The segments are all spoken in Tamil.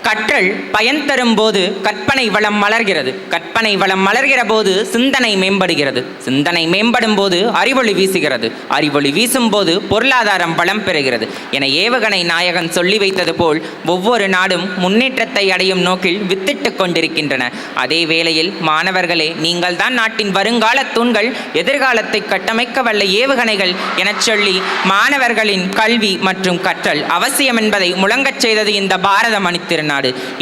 கற்றல் பயன் தரும் போது கற்பனை வளம் மலர்கிறது. கற்பனை வளம் மலர்கிற போது சிந்தனை மேம்படுகிறது. சிந்தனை மேம்படும் போது அறிவொளி வீசுகிறது. அறிவொளி வீசும் போது பொருளாதாரம் வளம் பெறுகிறது என ஏவுகணை நாயகன் சொல்லி வைத்தது போல் ஒவ்வொரு நாடும் முன்னேற்றத்தை அடையும் நோக்கில் வித்திட்டு கொண்டிருக்கின்றன. அதே வேளையில் மாணவர்களே, நீங்கள் தான் நாட்டின் வருங்கால தூண்கள், எதிர்காலத்தை கட்டமைக்க வல்ல ஏவுகணைகள் எனச் சொல்லி மாணவர்களின் கல்வி மற்றும் கற்றல் அவசியம் என்பதை முழங்கச் செய்தது இந்த பாரத மணித்திருநாடு.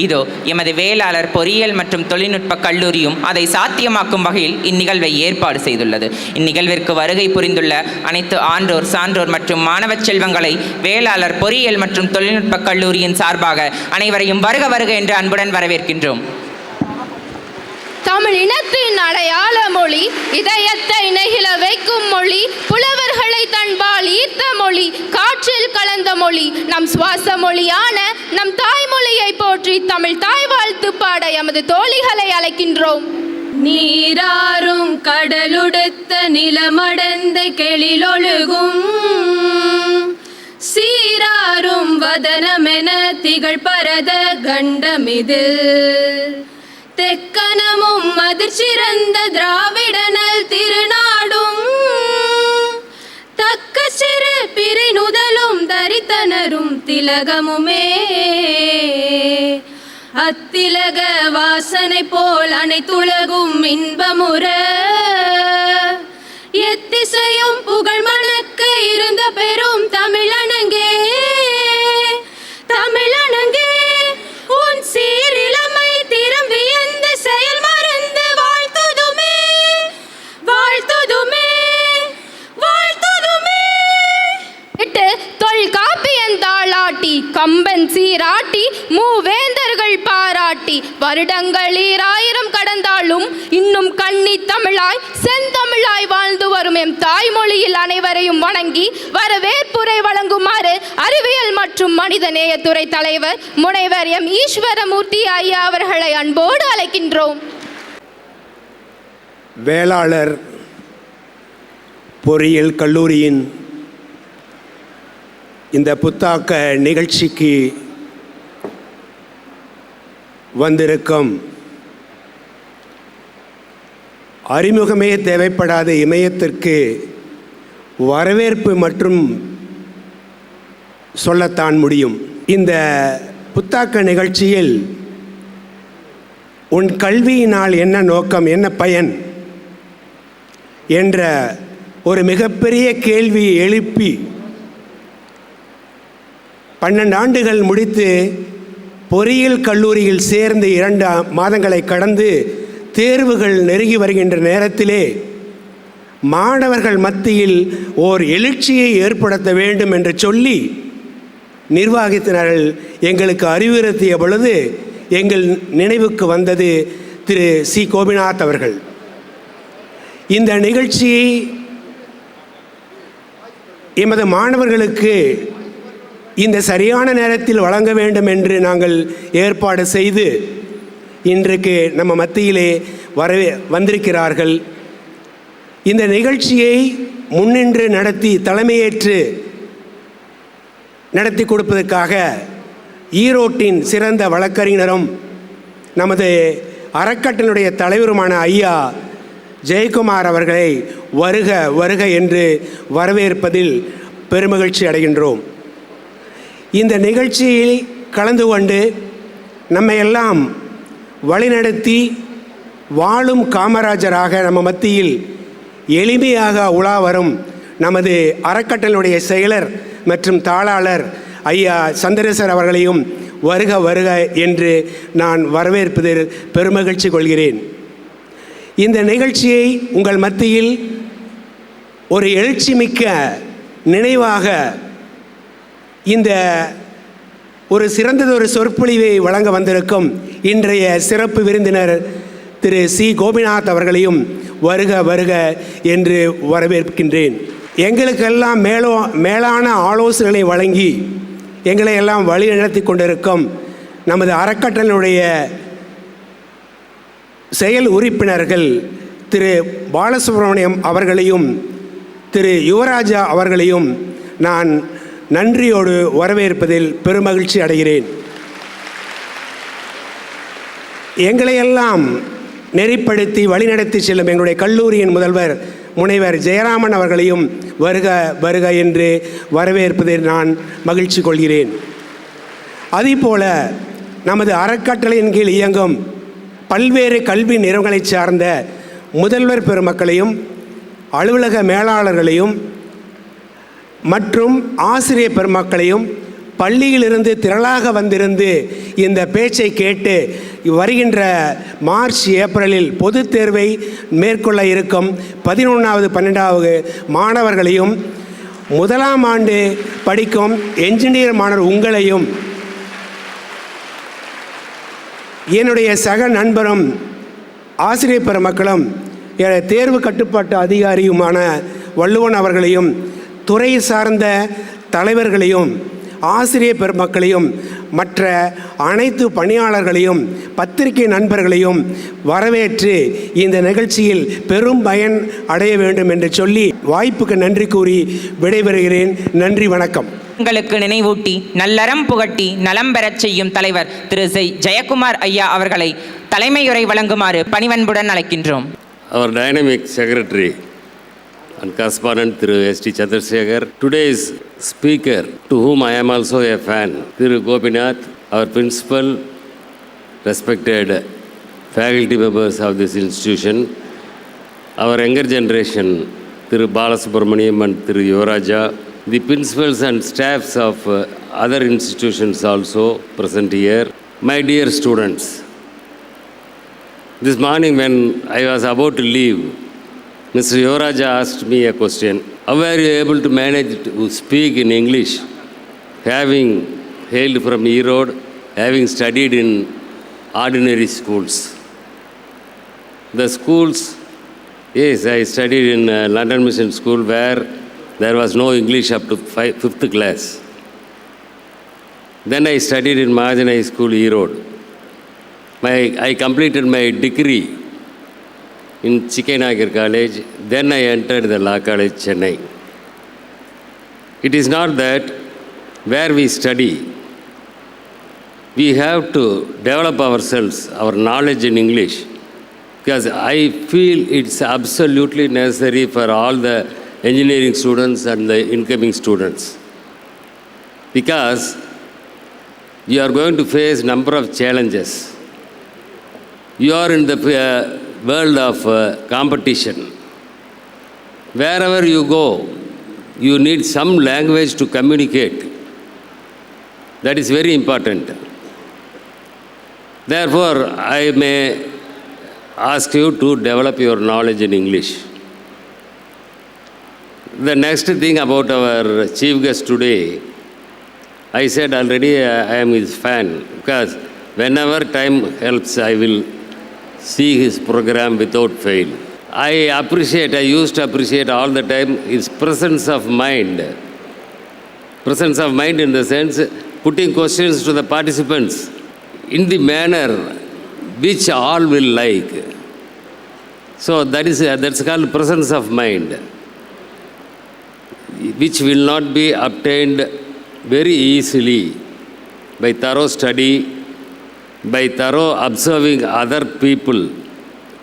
இதோ எமது வேளாளர் பொறியியல் மற்றும் தொழில்நுட்ப கல்லூரியும் அதை சாத்தியமாக்கும் வகையில் இந்நிகழ்வை ஏற்பாடு செய்துள்ளது. இந்நிகழ்விற்கு வருகை புரிந்துள்ள அனைத்து ஆன்றோர், சான்றோர் மற்றும் மாணவ செல்வங்களை வேளாளர் பொறியியல் மற்றும் தொழில்நுட்ப கல்லூரியின் சார்பாக அனைவரையும் வருக வருக என்று அன்புடன் வரவேற்கின்றோம். தமிழ் இனத்தின் அடையாள மொழி, இதயத்தை நெகிழ வைக்கும் மொழி, புலவர்களை தன்பால் ஈர்த்த மொழி, காற்றில் கலந்த மொழி, நம் சுவாச மொழியான நம் தாய்மொழியை போற்றி தமிழ் தாய் வாழ்த்து பாட எமது தோழிகளை அழைக்கின்றோம். நீராறும் கடலுடுத்த நிலமடந்த கெளிலொழுகும் சீராறும் வதனமென திகழ் பரத கண்டமிது தெக்கனமும் அதிர்ச்சிறந்த திராவிடனல் திருநாடும் தக்க சிறு பிறை நுதலும் தரித்தனரும் திலகமுமே அத்திலக வாசனை போல் அனைத்துலகும் இன்பமுற எத்திசையும் புகழ் மணக்க இருந்த பெரும் தமிழனங்கே தமிழனங்கே உன் சீரிழமை திறம் வியந்து செயல் மறந்து வாழ்த்துதுமே வாழ்த்துதுமே வாழ்த்துதுமே. தொல்காப்பியந்தாளாட்டி கம்பன் சீராட்டி மூவேந்தர்கள் பாராட்டி வருடங்கள் 2000 கடந்தாலும் இன்னும் கன்னி தமிழாய் செந்தமிழாய் வாழ்ந்து வரும் எம் தாய்மொழியில் அனைவரையும் வணங்கி வரவேற்புரை வழங்குமாறு அறிவியல் மற்றும் மனிதநேயத்துறை தலைவர் முனைவர் எம் ஈஸ்வரமூர்த்தி ஐயா அவர்களை அன்போடு அழைக்கின்றோம். வேளாளர் பொறியியல் கல்லூரியின் இந்த புத்தாக்க நிகழ்ச்சிக்கு வந்திருக்கும் அறிமுகமே தேவைப்படாத இமயத்திற்கு வரவேற்பு மற்றும் சொல்லத்தான் முடியும். இந்த புத்தாக்க நிகழ்ச்சியில் உன் கல்வியினால் என்ன நோக்கம், என்ன பயன் என்ற ஒரு மிகப்பெரிய கேள்வியை எழுப்பி 12 ஆண்டுகள் முடித்து பொறியியல் கல்லூரியில் சேர்ந்து 2 மாதங்களை கடந்து தேர்வுகள் நெருங்கி வருகின்ற நேரத்திலே மாணவர்கள் மத்தியில் ஓர் எழுச்சியை ஏற்படுத்த வேண்டும் என்று சொல்லி நிர்வாகத்தினர்கள் எங்களுக்கு அறிவுறுத்திய பொழுது எங்கள் நினைவுக்கு வந்தது திரு சி கோபிநாத் அவர்கள். இந்த நிகழ்ச்சியை எமது மாணவர்களுக்கு இந்த சரியான நேரத்தில் வழங்க வேண்டும் என்று நாங்கள் ஏற்பாடு செய்து இன்றைக்கு நம்ம மத்தியிலே வந்திருக்கிறார்கள். இந்த நிகழ்ச்சியை முன்னின்று நடத்தி தலைமையேற்று நடத்தி கொடுப்பதற்காக ஈரோட்டின் சிறந்த வழக்கறிஞரும் நமது அறக்கட்டளையுடைய தலைவருமான ஐயா ஜெயக்குமார் அவர்களை வருக வருக என்று வரவேற்பதில் பெருமகிழ்ச்சி அடைகின்றோம். இந்த நிகழ்ச்சியில் கலந்து கொண்டு நம்மையெல்லாம் வழிநடத்தி வாழும் காமராஜராக நம்ம மத்தியில் எளிமையாக உலா வரும் நமது அறக்கட்டளையுடைய செயலர் மற்றும் தாளாளர் ஐயா சந்திரசேகர் அவர்களையும் வருக வருக என்று நான் வரவேற்பதில் பெருமகிழ்ச்சி கொள்கிறேன். இந்த நிகழ்ச்சியை உங்கள் மத்தியில் ஒரு எழுச்சிமிக்க நினைவாக இந்த ஒரு சிறந்ததொரு சொற்பொழிவை வழங்க வந்திருக்கும் இன்றைய சிறப்பு விருந்தினர் திரு சி கோபிநாத் அவர்களையும் வருக வருக என்று வரவேற்கின்றேன். எங்களுக்கெல்லாம் மேலான ஆலோசனைகளை வழங்கி எங்களை எல்லாம் வழி நடத்தி கொண்டிருக்கும் நமது அறக்கட்டளையுடைய செயல் உறுப்பினர்கள் திரு பாலசுப்ரமணியம் அவர்களையும் திரு யுவராஜா அவர்களையும் நான் நன்றியோடு வரவேற்பதில் பெருமகிழ்ச்சி அடைகிறேன். எங்களையெல்லாம் நெறிப்படுத்தி வழிநடத்தி செல்லும் எங்களுடைய கல்லூரியின் முதல்வர் முனைவர் ஜெயராமன் அவர்களையும் வருக வருக என்று வரவேற்பதில் நான் மகிழ்ச்சி கொள்கிறேன். அதேபோல நமது அறக்கட்டளையின் கீழ் இயங்கும் பல்வேறு கல்வி நிறுவனங்களைச் சார்ந்த முதல்வர் பெருமக்களையும் அலுவலக மேலாளர்களையும் மற்றும் ஆசிரியர் பெருமக்களையும் பள்ளியிலிருந்து திரளாக வந்திருந்து இந்த பேச்சை கேட்டு வருகின்ற மார்ச் ஏப்ரலில் பொதுத் தேர்வை மேற்கொள்ள இருக்கும் 11வது 12வது மாணவர்களையும் முதலாம் ஆண்டு படிக்கும் என்ஜினியர் மாணவர் உங்களையும் என்னுடைய சக நண்பரும் ஆசிரியர் பெருமக்களும் தேர்வு கட்டுப்பாட்டு அதிகாரியுமான வள்ளுவன் அவர்களையும் துறை சார்ந்த தலைவர்களையும் ஆசிரியர் பெருமக்களையும் மற்ற அனைத்து பணியாளர்களையும் பத்திரிகை நண்பர்களையும் வரவேற்று இந்த நிகழ்ச்சியில் பெரும் பயன் அடைய வேண்டும் என்று சொல்லி வாய்ப்புக்கு நன்றி கூறி விடைபெறுகிறேன். நன்றி, வணக்கம். உங்களுக்கு நினைவூட்டி நல்லறம் புகட்டி நலம் பெறச் செய்யும் தலைவர் திரு ஜெயக்குமார் ஐயா அவர்களை தலைமையுரை வழங்குமாறு பணிவன்புடன் அழைக்கின்றோம். Our dynamic secretary and correspondent Thiru S.T. Chandrasekhar, today's speaker, to whom I am also a fan, Thiru Gopinath, our principal, respected faculty members of this institution, our younger generation, Thiru Balasubramaniam and Thiru Yuvaraja, the principals and staffs of other institutions also present here, my dear students. This morning when I was about to leave, Mr. Yuvaraja asked me a question. How were you able to manage to speak in English, having hailed from Erode, having studied in ordinary schools? The schools, yes, I studied in London Mission School where there was no English up to 5th class. Then I studied in Mahajan High School, Erode. I completed my degree in Chikanagar College. Then I entered the Law College, Chennai. It is not that where we study, we have to develop ourselves, our knowledge in English, because I feel it's absolutely necessary for all the engineering students and the incoming students. Because you are going to face number of challenges. You are in the world of competition. Wherever you go, you need some language to communicate. That is very important. Therefore, I may ask you to develop your knowledge in English. The next thing about our chief guest today, I said already I am his fan, because whenever time helps, I will see his program without fail. I used to appreciate all the time his presence of mind. Presence of mind in the sense, putting questions to the participants in the manner which all will like. So that's called presence of mind, which will not be obtained very easily by thorough study, by thorough observing other people,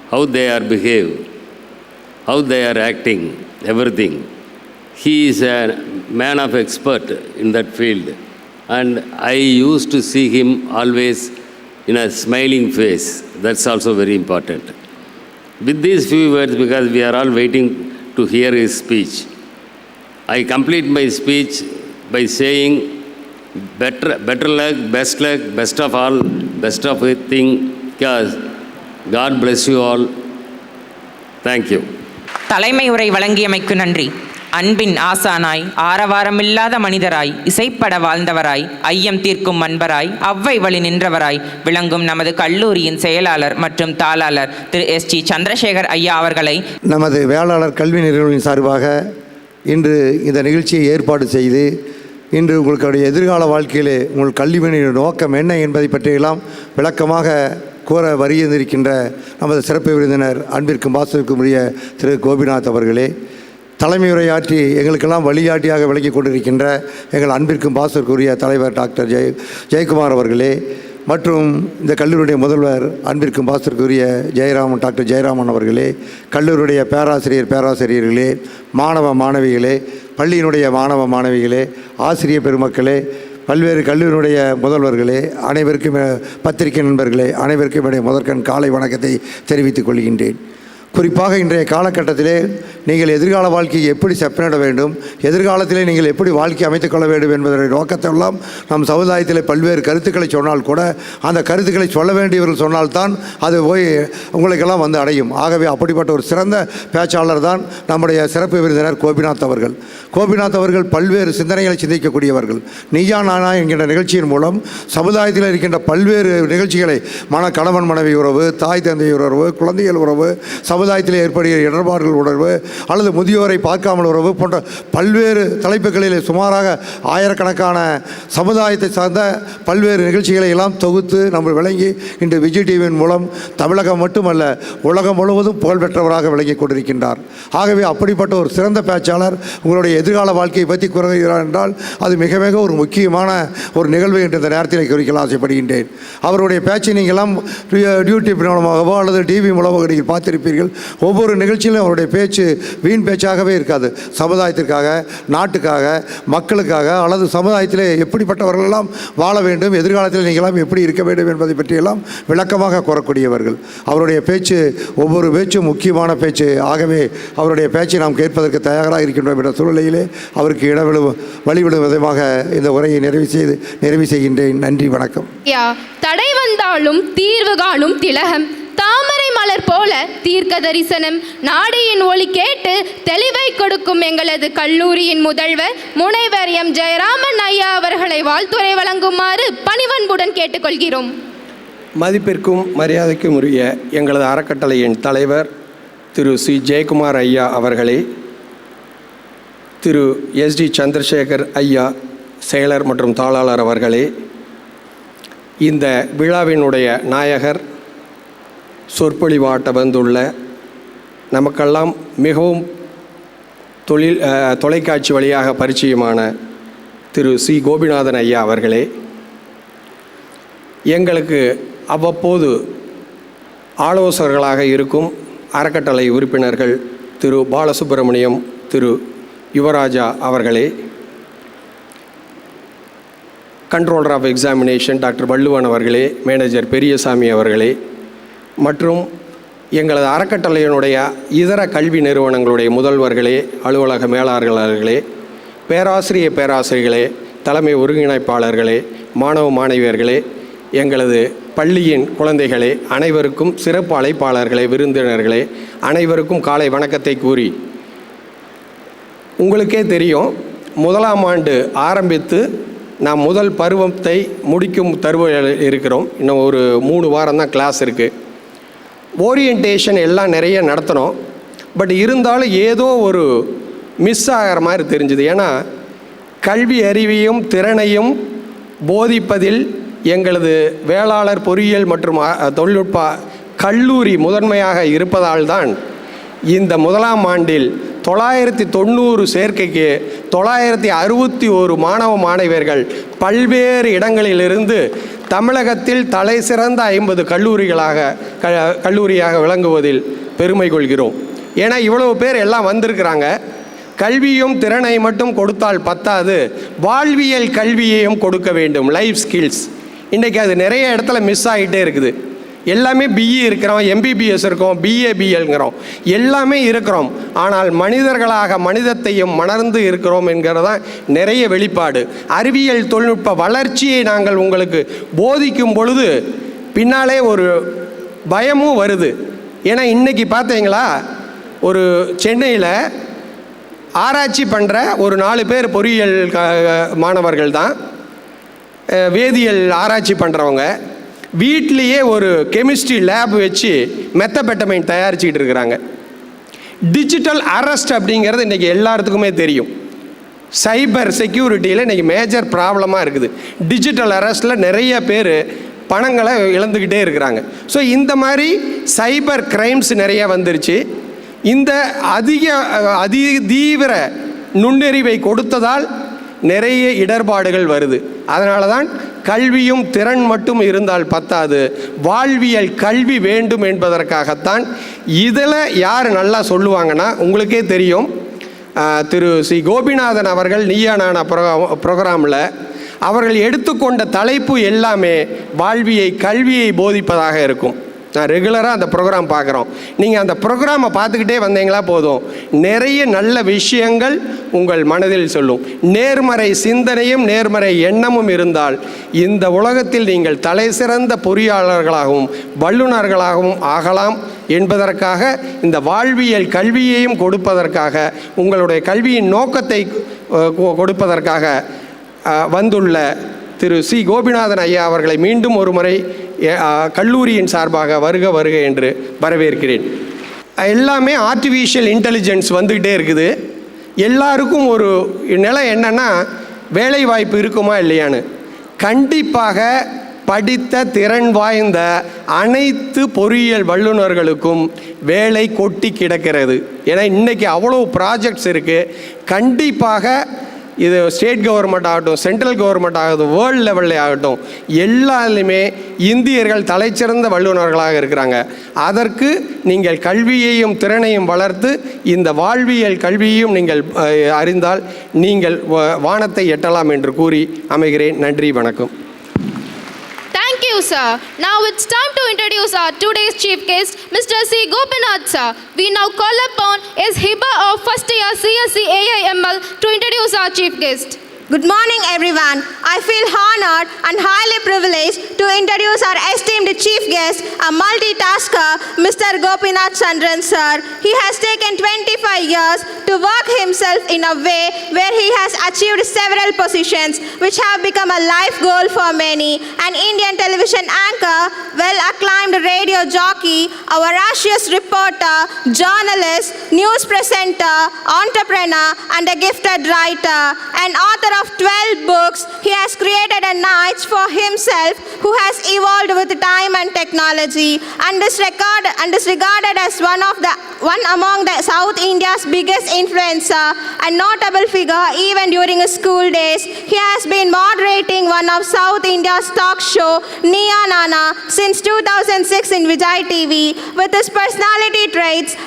how they are behave, how they are acting, everything. He is a man of expert in that field, and I used to see him always in a smiling face. That's also very important. With these few words, because we are all waiting to hear his speech, I complete my speech by saying, better luck, best of all, best of everything, because God bless you all. Thank you. தலைமை உரை வழங்கியமைக்கு நன்றி. அன்பின் ஆசானாய், ஆரவாரமில்லாத மனிதராய், இசைப்பட வாழ்ந்தவராய், ஐயம் தீர்க்கும் அன்பராய், அவ்வை வழி நின்றவராய் விளங்கும் நமது கல்லூரியின் செயலாளர் மற்றும் தாளாளர் திரு S.T. சந்திரசேகர் ஐயா அவர்களை நமது வேளாளர் கல்வி நிறுவனத்தின் சார்பாக இன்று இந்த நிகழ்ச்சியை ஏற்பாடு செய்து இன்று உங்களுடைய எதிர்கால வாழ்க்கையிலே உங்கள் கல்வியின் நோக்கம் என்ன என்பதை பற்றியெல்லாம் விளக்கமாக கூற வருகின்றிருக்கின்ற நமது சிறப்பு விருந்தினர் அன்பிற்கும் பாசத்திற்கும் உரிய திரு கோபிநாத் அவர்களே, தலைமையுரையாற்றி எங்களுக்கெல்லாம் வழிகாட்டியாக விளங்கி கொண்டிருக்கின்ற எங்கள் அன்பிற்கும் பாசத்திற்குரிய தலைவர் டாக்டர் ஜெயக்குமார் அவர்களே, மற்றும் இந்த கல்லூரியுடைய முதல்வர் அன்பிற்கும் பாசத்திற்குரிய டாக்டர் ஜெயராமன் அவர்களே, கல்லூரியுடைய பேராசிரியர்களே, மாணவ மாணவிகளே, பள்ளியினுடைய மாணவ மாணவிகளே, ஆசிரியர் பெருமக்களே, பல்வேறு கல்லூரியினுடைய முதல்வர்களே, அனைவருக்கும் பத்திரிகை நண்பர்களே, அனைவருக்கும் என்னுடைய முதற்கண் காலை வணக்கத்தை தெரிவித்துக் கொள்கின்றேன். குறிப்பாக இன்றைய காலகட்டத்திலே நீங்கள் எதிர்கால வாழ்க்கையை எப்படி செப்பனிட வேண்டும், எதிர்காலத்திலே நீங்கள் எப்படி வாழ்க்கை அமைத்துக் கொள்ள வேண்டும் என்பதனுடைய நோக்கத்தெல்லாம் நம் சமுதாயத்தில் பல்வேறு கருத்துக்களை சொன்னால் கூட அந்த கருத்துக்களை சொல்ல வேண்டியவர்கள் சொன்னால்தான் அது போய் உங்களுக்கெல்லாம் வந்து அடையும். ஆகவே அப்படிப்பட்ட ஒரு சிறந்த பேச்சாளர் தான் நம்முடைய சிறப்பு விருந்தினர் கோபிநாத் அவர்கள். கோபிநாத் அவர்கள் பல்வேறு சிந்தனைகளை சிந்திக்கக்கூடியவர்கள். நீயா நானா என்கின்ற நிகழ்ச்சியின் மூலம் சமுதாயத்தில் இருக்கின்ற பல்வேறு நிகழ்ச்சிகளை கணவன் மனைவி உறவு, தாய் தந்தை உறவு, குழந்தைகள் உறவு, சமுதாயத்தில் ஏற்படுகிற இடர்பாடுகள் உணர்வு அல்லது முதியோரை பார்க்காமல் உறவு போன்ற பல்வேறு தலைப்புகளில் சுமாராக ஆயிரக்கணக்கான சமுதாயத்தை சார்ந்த பல்வேறு நிகழ்ச்சிகளை எல்லாம் தொகுத்து நம்ம விளங்கி இன்று விஜய் டிவியின் மூலம் தமிழகம் மட்டுமல்ல உலகம் முழுவதும் புகழ்பெற்றவராக விளங்கி கொண்டிருக்கின்றார். ஆகவே அப்படிப்பட்ட ஒரு சிறந்த பேச்சாளர் உங்களுடைய எதிர்கால வாழ்க்கையை பற்றி கூறுகிறார் என்றால் அது மிக மிக ஒரு முக்கியமான ஒரு நிகழ்வு என்று இந்த நேரத்தில் குறிக்கல ஆசைப்படுகின்றேன். அவருடைய பேச்சை நீங்களாம் யூடியூப் மூலமாகவோ அல்லது டிவி மூலமாக நீங்கள் பார்த்திருப்பீர்கள். ஒவ்வொரு நிகழ்ச்சியிலும் அவருடைய பேச்சு வீண் பேச்சாகவே இருக்காது. சமுதாயத்திற்காக, நாட்டுக்காக, மக்களுக்காக அல்லது சமுதாயத்திலே எப்படிப்பட்டவர்களெல்லாம் வாழ வேண்டும், எதிர்காலத்தில் நீங்களாம் எப்படி இருக்க வேண்டும் என்பதை பற்றியெல்லாம் விளக்கமாக கூறக்கூடியவர்கள். அவருடைய பேச்சு ஒவ்வொரு பேச்சும் முக்கியமான பேச்சு. ஆகவே அவருடைய பேச்சை நாம் கேட்பதற்கு தயாராக இருக்கின்றோம் என்ற சூழ்நிலையிலே அவருக்கு வழிவிடும் விதமாக இந்த உரையை நிறைவு செய்கின்றேன். நன்றி, வணக்கம். தடை வந்தாலும் தீர்வு காணும் திலகம், தாமரை மலர் போல தீர்க்க தரிசனம், நாடியின் ஒளி கேட்டு தெளிவை கொடுக்கும் எங்களது கல்லூரியின் முதல்வர் முனைவர் எம் ஜெயராமன் ஐயா அவர்களை வாழ்த்துரை வழங்குமாறு பணிவன்புடன் கேட்டுக்கொள்கிறோம். மதிப்பிற்கும் மரியாதைக்கும் உரிய எங்களது அறக்கட்டளையின் தலைவர் திரு சி ஜெயக்குமார் ஐயா அவர்களே, திரு SD சந்திரசேகர் ஐயா செயலர் மற்றும் தாளாளர் அவர்களே, இந்த விழாவினுடைய நாயகர், சொற்பொழிவாட்ட வந்துள்ள நமக்கெல்லாம் மிகவும் தொலைக்காட்சி வழியாக பரிச்சயமான திரு சி கோபிநாதன் ஐயா அவர்களே, எங்களுக்கு அவ்வப்போது ஆலோசகர்களாக இருக்கும் அறக்கட்டளை உறுப்பினர்கள் திரு பாலசுப்ரமணியம், திரு யுவராஜா அவர்களே, controller of examination doctor Valluvan அவர்களே, மேனேஜர் பெரியசாமி அவர்களே, மற்றும் எங்களது அறக்கட்டளையினுடைய இதர கல்வி நிறுவனங்களுடைய முதல்வர்களே, அலுவலக மேலாளர்களே, பேராசிரியர்களே, தலைமை ஒருங்கிணைப்பாளர்களே, மாணவ மாணவியர்களே, எங்களது பள்ளியின் குழந்தைகளே, அனைவருக்கும் சிறப்பு அழைப்பாளர்களே, விருந்தினர்களே, அனைவருக்கும் காலை வணக்கத்தை கூறி, உங்களுக்கே தெரியும், முதலாம் ஆண்டு ஆரம்பித்து நாம் முதல் பருவத்தை முடிக்கும் தருவாயில் இருக்கிறோம். இன்னும் ஒரு 3 வாரம் தான் கிளாஸ் இருக்குது. ஓரியன்டேஷன் எல்லாம் நிறைய நடத்தினோம். பட் இருந்தாலும் ஏதோ ஒரு மிஸ் ஆகிற மாதிரி தெரிஞ்சுது. ஏன்னா கல்வி அறிவையும் திறனையும் போதிப்பதில் எங்களது வேளாளர் பொறியியல் மற்றும் தொழில்நுட்ப கல்லூரி முதன்மையாக இருப்பதால் தான் இந்த முதலாம் ஆண்டில் 990 சேர்க்கைக்கு 961 மாணவ மாணவியர்கள் பல்வேறு இடங்களிலிருந்து தமிழகத்தில் தலை சிறந்த 50 கல்லூரியாக விளங்குவதில் பெருமை கொள்கிறோம். ஏன்னா இவ்வளவு பேர் எல்லாம் வந்திருக்கிறாங்க. கல்வியும் திறனை மட்டும் கொடுத்தால் பத்தாது, வாழ்வியல் கல்வியையும் கொடுக்க வேண்டும். லைஃப் ஸ்கில்ஸ் இன்றைக்கி அது நிறைய இடத்துல மிஸ் ஆகிட்டே இருக்குது. எல்லாமே BE இருக்கிறோம், MBBS இருக்கோம், BA BLங்கிறோம், எல்லாமே இருக்கிறோம். ஆனால் மனிதர்களாக மனிதத்தையும் மணர்ந்து இருக்கிறோம் என்கிறதான் நிறைய வெளிப்பாடு. அறிவியல் தொழில்நுட்ப வளர்ச்சியை நாங்கள் உங்களுக்கு போதிக்கும் பொழுது பின்னாலே ஒரு பயமும் வருது. ஏன்னா இன்றைக்கி பார்த்தீங்களா, ஒரு சென்னையில் ஆராய்ச்சி பண்ணுற ஒரு 4 பேர் பொறியியல் மாணவர்கள் தான், வேதியியல் ஆராய்ச்சி பண்ணுறவங்க வீட்லேயே ஒரு கெமிஸ்ட்ரி லேப் வச்சு மெத்தபெட்டமைன் தயாரிச்சுக்கிட்டு இருக்கிறாங்க. டிஜிட்டல் அரெஸ்ட் அப்படிங்கிறது இன்றைக்கி எல்லாத்துக்குமே தெரியும். சைபர் செக்யூரிட்டியில் இன்றைக்கி மேஜர் ப்ராப்ளமாக இருக்குது. டிஜிட்டல் அரெஸ்ட்டில் நிறைய பேர் பணங்களை இழந்துக்கிட்டே இருக்கிறாங்க. ஸோ இந்த மாதிரி சைபர் கிரைம்ஸ் நிறைய வந்துருச்சு. இந்த தீவிர நுண்ணறிவை கொடுத்ததால் நிறைய இடர்பாடுகள் வருது. அதனால தான் கல்வியும் திறன் மட்டும் இருந்தால் பத்தாது, வாழ்வியல் கல்வி வேண்டும் என்பதற்காகத்தான். இதில் யார் நல்லா சொல்லுவாங்கன்னா, உங்களுக்கே தெரியும், திரு சி கோபிநாதன் அவர்கள் நீயா நானா ப்ரோக்ராமில் அவர்கள் எடுத்துக்கொண்ட தலைப்பு எல்லாமே கல்வியை போதிப்பதாக இருக்கும். நான் ரெகுலராக அந்த ப்ரோக்ராம் பார்க்குறோம். நீங்கள் அந்த ப்ரோக்ராமை பார்த்துக்கிட்டே வந்தீங்களா போதும், நிறைய நல்ல விஷயங்கள் உங்கள் மனதில் சொல்லும். நேர்மறை சிந்தனையும் நேர்மறை எண்ணமும் இருந்தால் இந்த உலகத்தில் நீங்கள் தலை சிறந்த பொறியாளர்களாகவும் வல்லுநர்களாகவும் ஆகலாம் என்பதற்காக, இந்த வாழ்வியல் கல்வியையும் கொடுப்பதற்காக, உங்களுடைய கல்வியின் நோக்கத்தை கொடுப்பதற்காக வந்துள்ள திரு சி கோபிநாதன் ஐயா அவர்களை மீண்டும் ஒரு முறை கல்லூரியின் சார்பாக வருக வருக என்று வரவேற்கிறேன். எல்லாமே ஆர்டிஃபிஷியல் இன்டெலிஜென்ஸ் வந்துக்கிட்டே இருக்குது. எல்லாருக்கும் ஒரு நிலை என்னென்னா, வேலை வாய்ப்பு இருக்குமா இல்லையான்னு. கண்டிப்பாக படித்த திறன் வாய்ந்த அனைத்து பொறியியல் வல்லுநர்களுக்கும் வேலை கொட்டி கிடக்கிறது. ஏன்னா இன்றைக்கி அவ்வளோ ப்ராஜெக்ட்ஸ் இருக்குது. கண்டிப்பாக இது ஸ்டேட் கவர்மெண்ட் ஆகட்டும், சென்ட்ரல் கவர்மெண்ட் ஆகட்டும், வேர்ல்டு லெவலில் ஆகட்டும், எல்லாருமே இந்தியர்கள் தலைச்சிறந்த வல்லுநர்களாக இருக்கிறாங்க. அதற்கு நீங்கள் கல்வியையும் திறனையும் வளர்த்து இந்த வாழ்வியல் கல்வியையும் நீங்கள் அறிந்தால் நீங்கள் வானத்தை எட்டலாம் என்று கூறி அமைகிறேன். நன்றி, வணக்கம். Thank you, sir. Now it's time to introduce our today's chief guest, Mr. C. Gopinath, sir. We now call upon S. Hiba of first year CSC AIML to introduce our chief guest. Good morning, everyone. I feel honored and highly privileged to introduce our esteemed chief guest, a multitasker, Mr. Gopinath Chandran, sir. He has taken 25 years to work himself in a way where he has achieved several positions which have become a life goal for many. An Indian television anchor, well-acclaimed radio jockey, a voracious reporter, journalist, news presenter, entrepreneur, and a gifted writer. An author of 12 books, he has created a niche for himself who has evolved with time and technology, and is regarded as one among the South India's biggest influencer and notable figure even during his school days. He has been moderating one of South India's talk show, Niya Nana, since 2006 in Vijay TV. With his personality traits,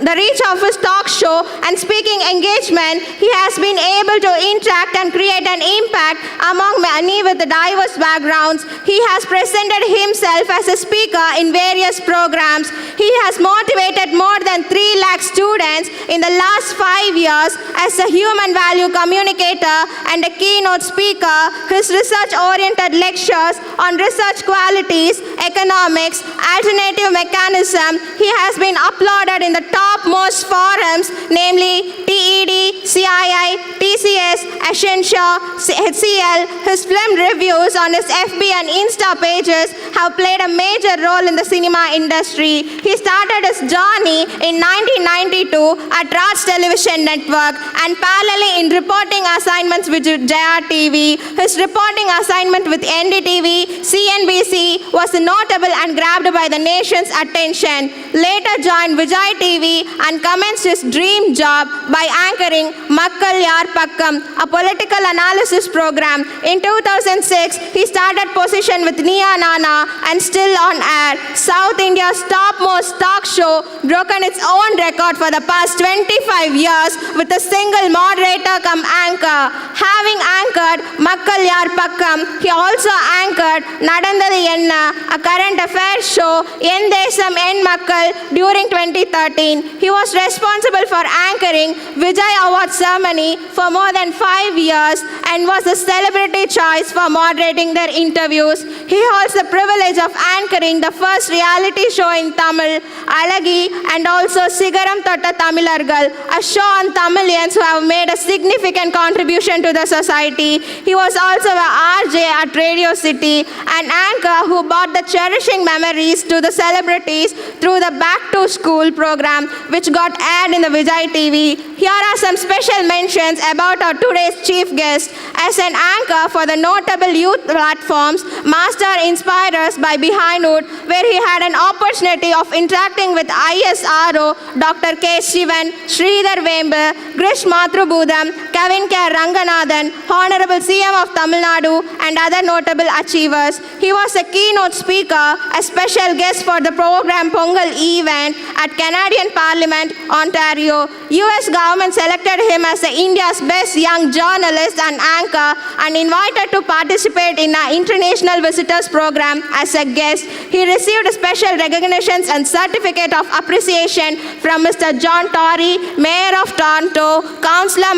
the reach of his talk show and speaking engagement, he has been able to interact and create an impact among many with diverse backgrounds. He has presented himself as a speaker in various programs. He has motivated more than 3 lakh students in the last 5 years as a human value communicator and a keynote speaker. His research-oriented lectures on research qualities, economics, alternative mechanism, he has been uploaded in the topmost forums, namely TED, CII, TCS, Ascensia, HCL. His film reviews on his FB and Insta pages have played a major role in the cinema industry. He started his journey in 1992 at Raj Television Network and parallelly in reporting assignments with Jaya TV. His reporting assignment with NDTV, CNBC was notable and grabbed by the nation's attention. Later joined Vijay TV and commenced his dream job by anchoring Makkal Yaar Pakkam, a political analysis program. In 2006, he started position with Niya Nana and still on air. South India's topmost talk show broken its own record for the past 25 years with a single moderator come anchor. Having anchored Makkal Yaar Pakkam, he also anchored Nadandadu Enna, a current affairs show En Desam En Makkal during 2013. He was responsible for anchoring Vijay Award ceremony for more than 5 years and was the celebrity choice for moderating their interviews. He holds the privilege of anchoring the first reality show in Tamil, Alagi, and also Sigaram Thotta Tamilargal, a show on Tamilians who have made a significant contribution to the society. He was also a RJ at Radio City, an anchor who brought the cherishing memories to the celebrities through the Back to School program. which got aired in the Vijay TV. Here are some special mentions about our today's chief guest. As an anchor for the notable youth platforms, Master inspired us by Behindwood, where he had an opportunity of interacting with ISRO, Dr. K. Shivan, Sridhar Vembu, Grish Mathrubootham, Kevin K. Ranganathan, Honorable CM of Tamil Nadu, and other notable achievers. He was a keynote speaker, a special guest for the program Pongal event at Canadian Parliament, Ontario. US government selected him as India's best young journalist and anchor and invited to participate in an international visitors program as a guest. He received special recognitions and certificate of appreciation from Mr. John Tory, Mayor of Toronto, Councillor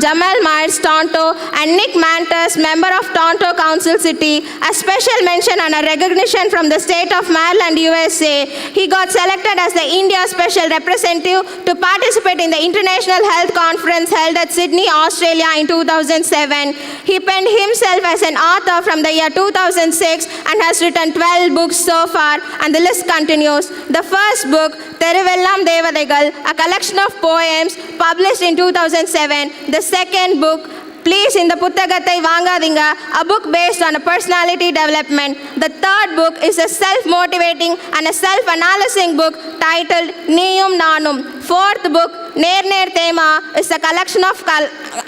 Jamal Myers, Toronto, and Nick Mantus, member of Toronto Council City. A special mention and a recognition from the state of Maryland, USA. He got selected as the India Special Representative to participate in the International Health Conference held at Sydney, Australia in 2007. He penned himself as an author from the year 2006 and has written 12 books so far, and the list continues. The first book, Theruvellam Devadaigal, a collection of poems published in 2007. The second book, Please in the Puttagathai Vangadinga, a book based on a personality development. The third book is a self-motivating and a self-analyzing book titled Neeyum Naanum. Fourth book, Ner Thema, is a collection of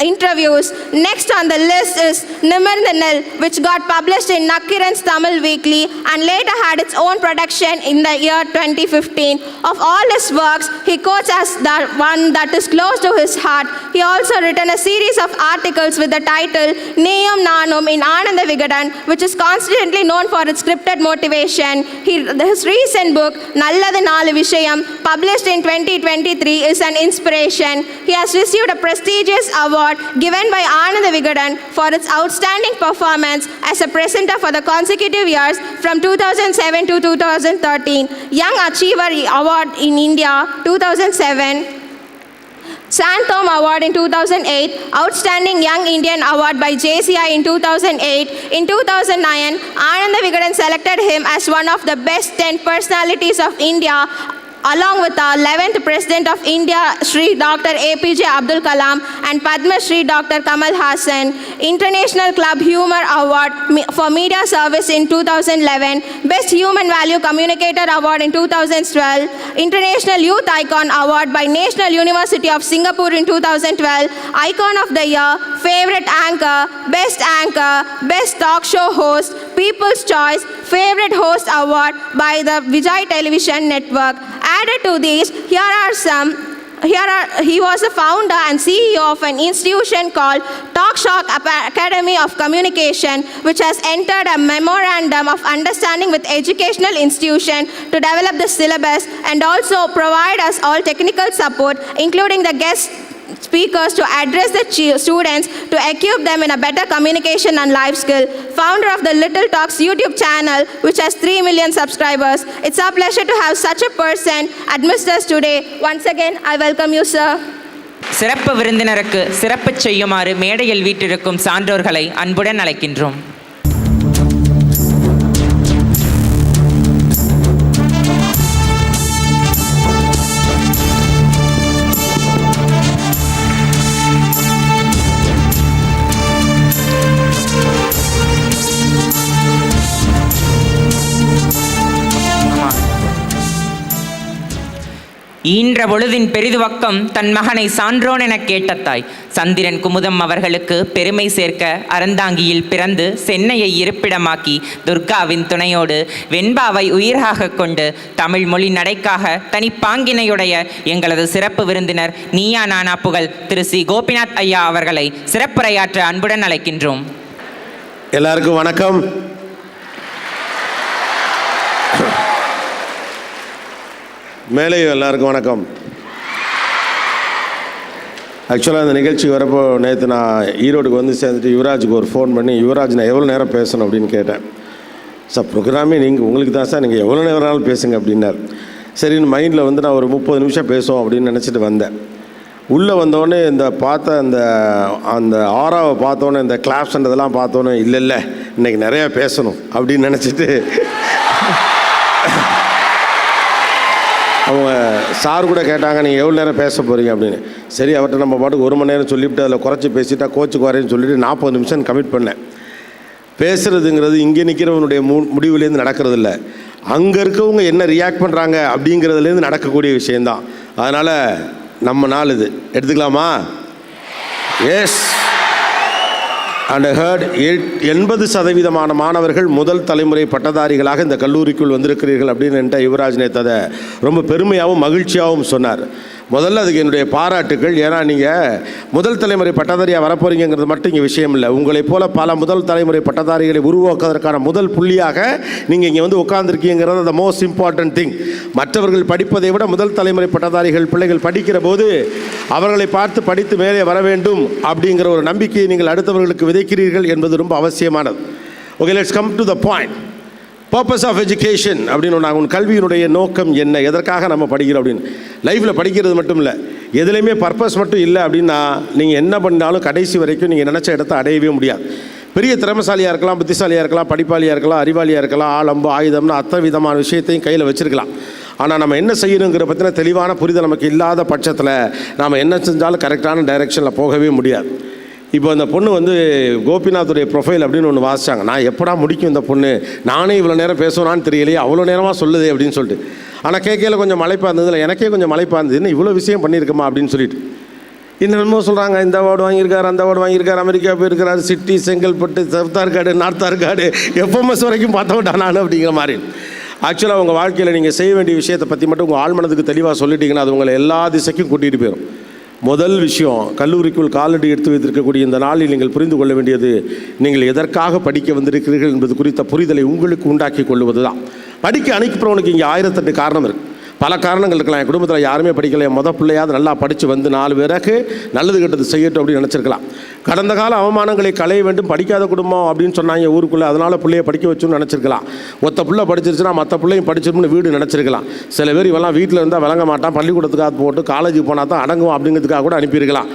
interviews. Next on the list is Nimirndha Nel, which got published in Nakkiran's Tamil Weekly and later had its own production in the year 2015. Of all his works, he quotes as the one that is close to his heart. He also written a series of articles with the title Neeyum Naanum in Ananda Vigadan, which is constantly known for its scripted motivation. His recent book, Nallathu Naalu Vishayam, published in 2023, is an inspiration. He has received a prestigious award given by Ananda Vigadan for its outstanding performance as a presenter for the consecutive years from 2007 to 2013. Young Achiever Award in India, 2007. Santhom Award in 2008, Outstanding Young Indian Award by JCI in 2008. In 2009, Ananda Vigadan selected him as one of the best 10 personalities of India, along with the 11th President of India, Shri Dr. APJ Abdul Kalam, and Padma Shri Dr. Kamal Hassan. International Club Humor Award for Media Service in 2011, Best Human Value Communicator Award in 2012, International Youth Icon Award by National University of Singapore in 2012, Icon of the Year, Favorite Anchor, Best Talk Show Host, People's Choice, Favorite Host Award by the Vijay Television Network. Added to these, he was the founder and CEO of an institution called TalkShock Academy of Communication, which has entered a memorandum of understanding with educational institution to develop the syllabus and also provide us all technical support, including the guest speakers to address the students to equip them in a better communication and life skill. Founder of the Little Talks YouTube channel, which has 3 million subscribers. It's our pleasure to have such a person amidst us today. Once again, I welcome you, sir. சிறப்பு விருந்தினருக்கு சிறப்பு செய்யுமாறு மேடையில் வீற்றிருக்கும் சான்றோர்களை அன்புடன் அழைக்கின்றோம். ஈன்ற பொழுதின் பெரிதுவக்கம் தன் மகனை சான்றோன் எனக் கேட்ட தாய். சந்திரன் குமுதம் அவர்களுக்கு பெருமை சேர்க்க அறந்தாங்கியில் பிறந்து சென்னையை இருப்பிடமாக்கி துர்காவின் துணையோடு வெண்பாவை உயிராக கொண்டு தமிழ் மொழி நடைக்காக தனிப்பாங்கினையுடைய எங்களது சிறப்பு விருந்தினர் நீயா நானா புகழ் திரு சி கோபிநாத் ஐயா அவர்களை சிறப்புரையாற்ற அன்புடன் அழைக்கின்றோம். எல்லாருக்கும் வணக்கம். மேலேயும் எல்லாருக்கும் வணக்கம். ஆக்சுவலாக இந்த நிகழ்ச்சி வரப்போ நேற்று நான் ஈரோடுக்கு வந்து சேர்ந்துட்டு யுவராஜுக்கு ஒரு ஃபோன் பண்ணி, யுவராஜ் நான் எவ்வளோ நேரம் பேசணும் அப்படின்னு கேட்டேன். சார் ப்ரோக்ராமே உங்களுக்கு தான் சார், நீங்கள் எவ்வளோ நேரம் பேசுங்க அப்படின்னார். சரின்னு மைண்டில் வந்து நான் ஒரு 30 நிமிஷம் பேசுவோம் அப்படின்னு நினச்சிட்டு வந்தேன். உள்ளே வந்தோடனே அந்த ஆறாவை பார்த்தோன்னே இந்த கிளாப்ஸ்ன்றதெல்லாம் பார்த்தோன்னே இல்லை இன்றைக்கி நிறையா பேசணும் அப்படின்னு நினச்சிட்டு அவங்க சார் கூட கேட்டாங்க, நீங்கள் எவ்வளோ நேரம் பேச போகிறீங்க அப்படின்னு. சரி, அவர்கிட்ட நம்ம பாட்டுக்கு 1 மணி நேரம் சொல்லிவிட்டு அதில் குறைச்சி பேசிட்டா கோச்சுக்கு வரேன்னு சொல்லிவிட்டு 40 நிமிஷம் கமிட் பண்ணேன். பேசுகிறதுங்கிறது இங்கே நிற்கிறவனுடைய முடிவுலேருந்து நடக்கிறதில்ல, அங்கே இருக்கவங்க என்ன ரியாக்ட் பண்ணுறாங்க அப்படிங்கிறதுலேருந்து நடக்கக்கூடிய விஷயந்தான். அதனால் நம்ம நாள் இது எடுத்துக்கலாமா? எஸ். அண்ட் ஹர்ட் 80% மாணவர்கள் முதல் தலைமுறை பட்டதாரிகளாக இந்த கல்லூரிக்குள் வந்திருக்கிறீர்கள் அப்படின்னு என்கிட்ட யுவராஜ் நேத்து அதை ரொம்ப பெருமையாகவும் மகிழ்ச்சியாகவும் சொன்னார். முதல்ல அதுக்கு என்னுடைய பாராட்டுக்கள். ஏன்னா நீங்கள் முதல் தலைமுறை பட்டதாரியாக வரப்போறீங்கிறது மட்டும் இங்கே விஷயம் இல்லை. உங்களைப் போல பல முதல் தலைமுறை பட்டதாரிகளை உருவாக்குவதற்கான முதல் புள்ளியாக நீங்கள் இங்கே வந்து உட்கார்ந்துருக்கீங்கிறது த மோஸ்ட் இம்பார்ட்டன்ட் திங். மற்றவர்கள் படிப்பதை விட முதல் தலைமுறை பட்டதாரிகள் பிள்ளைகள் படிக்கிற போது அவர்களை பார்த்து படித்து மேலே வர வேண்டும் அப்படிங்கிற ஒரு நம்பிக்கையை நீங்கள் அடுத்தவர்களுக்கு விதைக்கிறீர்கள் என்பது ரொம்ப அவசியமானது. Okay, let's come to the point. Purpose of education அப்படின்னு ஒன்று, உன் கல்வியினுடைய நோக்கம் என்ன, எதற்காக நம்ம படிக்கிறோம் அப்படின்னு. லைஃப்பில் படிக்கிறது மட்டும் இல்லை, எதுலேயுமே பர்பஸ் மட்டும் இல்லை அப்படின்னா நீங்கள் என்ன பண்ணாலும் கடைசி வரைக்கும் நீங்கள் நினச்ச இடத்த அடையவே முடியாது. பெரிய திறமைசாலியாக இருக்கலாம், புத்திசாலியாக இருக்கலாம், படிப்பாளியாக இருக்கலாம், அறிவாளியாக இருக்கலாம், ஆளம்பு ஆயுதம்னு அத்தனை விதமான விஷயத்தையும் கையில் வச்சுருக்கலாம். ஆனால் நம்ம என்ன செய்யணுங்கிற பற்றின தெளிவான புரிதல் நமக்கு இல்லாத பட்சத்தில் நாம் என்ன செஞ்சாலும் கரெக்டான டைரெக்ஷனில் போகவே முடியாது. இப்போ அந்த பொண்ணு வந்து கோபிநாத்துடைய ப்ரொஃபைல் அப்படின்னு ஒன்று வாசித்தாங்க. நான் எப்படா முடிக்கும் இந்த பொண்ணு, நானே இவ்வளோ நேரம் பேசுவானான்னு தெரியலையே, அவ்வளோ நேரமாக சொல்லுதே அப்படின்னு சொல்லிட்டு. ஆனால் கேட்கல கொஞ்சம் மலைப்பாக இருந்ததில்ல, எனக்கே கொஞ்சம் மலைப்பாக இருந்தது, இன்னும் இவ்வளோ விஷயம் பண்ணியிருக்கோமா அப்படின்னு சொல்லிட்டு. இன்னமும் சொல்கிறாங்க, இந்த அவார்டு வாங்கியிருக்காரு, அந்த அவார்டு வாங்கியிருக்காரு, அமெரிக்கா போயிருக்கிறாரு, city, Chengalpattu, south Arcot, north Arcot, FMS வரைக்கும் பார்த்தவட்டா நான் அப்படிங்கிற மாதிரி. ஆக்சுவலாக உங்கள் வாழ்க்கையில் நீங்கள் செய்ய வேண்டிய விஷயத்தை பற்றி மட்டும் உங்கள் ஆழ்மனதுக்கு தெளிவாக சொல்லிட்டீங்கன்னா அது உங்களை எல்லா திசைக்கும் கூட்டிகிட்டு போயிடும். முதல் விஷயம், கல்லூரிக்குள் காலடி எடுத்து வைத்திருக்கக்கூடிய இந்த நாளில் நீங்கள் புரிந்து கொள்ள வேண்டியது, நீங்கள் எதற்காக படிக்க வந்திருக்கிறீர்கள் என்பது குறித்த புரிதலை உங்களுக்கு உண்டாக்கி கொள்வது தான். படிக்க அனுப்பிறவனுக்கு இங்கே 1008 காரணம் இருக்குது. பல காரணங்கள் இருக்கலாம். என் குடும்பத்தில் யாருமே படிக்கலை, என் பிள்ளையாவது நல்லா படித்து வந்து 4 பேருக்கு நல்லது கெட்டது செய்யட்டும் அப்படின்னு நினச்சிருக்கலாம். கடந்த கால அவமானங்களை களைய வேண்டும், படிக்காத குடும்பம் அப்படின்னு சொன்னாங்க ஊருக்குள்ளே, அதனால் பிள்ளைய படிக்க வச்சுன்னு நினச்சிருக்கலாம். ஒத்த பிள்ளை படிச்சிருச்சுன்னா மற்ற பிள்ளையும் படிச்சிருக்குன்னு வீடு நினச்சிருக்கலாம். சில பேர் இவெல்லாம் வீட்டில் இருந்தால் விளங்க மாட்டான், பள்ளிக்கூடத்துக்காக போட்டு காலேஜுக்கு போனால் தான் அடங்குவோம் அப்படிங்கிறதுக்காக கூட அனுப்பியிருக்கலாம்.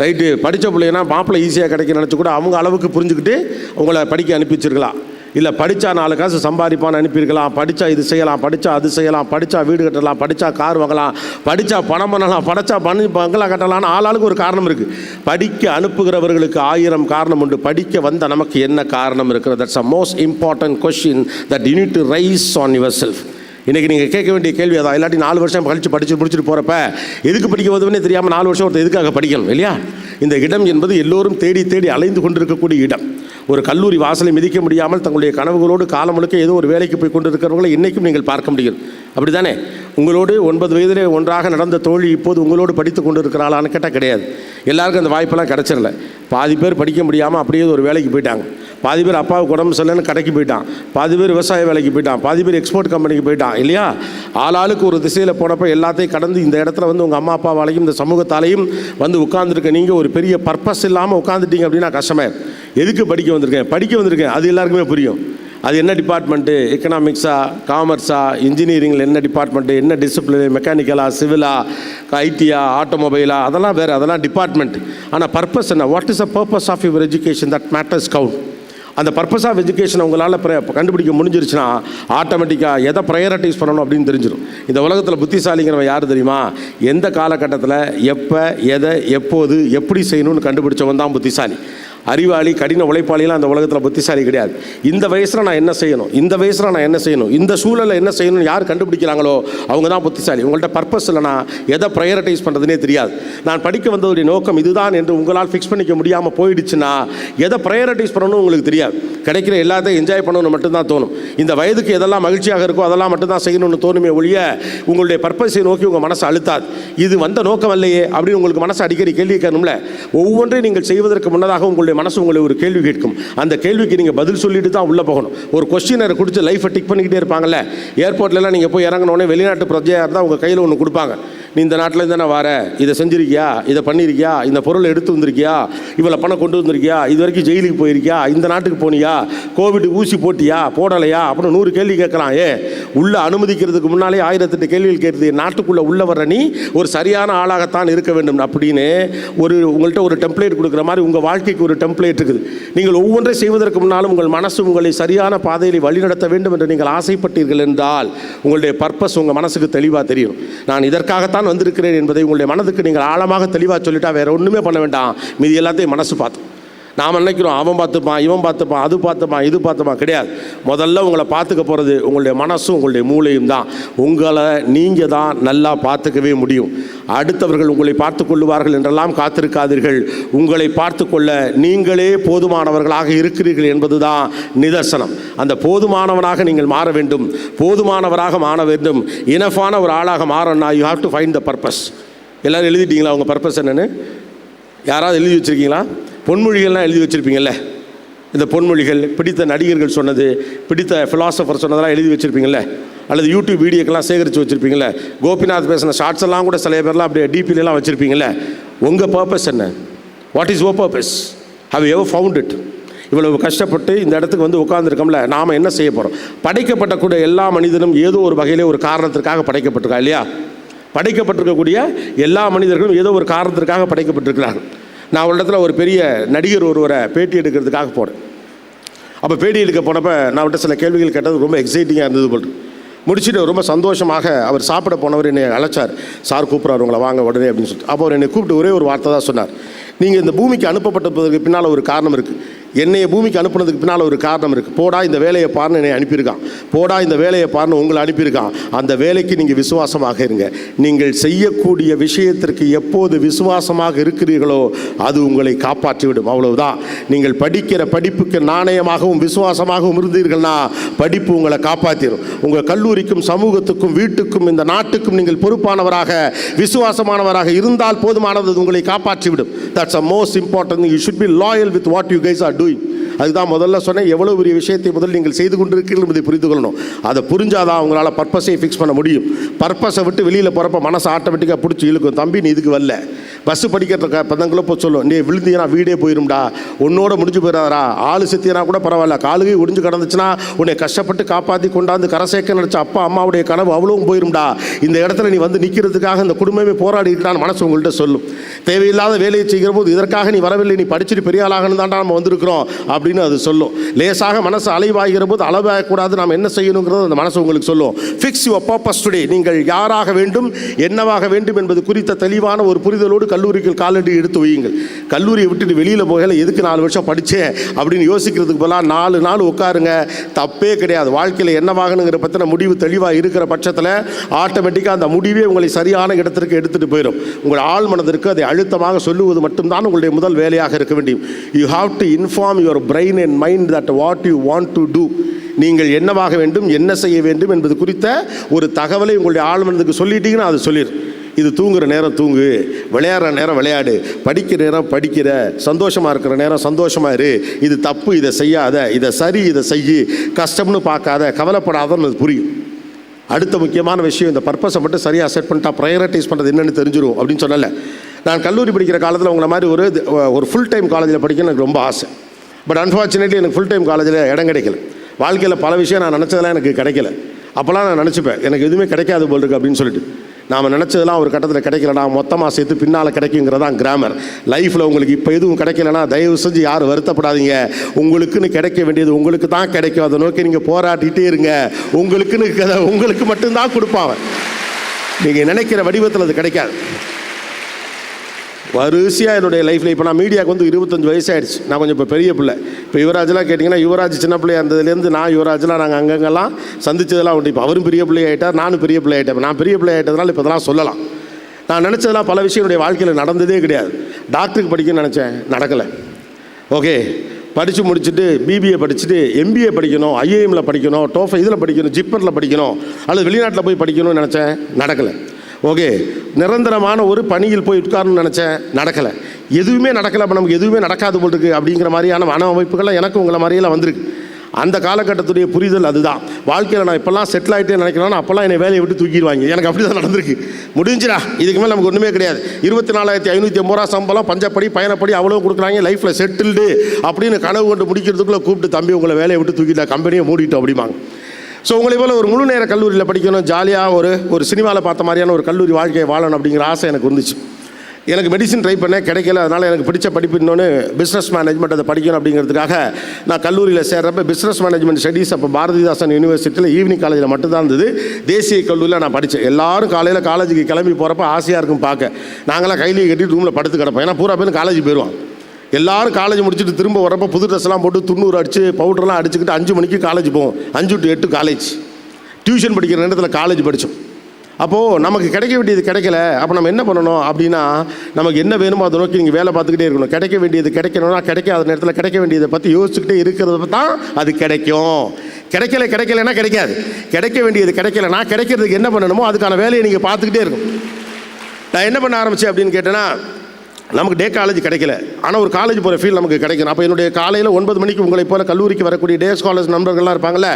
ரைட்டு, படித்த பிள்ளைனா மாப்பிள்ளை ஈஸியாக கிடைக்க நினச்சி கூட அவங்க அளவுக்கு புரிஞ்சுக்கிட்டு உங்களை படிக்க அனுப்பிச்சிருக்கலாம். இல்லை படித்தா 4 காசு சம்பாதிப்பான்னு அனுப்பியிருக்கலாம், படித்தா இது செய்யலாம், படித்தா அது செய்யலாம், படித்தா வீடு கட்டலாம், படித்தா கார் வாங்கலாம், படித்தா பணம் பண்ணலாம், படித்தா பங்களா கட்டலாம்னு ஆளாளுக்கு ஒரு காரணம் இருக்குது. படிக்க அனுப்புகிறவர்களுக்கு 1000 காரணம் உண்டு. படிக்க வந்த நமக்கு என்ன காரணம் இருக்கிறது? That's a most important question that you need to rice on your self. இன்றைக்கி நீங்கள் கேட்க வேண்டிய கேள்வி அதான். இல்லாட்டி 4 வருஷம் கழித்து படித்து முடிச்சுட்டு போகிறப்ப எதுக்கு படிக்க போதுன்னே தெரியாமல் 4 வருஷம் ஒருத்தர் எதுக்காக படிக்கணும் இல்லையா? இந்த இடம் என்பது எல்லோரும் தேடி தேடி அலைந்து கொண்டிருக்கக்கூடிய இடம். ஒரு கல்லூரி வாசலை மிதிக்க முடியாமல் தங்களுடைய கனவுகளோடு காலம் முழுக்க ஏதோ ஒரு வேலைக்கு போய் கொண்டிருக்கிறவங்களை இன்றைக்கும் நீங்கள் பார்க்க முடியும். அப்படி தானே? உங்களோடு 9 வயதிலே ஒன்றாக நடந்த தோழி இப்போது உங்களோடு படித்து கொண்டு இருக்கிறாளான்னு கேட்டால் கிடையாது. எல்லாருக்கும் அந்த வாய்ப்பெல்லாம் கிடச்சிடல. பாதி பேர் படிக்க முடியாமல் அப்படியே ஒரு வேலைக்கு போயிட்டாங்க. பாதி பேர் அப்பாவுக்கு உடம்பு சரியில்லைன்னு கடைக்கு போயிட்டான், பாதி பேர் விவசாய வேலைக்கு போயிட்டான், பாதி பேர் எக்ஸ்போர்ட் கம்பெனிக்கு போயிட்டான் இல்லையா? ஆளாளுக்கு ஒரு திசையில் போனப்போ எல்லாத்தையும் கடந்து இந்த இடத்துல வந்து உங்கள் அம்மா அப்பாவாலையும் இந்த சமூகத்தாலையும் வந்து உட்காந்துருக்க நீங்கள் ஒரு பெரிய பர்பஸ் இல்லாமல் உட்காந்துட்டீங்க அப்படின்னா கஷ்டமே. எதுக்கு படிக்க வந்திருக்கேன் அது எல்லாருக்குமே புரியும். அது என்ன டிபார்ட்மெண்ட்டு, எக்கனாமிக்ஸா, காமர்ஸா, இன்ஜினியரிங்கில் என்ன டிபார்ட்மெண்ட்டு, என்ன டிசிப்ளின், மெக்கானிக்கலா, சிவிலா, ஐடியா, ஆட்டோமொபைலா, அதெல்லாம் வேறு, அதெல்லாம் டிபார்ட்மெண்ட். ஆனால் பர்பஸ் என்ன? What is the purpose of your education? That matters count. அந்த பர்பஸ் ஆஃப் எஜுகேஷனை உங்களால் கண்டுபிடிக்க முடிஞ்சிருச்சுன்னா ஆட்டோமேட்டிக்காக எதை ப்ரையாரிட்டைஸ் பண்ணணும் அப்படின்னு தெரிஞ்சிடும். இந்த உலகத்தில் புத்திசாலிங்கிறவன் யார் தெரியுமா? எந்த காலகட்டத்தில் எப்போ எதை எப்போது எப்படி செய்யணும்னு கண்டுபிடிச்சவன் தான் புத்திசாலி. அறிவாளி, கடின உழைப்பாளிலாம் அந்த உலகத்தில் புத்திசாலி கிடையாது. இந்த வயசில் நான் என்ன செய்யணும், இந்த வயசில் நான் என்ன செய்யணும், இந்த சூழலில் என்ன செய்யணும்னு யார் கண்டுபிடிக்கிறாங்களோ அவங்க தான் புத்திசாலி. உங்கள்கிட்ட பர்பஸ் இல்லைனா எதை ப்ரையாரிட்டைஸ் பண்ணுறதுனே தெரியாது. நான் படிக்க வந்ததுடைய நோக்கம் இதுதான் என்று உங்களால் ஃபிக்ஸ் பண்ணிக்க முடியாமல் போயிடுச்சுன்னா எதை ப்ரையாரிட்டைஸ் பண்ணணும்னு உங்களுக்கு தெரியாது. கிடைக்கிற எல்லாத்தையும் என்ஜாய் பண்ணணும்னு மட்டும்தான் தோணும். இந்த வயதுக்கு எதெல்லாம் மகிழ்ச்சியாக இருக்கோ அதெல்லாம் மட்டும்தான் செய்யணும்னு தோணுமே ஒழிய உங்களுடைய பர்பஸை நோக்கி உங்கள் மனசு அழுத்தாது. இது வந்த நோக்கம் இல்லையே அப்படின்னு உங்களுக்கு மனசு அடிக்கடி கேள்வி கேட்கணும்ல. ஒவ்வொன்றையும் நீங்கள் செய்வதற்கு முன்னதாக உங்களுடைய மனசு உங்களை ஒரு கேள்வி கேட்கும். அந்த கேள்விக்கு நீங்கள் பதில் சொல்லிட்டு தான் உள்ளே போகணும். ஒரு கொஸ்டினரை கொடுத்து லைஃப்பை டிக் பண்ணிக்கிட்டே இருப்பாங்கல்ல. ஏர்போர்ட்லலாம் நீங்கள் போய் இறங்கினோடனே வெளிநாட்டு பிரஜையாக இருந்தால் உங்கள் கையில் ஒன்று கொடுப்பாங்க. நீ இந்த நாட்டில் இருந்தானே வர, இதை செஞ்சிருக்கியா, இதை பண்ணியிருக்கியா, இந்த பொருளை எடுத்து வந்திருக்கியா, இவ்வளோ பணம் கொண்டு வந்திருக்கியா, இது வரைக்கும் ஜெயிலுக்கு போயிருக்கியா, இந்த நாட்டுக்கு போனியா, கோவிட் ஊசி போட்டியா போடலையா அப்படின்னு 100 கேள்வி கேட்கலாம். உள்ளே அனுமதிக்கிறதுக்கு முன்னாலே 1008 கேள்விகள் கேட்குது. நாட்டுக்குள்ளே உள்ள வர்ற நீ ஒரு சரியான ஆளாகத்தான் இருக்க வேண்டும் அப்படின்னு உங்கள்கிட்ட ஒரு டெம்ப்ளேட் கொடுக்குற மாதிரி உங்கள் வாழ்க்கைக்கு ஒரு டெம்ப்ளேட் இருக்குது. நீங்கள் ஒவ்வொன்றை செய்வதற்கு முன்னாலும் உங்கள் மனசு உங்களை சரியான பாதையில் வழிநடத்த வேண்டும் என்று நீங்கள் ஆசைப்பட்டீர்கள் என்றால் உங்களுடைய பர்பஸ் உங்கள் மனசுக்கு தெளிவாக தெரியும். நான் இதற்காகத்தான் வந்திருக்கிறேன் என்பதை உங்களுடைய மனதுக்கு நீங்கள் ஆழமாக தெளிவாக சொல்லிட்டா வேற ஒன்றுமே பண்ண வேண்டாம். மீதி எல்லாத்தையும் மனசு பார்த்து நாம் நினைக்கிறோம் அவன் பார்த்துப்பான், இவன் பார்த்துப்பான், அது பார்த்துப்பான், இது பார்த்துப்பான். கிடையாது. முதல்ல உங்களை பார்த்துக்க போகிறது உங்களுடைய மனசும் உங்களுடைய மூளையும் தான். உங்களை நீங்கள் தான் நல்லா பார்த்துக்கவே முடியும். அடுத்தவர்கள் உங்களை பார்த்து கொள்ளுவார்கள் என்றெல்லாம் காத்திருக்காதீர்கள். உங்களை பார்த்து கொள்ள நீங்களே போதுமானவர்களாக இருக்கிறீர்கள் என்பது தான் நிதர்சனம். அந்த போதுமானவனாக நீங்கள் மாற வேண்டும். போதுமானவராக மாற வேண்டும். இனஃபான ஒரு ஆளாக மாறணும்னா you have to find the purpose. எல்லோரும் எழுதிட்டீங்களா உங்கள் பர்பஸ் என்னென்னு? யாராவது எழுதி வச்சுருக்கீங்களா? பொன்மொழிகள்லாம் எழுதி வச்சுருப்பீங்கள்ல. இந்த பொன்மொழிகள் பிடித்த நடிகர்கள் சொன்னது, பிடித்த ஃபிலாசபர் சொன்னதெல்லாம் எழுதி வச்சுருப்பீங்கள்ல. அல்லது யூடியூப் வீடியோக்கெல்லாம் சேகரித்து வச்சுருப்பீங்களே. கோபிநாத் பேசின ஷார்ட்ஸ் எல்லாம் கூட சில பேர்லாம் அப்படியே டிபிலாம் வச்சுருப்பீங்கள்ல. உங்கள் பர்பஸ் என்ன? What is your purpose? How you ever found it? இவ்வளவு கஷ்டப்பட்டு இந்த இடத்துக்கு வந்து உட்கார்ந்துருக்கோம்ல, நாம் என்ன செய்ய போகிறோம்? படைக்கப்பட்டக்கூடிய எல்லா மனிதனும் ஏதோ ஒரு வகையிலே ஒரு காரணத்திற்காக படைக்கப்பட்டிருக்கா இல்லையா? படைக்கப்பட்டிருக்கக்கூடிய எல்லா மனிதர்களும் ஏதோ ஒரு காரணத்திற்காக படைக்கப்பட்டிருக்கிறார்கள். நான் ஒரு இடத்துல ஒரு பெரிய நடிகர் ஒருவரை பேட்டி எடுக்கிறதுக்காக போனேன். அப்போ பேட்டி எடுக்க போனப்போ நான் அவர்கிட்ட சில கேள்விகள் கேட்டது ரொம்ப எக்ஸைட்டிங்காக இருந்தது போல். முடிச்சுட்டு ரொம்ப சந்தோஷமாக அவர் சாப்பிட போனவர் என்னை அழைச்சார். சார் கூப்பிட்றாரு உங்களை வாங்க உடனே அப்படின்னு சொல்லிட்டு. அப்போ அவர் என்னை கூப்பிட்டு ஒரே ஒரு வார்த்தை தான் சொன்னார். நீங்கள் இந்த பூமிக்கு அனுப்பப்பட்டதுக்கு பின்னால் ஒரு காரணம் இருக்குது. என்னைய பூமிக்கு அனுப்புனதுக்கு பின்னால் ஒரு காரணம் இருக்குது. போடா இந்த வேலையை பாருன்னு என்னை அனுப்பியிருக்கான். போடா இந்த வேலையை பாருன்னு உங்களை அனுப்பியிருக்கான். அந்த வேலைக்கு நீங்கள் விசுவாசமாக இருங்க. நீங்கள் செய்யக்கூடிய விஷயத்திற்கு எப்போது விசுவாசமாக இருக்கிறீர்களோ அது உங்களை காப்பாற்றிவிடும். அவ்வளவுதான். நீங்கள் படிக்கிற படிப்புக்கு நாணயமாகவும் விசுவாசமாகவும் இருந்தீர்கள்னா படிப்பு உங்களை காப்பாற்றிடும். உங்கள் கல்லூரிக்கும் சமூகத்துக்கும் வீட்டுக்கும் இந்த நாட்டுக்கும் நீங்கள் பொறுப்பானவராக விசுவாசமானவராக இருந்தால் போதுமானது. உங்களை காப்பாற்றிவிடும். That's the most important thing. You should be loyal with what you guys are doing. அதுதான் முதல்ல சொன்னேன். எவ்வளோ பெரிய விஷயத்தை முதல் நீங்கள் செய்து கொண்டிருக்கிறீர்கள் என்பதை புரிந்து கொள்ளணும். அதை புரிஞ்சாதான் அவங்களால பர்பஸை ஃபிக்ஸ் பண்ண முடியும். பர்பஸை விட்டு வெளியில் போகிறப்ப மனசை ஆட்டோமேட்டிக்காக பிடிச்சி இழுக்கும். தம்பி நீ இதுக்கு வரல. பஸ்ஸு படிக்கிற பதங்களோ போய் சொல்லும், நீ விழுந்தீங்கன்னா வீடே போயிரும்டா, உன்னோட முடிஞ்சு போயிடாதா, ஆள் செத்தினா கூட பரவாயில்ல, காலுகை ஒடிஞ்சு கிடந்துச்சுன்னா உன்னை கஷ்டப்பட்டு காப்பாற்றி கொண்டாந்து கரை சேர்க்க நினச்ச அப்பா அம்மாவுடைய கனவு அவ்வளவும் போயிரும்டா. இந்த இடத்துல நீ வந்து நிற்கிறதுக்காக இந்த குடும்பமே போராடிட்டான்னு மனசு உங்கள்கிட்ட சொல்லும். தேவையில்லாத வேலையை செய்கிற போது இதற்காக நீ வரவில்லை, நீ படிச்சுட்டு பெரிய ஆளாகணும் தாண்டா நம்ம வந்திருக்கிறோம் அப்படின்னு அது சொல்லும். லேசாக மனசு அலைவாகிற போது அளவாகக்கூடாது, நாம் என்ன செய்யணுங்கிறது அந்த மனசு உங்களுக்கு சொல்லும். Fix your purpose today. நீங்கள் யாராக வேண்டும், என்னவாக வேண்டும் என்பது குறித்த தெளிவான ஒரு புரிதலோடு கல்லூரிக்கு காலடி எடுத்து வையுங்கள். கல்லூரியை விட்டுட்டு வெளியில் போகல எதுக்கு 4 வருஷம் படித்தேன் அப்படின்னு யோசிக்கிறதுக்கு பதிலாக 4 நாள் உட்காருங்க. தப்பே கிடையாது. வாழ்க்கையில் என்னவாகணுங்கிற பற்றின முடிவு தெளிவாக இருக்கிற பட்சத்தில் ஆட்டோமேட்டிக்காக அந்த முடிவே உங்களை சரியான இடத்திற்கு எடுத்துகிட்டு போயிடும். உங்கள் ஆள் மனதிற்கு அதை அழுத்தமாக சொல்லுவது மட்டும்தான் உங்களுடைய முதல் வேலையாக இருக்க வேண்டும். You have to inform your brain and mind that what you want to do. நீங்கள் என்னவாக வேண்டும், என்ன செய்ய வேண்டும் என்பது குறித்த ஒரு தகவலை உங்களுடைய ஆள் மனதுக்கு சொல்லிட்டீங்கன்னா அது சொல்லிடு. இது தூங்குகிற நேரம் தூங்கு, விளையாடுற நேரம் விளையாடு, படிக்கிற நேரம் படிக்கிற, சந்தோஷமாக இருக்கிற நேரம் சந்தோஷமாக இரு, இது தப்பு இதை செய்யாத, இதை சரி இதை செய்யு, கஷ்டம்னு பார்க்காத, கவலைப்படாதன்னு அது புரியும். அடுத்த முக்கியமான விஷயம், இந்த பர்பஸை மட்டும் சரியாக செட் பண்ணிட்டா ப்ரையாரிட்டைஸ் பண்ணுறது என்னென்னு தெரிஞ்சிடும் அப்படின்னு சொன்னல. நான் கல்லூரி படிக்கிற காலத்தில் உங்களை மாதிரி ஒரு ஃபுல் டைம் காலேஜில் படிக்க எனக்கு ரொம்ப ஆசை. பட் அன்ஃபார்ச்சுனேட்லி எனக்கு ஃபுல் டைம் காலேஜில் இடம் கிடைக்கல. வாழ்க்கையில் பல விஷயம் நான் நினச்சதெல்லாம் எனக்கு கிடைக்கல. அப்போல்லாம் நான் நினச்சிப்பேன் எனக்கு எதுவுமே கிடைக்காது போல் இருக்குது அப்படின்னு சொல்லிட்டு. நாம் நினச்சதெல்லாம் ஒரு கட்டத்தில் கிடைக்கலனா மொத்தமாக சேர்த்து பின்னால் கிடைக்குங்கிறதான் கிராமர். லைஃப்பில் உங்களுக்கு இப்போ எதுவும் கிடைக்கலனா தயவு செஞ்சு யாரும் வருத்தப்படாதீங்க. உங்களுக்குன்னு கிடைக்க வேண்டியது உங்களுக்கு தான் கிடைக்கும். அதை நோக்கி நீங்கள் போராட்டிகிட்டே இருங்க. உங்களுக்கு மட்டும்தான் கொடுப்பாங்க. நீங்கள் நினைக்கிற வடிவத்தில் அது கிடைக்காது. வரிசையாக என்னுடைய லைஃப்பில் இப்போ நான் மீடியாவுக்கு வந்து 25 வயசு ஆகிடுச்சு. நான் கொஞ்சம் இப்போ பெரிய பிள்ளை. இப்போ யுவராஜெலாம் கேட்டிங்கன்னா யுவராஜ் சின்ன பிள்ளையாக இருந்ததுலேருந்து நான் யுவராஜெலாம் நாங்கள் அங்கங்கெல்லாம் சந்தித்ததெல்லாம் உண்டு. இப்போ அவரும் பெரிய பிள்ளை ஆகிட்டார், நானும் பெரிய பிள்ளை ஆகிட்டேன். நான் பெரிய பிள்ளை ஆகிட்டதுனால இப்போ இதெல்லாம் சொல்லலாம். நான் நினச்சதெல்லாம் பல விஷயம் என்னுடைய வாழ்க்கையில் நடந்ததே கிடையாது. டாக்டருக்கு படிக்கணும்னு நினச்சேன், நடக்கலை. ஓகே, படித்து முடிச்சுட்டு பிபிஏ படிச்சுட்டு எம்பிஏ படிக்கணும், ஐஏஎம்மில் படிக்கணும், டோஃபை இதில் படிக்கணும், ஜிப்பரில் படிக்கணும், அல்லது வெளிநாட்டில் போய் படிக்கணும்னு நினச்சேன், நடக்கலை. ஓகே, நிரந்தரமான ஒரு பணியில் போய் உட்காரணும்னு நினச்சேன், நடக்கலை. எதுவுமே நடக்கலை. அப்போ நமக்கு எதுவுமே நடக்காது போல் இருக்குது அப்படிங்கிற மாதிரியான மன அமைப்புகள்லாம் எனக்கும் உங்களை மாதிரியெல்லாம் வந்திருக்கு. அந்த காலகட்டத்துடைய புரிதல் அதுதான். வாழ்க்கையில் நான் இப்போல்லாம் செட்டில் ஆகிட்டே நினைக்கிறேன்னா அப்போல்லாம் என்னை வேலையை விட்டு தூக்கிடுவாங்க. எனக்கு அப்படி தான் நடந்திருக்கு. முடிஞ்சிடா, இதுக்கு மேலே நமக்கு ஒன்றுமே கிடையாது. 24,550 ரூபா சம்பளம், பஞ்சப்படி பயணப்படி அவ்வளோ கொடுக்குறாங்க, லைஃப்பில் செட்டில்டு அப்படின்னு கனவு கொண்டு முடிக்கிறதுக்குள்ளே கூப்பிட்டு தம்பி உங்களை வேலையை விட்டு தூக்கிட்டா, கம்பெனியை மூடிட்டோம் அப்படிம்பாங்க. ஸோ உங்களை போல் ஒரு முழு நேர கல்லூரியில் படிக்கணும், ஜாலியாக ஒரு சினிமாவில் பார்த்த மாதிரியான ஒரு கல்லூரி வாழ்க்கையை வாழணும் அப்படிங்கிற ஆசை எனக்கு இருந்துச்சு. எனக்கு மெடிசின் ட்ரை பண்ண கிடைக்கல. அதனால் எனக்கு பிடிச்ச படிப்பு இன்னொன்று பிஸ்னஸ் மேனேஜ்மெண்ட் அதை படிக்கணும் அப்படிங்கிறதுக்காக நான் கல்லூரியில் சேர்றப்ப பிஸ்னஸ் மேனேஜ்மெண்ட் ஸ்டடீஸ் அப்போ பாரதிதாசன் யூனிவர்சிட்டியில் ஈவினிங் காலேஜில் மட்டும்தான் இருந்தது. தேசிய கல்லூரியில் நான் படித்தேன். எல்லாரும் காலையில் காலேஜுக்கு கிளம்பி போகிறப்ப ஆசையாக இருக்கும் பார்க்க. நாங்களாம் கையிலேயே கட்டி ரூமில் படுத்து கிடப்போம். ஏன்னா பூரா பேர் காலேஜ் போயிடுவோம். எல்லாரும் காலேஜ் முடிச்சுட்டு திரும்ப வரப்போ புது ட்ரெஸ்லாம் போட்டு 90 அடிச்சு பவுடர்லாம் அடிச்சுக்கிட்டு 5 மணிக்கு காலேஜ் போவோம். 5 to 8 காலேஜ். டியூஷன் படிக்கிற நேரத்தில் காலேஜ் படித்தோம். அப்போது நமக்கு கிடைக்க வேண்டியது கிடைக்கல. அப்போ நம்ம என்ன பண்ணணும் அப்படின்னா, நமக்கு என்ன வேணுமோ அதை நோக்கி நீங்கள் வேலை பார்த்துக்கிட்டே இருக்கணும். கிடைக்க வேண்டியது கிடைக்கணும்னா கிடைக்காத நேரத்தில் கிடைக்க வேண்டியதை பற்றி யோசிச்சுக்கிட்டே இருக்கிறத தான் அது கிடைக்கும். கிடைக்கலைன்னா கிடைக்காது. கிடைக்க வேண்டியது கிடைக்கலைன்னா கிடைக்கிறதுக்கு என்ன பண்ணணுமோ அதுக்கான வேலையை நீங்கள் பார்த்துக்கிட்டே இருக்கும். நான் என்ன பண்ண ஆரம்பித்தேன் அப்படின்னு கேட்டேன்னா, நமக்கு டே காலேஜ் கிடைக்கல, ஆனால் ஒரு காலேஜ் போகிற ஃபீல் நமக்கு கிடைக்கணும். அப்போ என்னுடைய காலையில் 9 மணிக்கு உங்களை போல கல்லூரிக்கு வரக்கூடிய டே ஸ்காலர்ஸ் நண்பர்கள்லாம் இருப்பாங்கள்ல,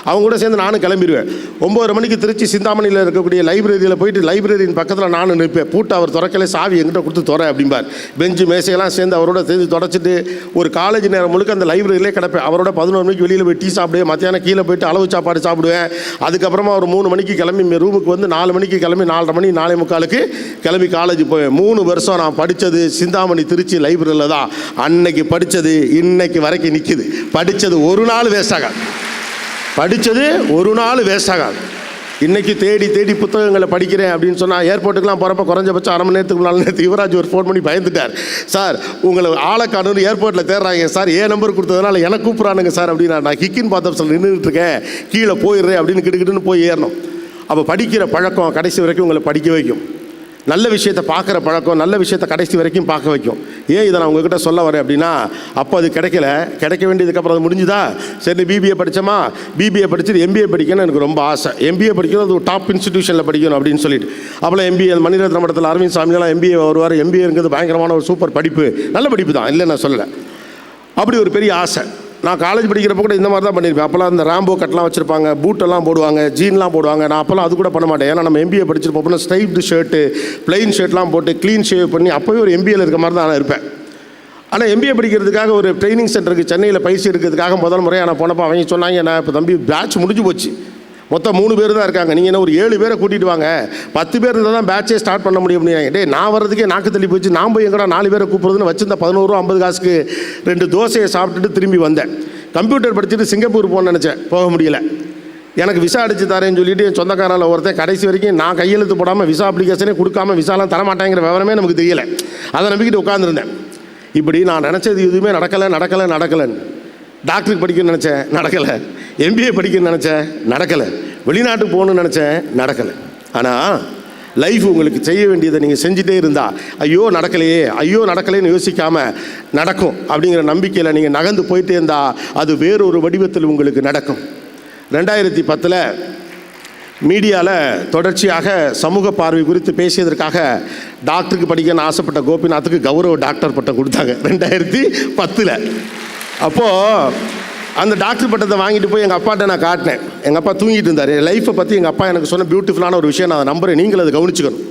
அவங்க கூட சேர்ந்து நானும் கிளம்பிடுவேன். 9:30 மணிக்கு திருச்சி சிந்தாமணியில் இருக்கக்கூடிய லைப்ரரியில் போயிட்டு லைப்ரரியின் பக்கத்தில் நானும் நிற்பேன். பூட்டு அவர் திறக்கலை, சாவி எங்கிட்ட கொடுத்து துறை அப்படிம்பார். பெஞ்சு மேசையெல்லாம் சேர்ந்து அவரோட சேர்ந்து தொடச்சிட்டு ஒரு காலேஜ் நேரம் முழுக்க அந்த லைப்ரரியிலே கிடப்பேன். அவரோட 11 மணிக்கு வெளியில் போய் டீ சாப்பிடுவேன். மத்தியானம் கீழே போயிட்டு அளவு சாப்பாடு சாப்பிடுவேன். அதுக்கப்புறமா ஒரு 3 மணிக்கு கிளம்பி ரூமுக்கு வந்து 4 மணிக்கு கிளம்பி 4:30 மணி 4:45 கிளம்பி காலேஜ் போவேன். 3 வருஷம் நான் படித்தது சிந்தாமணி திருச்சி லைப்ரரியில் தான். அன்னைக்கு படித்தது இன்னைக்கு வரைக்கும் நிற்கிது. படித்தது ஒரு நாள் வேஸ்ட் ஆகாது. இன்றைக்கி தேடி புத்தகங்களை படிக்கிறேன் அப்படின்னு சொன்னால் ஏர்போர்ட்டுக்கெலாம் போகிறப்ப குறைஞ்சபட்சம் 1/2 மணி நேரத்துக்கு 4 நேரத்துக்கு யுவராஜ் ஒரு ஃபோன் பண்ணி பயந்துட்டார். சார் உங்களை ஆளக்கானு ஏர்போர்ட்டில் தேடுறாங்க சார், ஏன் நம்பர் கொடுத்ததுனால எனக்கு கூப்பிட்றானுங்க சார் அப்படின்னா, நான் கிக்கின் பாத்திரத்தில் நின்றுட்டு இருக்கேன், கீழே போயிடுறேன் அப்படின்னு கிட்டுக்கிட்டுன்னு போய் ஏறணும். அப்போ படிக்கிற பழக்கம் கடைசி வரைக்கும் உங்களை படிக்க வைக்கும். நல்ல விஷயத்தை பார்க்குற பழக்கம் நல்ல விஷயத்தை கடைசி வரைக்கும் பார்க்க வைக்கும். ஏன் இதை நான் உங்ககிட்ட சொல்ல வரேன் அப்படின்னா, அப்போ அது கிடைக்க வேண்டியதுக்கப்புறம் அது முடிஞ்சுதா, சரி பிபிஏ படித்தோமா, பிபிஏ படிச்சுட்டு எம்பிஏ படிக்கணும்னு எனக்கு ரொம்ப ஆசை. எம்பிஏ படிக்கணும், அது டாப் இன்ஸ்டிடியூஷனில் படிக்கணும் அப்படின்னு சொல்லிட்டு அப்போலாம் எம்பிஏ மணிரத்ன மடத்தில் அரவிந்த் சாமியெல்லாம் எம்பிஏ வருவார். எம்பிஏங்கிறது பயங்கரமான ஒரு சூப்பர் படிப்பு, நல்ல படிப்பு தான், இல்லை நான் சொல்லலை. அப்படி ஒரு பெரிய ஆசை. நான் காலேஜ் படிக்கிறப்ப கூட இந்த மாதிரி தான் பண்ணியிருப்பேன். அப்போல்லாம் அந்த ராம்போ கட்லாம் வச்சுருப்பாங்க, பூட்டெல்லாம் போடுவாங்க, ஜீன்லாம் போடுவாங்க. நான் அப்போல்லாம் அது கூட பண்ண மாட்டேன். ஏன்னா நம்ம எம்பிஏ படிச்சிருப்போம்னா ஸ்ட்ரைப்டு ஷர்ட்டு பிளெயின் ஷர்ட்லாம் போட்டு க்ளீன் ஷேவ் பண்ணி அப்போவே ஒரு எம்பிஏல இருக்க மாதிரி தான் நான் இருப்பேன். ஆனால் எம்பிஏ படிக்கிறதுக்காக ஒரு ட்ரைனிங் சென்டருக்கு சென்னையில் பயிற்சி எடுக்கிறதுக்காக முதல் முறையாக நான் போனப்போ அவங்க சொன்னாங்க, நான் இப்போ தம்பி பேட்ச் முடிஞ்சு போச்சு, மொத்தம் 3 பேர் தான் இருக்காங்க, நீங்கள் என்ன ஒரு 7 பேரை கூட்டிகிட்டு வாங்க, 10 பேர் இருந்தால் தான் பேட்சே ஸ்டார்ட் பண்ண முடியும் அப்படின்னாங்க. டே நான் வர்றதுக்கே நாக்கு தள்ளி போச்சு, நான் போய் எங்கடா 4 பேரை கூப்பிட்றதுன்னு வச்சிருந்த 11 ரூபா 50 காசுக்கு 2 தோசையை சாப்பிட்டுட்டு திரும்பி வந்தேன். கம்ப்யூட்டர் படிச்சுட்டு சிங்கப்பூர் போகணும்னு நினச்சேன், போக முடியல. எனக்கு விசா அடித்து தரேன்னு சொல்லிட்டு என் சொந்தக்காரால் ஒருத்தன் கடைசி வரைக்கும் நான் கையெழுத்து போடாமல் விசா அப்ளிகேஷனே கொடுக்காம விசாலாம் தரமாட்டேங்கிற விவரமே நமக்கு தெரியலை. அதை நம்பிக்கிட்டு உட்காந்துருந்தேன். இப்படி நான் நினச்சது எதுவுமே நடக்கலைன்னு. டாக்டருக்கு படிக்கணும்னு நினச்சேன், நடக்கலை. எம்பிஏ படிக்கணும்னு நினச்சேன், நடக்கலை. வெளிநாட்டுக்கு போகணுன்னு நினச்சேன், நடக்கலை. ஆனால் லைஃப் உங்களுக்கு செய்ய வேண்டியதை நீங்கள் செஞ்சுட்டே இருந்தால் ஐயோ நடக்கலைன்னு யோசிக்காமல் நடக்கும் அப்படிங்கிற நம்பிக்கையில் நீங்கள் நகர்ந்து போயிட்டே இருந்தால் அது வேறொரு வடிவத்தில் உங்களுக்கு நடக்கும். 2010 மீடியாவில் தொடர்ச்சியாக சமூக பார்வை குறித்து பேசியதற்காக டாக்டருக்கு படிக்கணும்னு ஆசைப்பட்ட கோபிநாத்துக்கு கௌரவ டாக்டர் பட்டம் கொடுத்தாங்க 2010. அப்போது அந்த டாக்டர் பட்டத்தை வாங்கிட்டு போய் எங்கள் அப்பாட்ட நான் காட்டினேன். எங்கள் அப்பா தூங்கிட்டு இருந்தார். லைஃப்பை பற்றி எங்கள் அப்பா எனக்கு சொன்ன பியூட்டிஃபுல்லான ஒரு விஷயம், நான் அதை நம்புறேன், நீங்கள் அதை கவனிச்சுக்கணும்.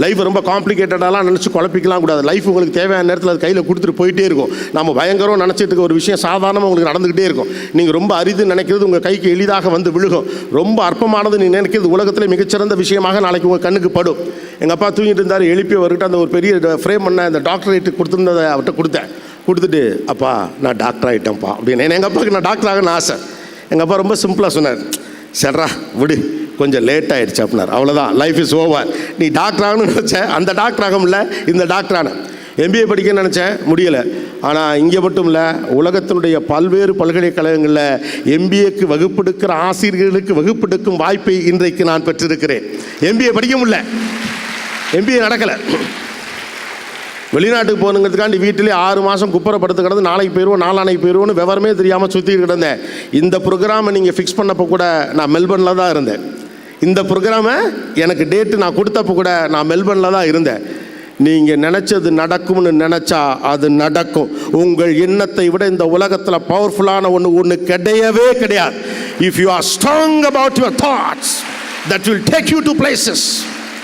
லைஃப்பை ரொம்ப காம்ப்ளிகேட்டடாலாம் நினச்சி குழப்பிக்கலாம் கூடாது. லைஃப் உங்களுக்கு தேவையான நேரத்தில் அது கையில் கொடுத்துட்டு போயிட்டே இருக்கும். நம்ம பயங்கரம் நினச்சிட்டு இருக்க ஒரு விஷயம் சாதாரணமாக உங்களுக்கு நடந்துக்கிட்டே இருக்கும். நீங்கள் ரொம்ப அரிதுன்னு நினைக்கிறது உங்கள் கைக்கு எளிதாக வந்து விழுகும். ரொம்ப அற்பமானது நீங்கள் நினைக்கிறது உலகத்திலே மிகச்சிறந்த விஷயமாக நாளைக்கு உங்கள் கண்ணுக்கு படும். எங்கள் அப்பா தூங்கிட்டு இருந்தார். எழுப்பி அவர்கிட்ட அந்த ஒரு பெரிய ஃப்ரேம் பண்ண அந்த டாக்டரேட்டு கொடுத்துருந்ததை அவர்கிட்ட கொடுத்துட்டு அப்பா நான் டாக்டர் ஆகிட்டேன்ப்பா அப்படின்னு. எங்கள் அப்பாவுக்கு நான் டாக்டர் ஆகணும்னு ஆசை. எங்கள் அப்பா ரொம்ப சிம்பிளாக சொன்னார், சரிடா விடு கொஞ்சம் லேட் ஆகிடுச்சு அப்படின்னார். அவ்வளோதான், லைஃப் இஸ் ஓவர். நீ டாக்டர் ஆகணும்னு நினச்சேன், அந்த டாக்டர் ஆக முடியல, இந்த டாக்டர் ஆனேன். எம்பிஏ படிக்கணும்னு நினச்சேன், முடியலை. ஆனால் இங்கே மட்டும் இல்லை, உலகத்தினுடைய பல்வேறு பல்கலைக்கழகங்களில் எம்பிஏக்கு வகுப்பெடுக்கிற ஆசிரியர்களுக்கு வகுப்பெடுக்கும் வாய்ப்பை இன்றைக்கு நான் பெற்றிருக்கிறேன். எம்பிஏ படிக்க முடியல, எம்பிஏ நடக்கலை. வெளிநாட்டுக்கு போகணுங்கிறதுக்காண்டி வீட்டிலே 6 மாதம் குப்பரப்படுத்து கிடந்து நாளைக்கு போயிடுவோம் நாளானைக்கு போயிடுவோன்னு விவரமே தெரியாமல் சுற்றிட்டு கிடந்தேன். இந்த ப்ரோக்ராமை நீங்கள் ஃபிக்ஸ் பண்ணப்போ கூட நான் மெல்பர்னில் தான் இருந்தேன். இந்த ப்ரோக்ராமை எனக்கு டேட்டு நான் கொடுத்தப்போ கூட நான் மெல்பர்னில் தான் இருந்தேன். நீங்கள் நினச்சது நடக்கும்னு நினச்சா அது நடக்கும். உங்கள் எண்ணத்தை விட இந்த உலகத்தில் பவர்ஃபுல்லான ஒன்று கிடையவே கிடையாது. If you are strong about your thoughts that will take you to places.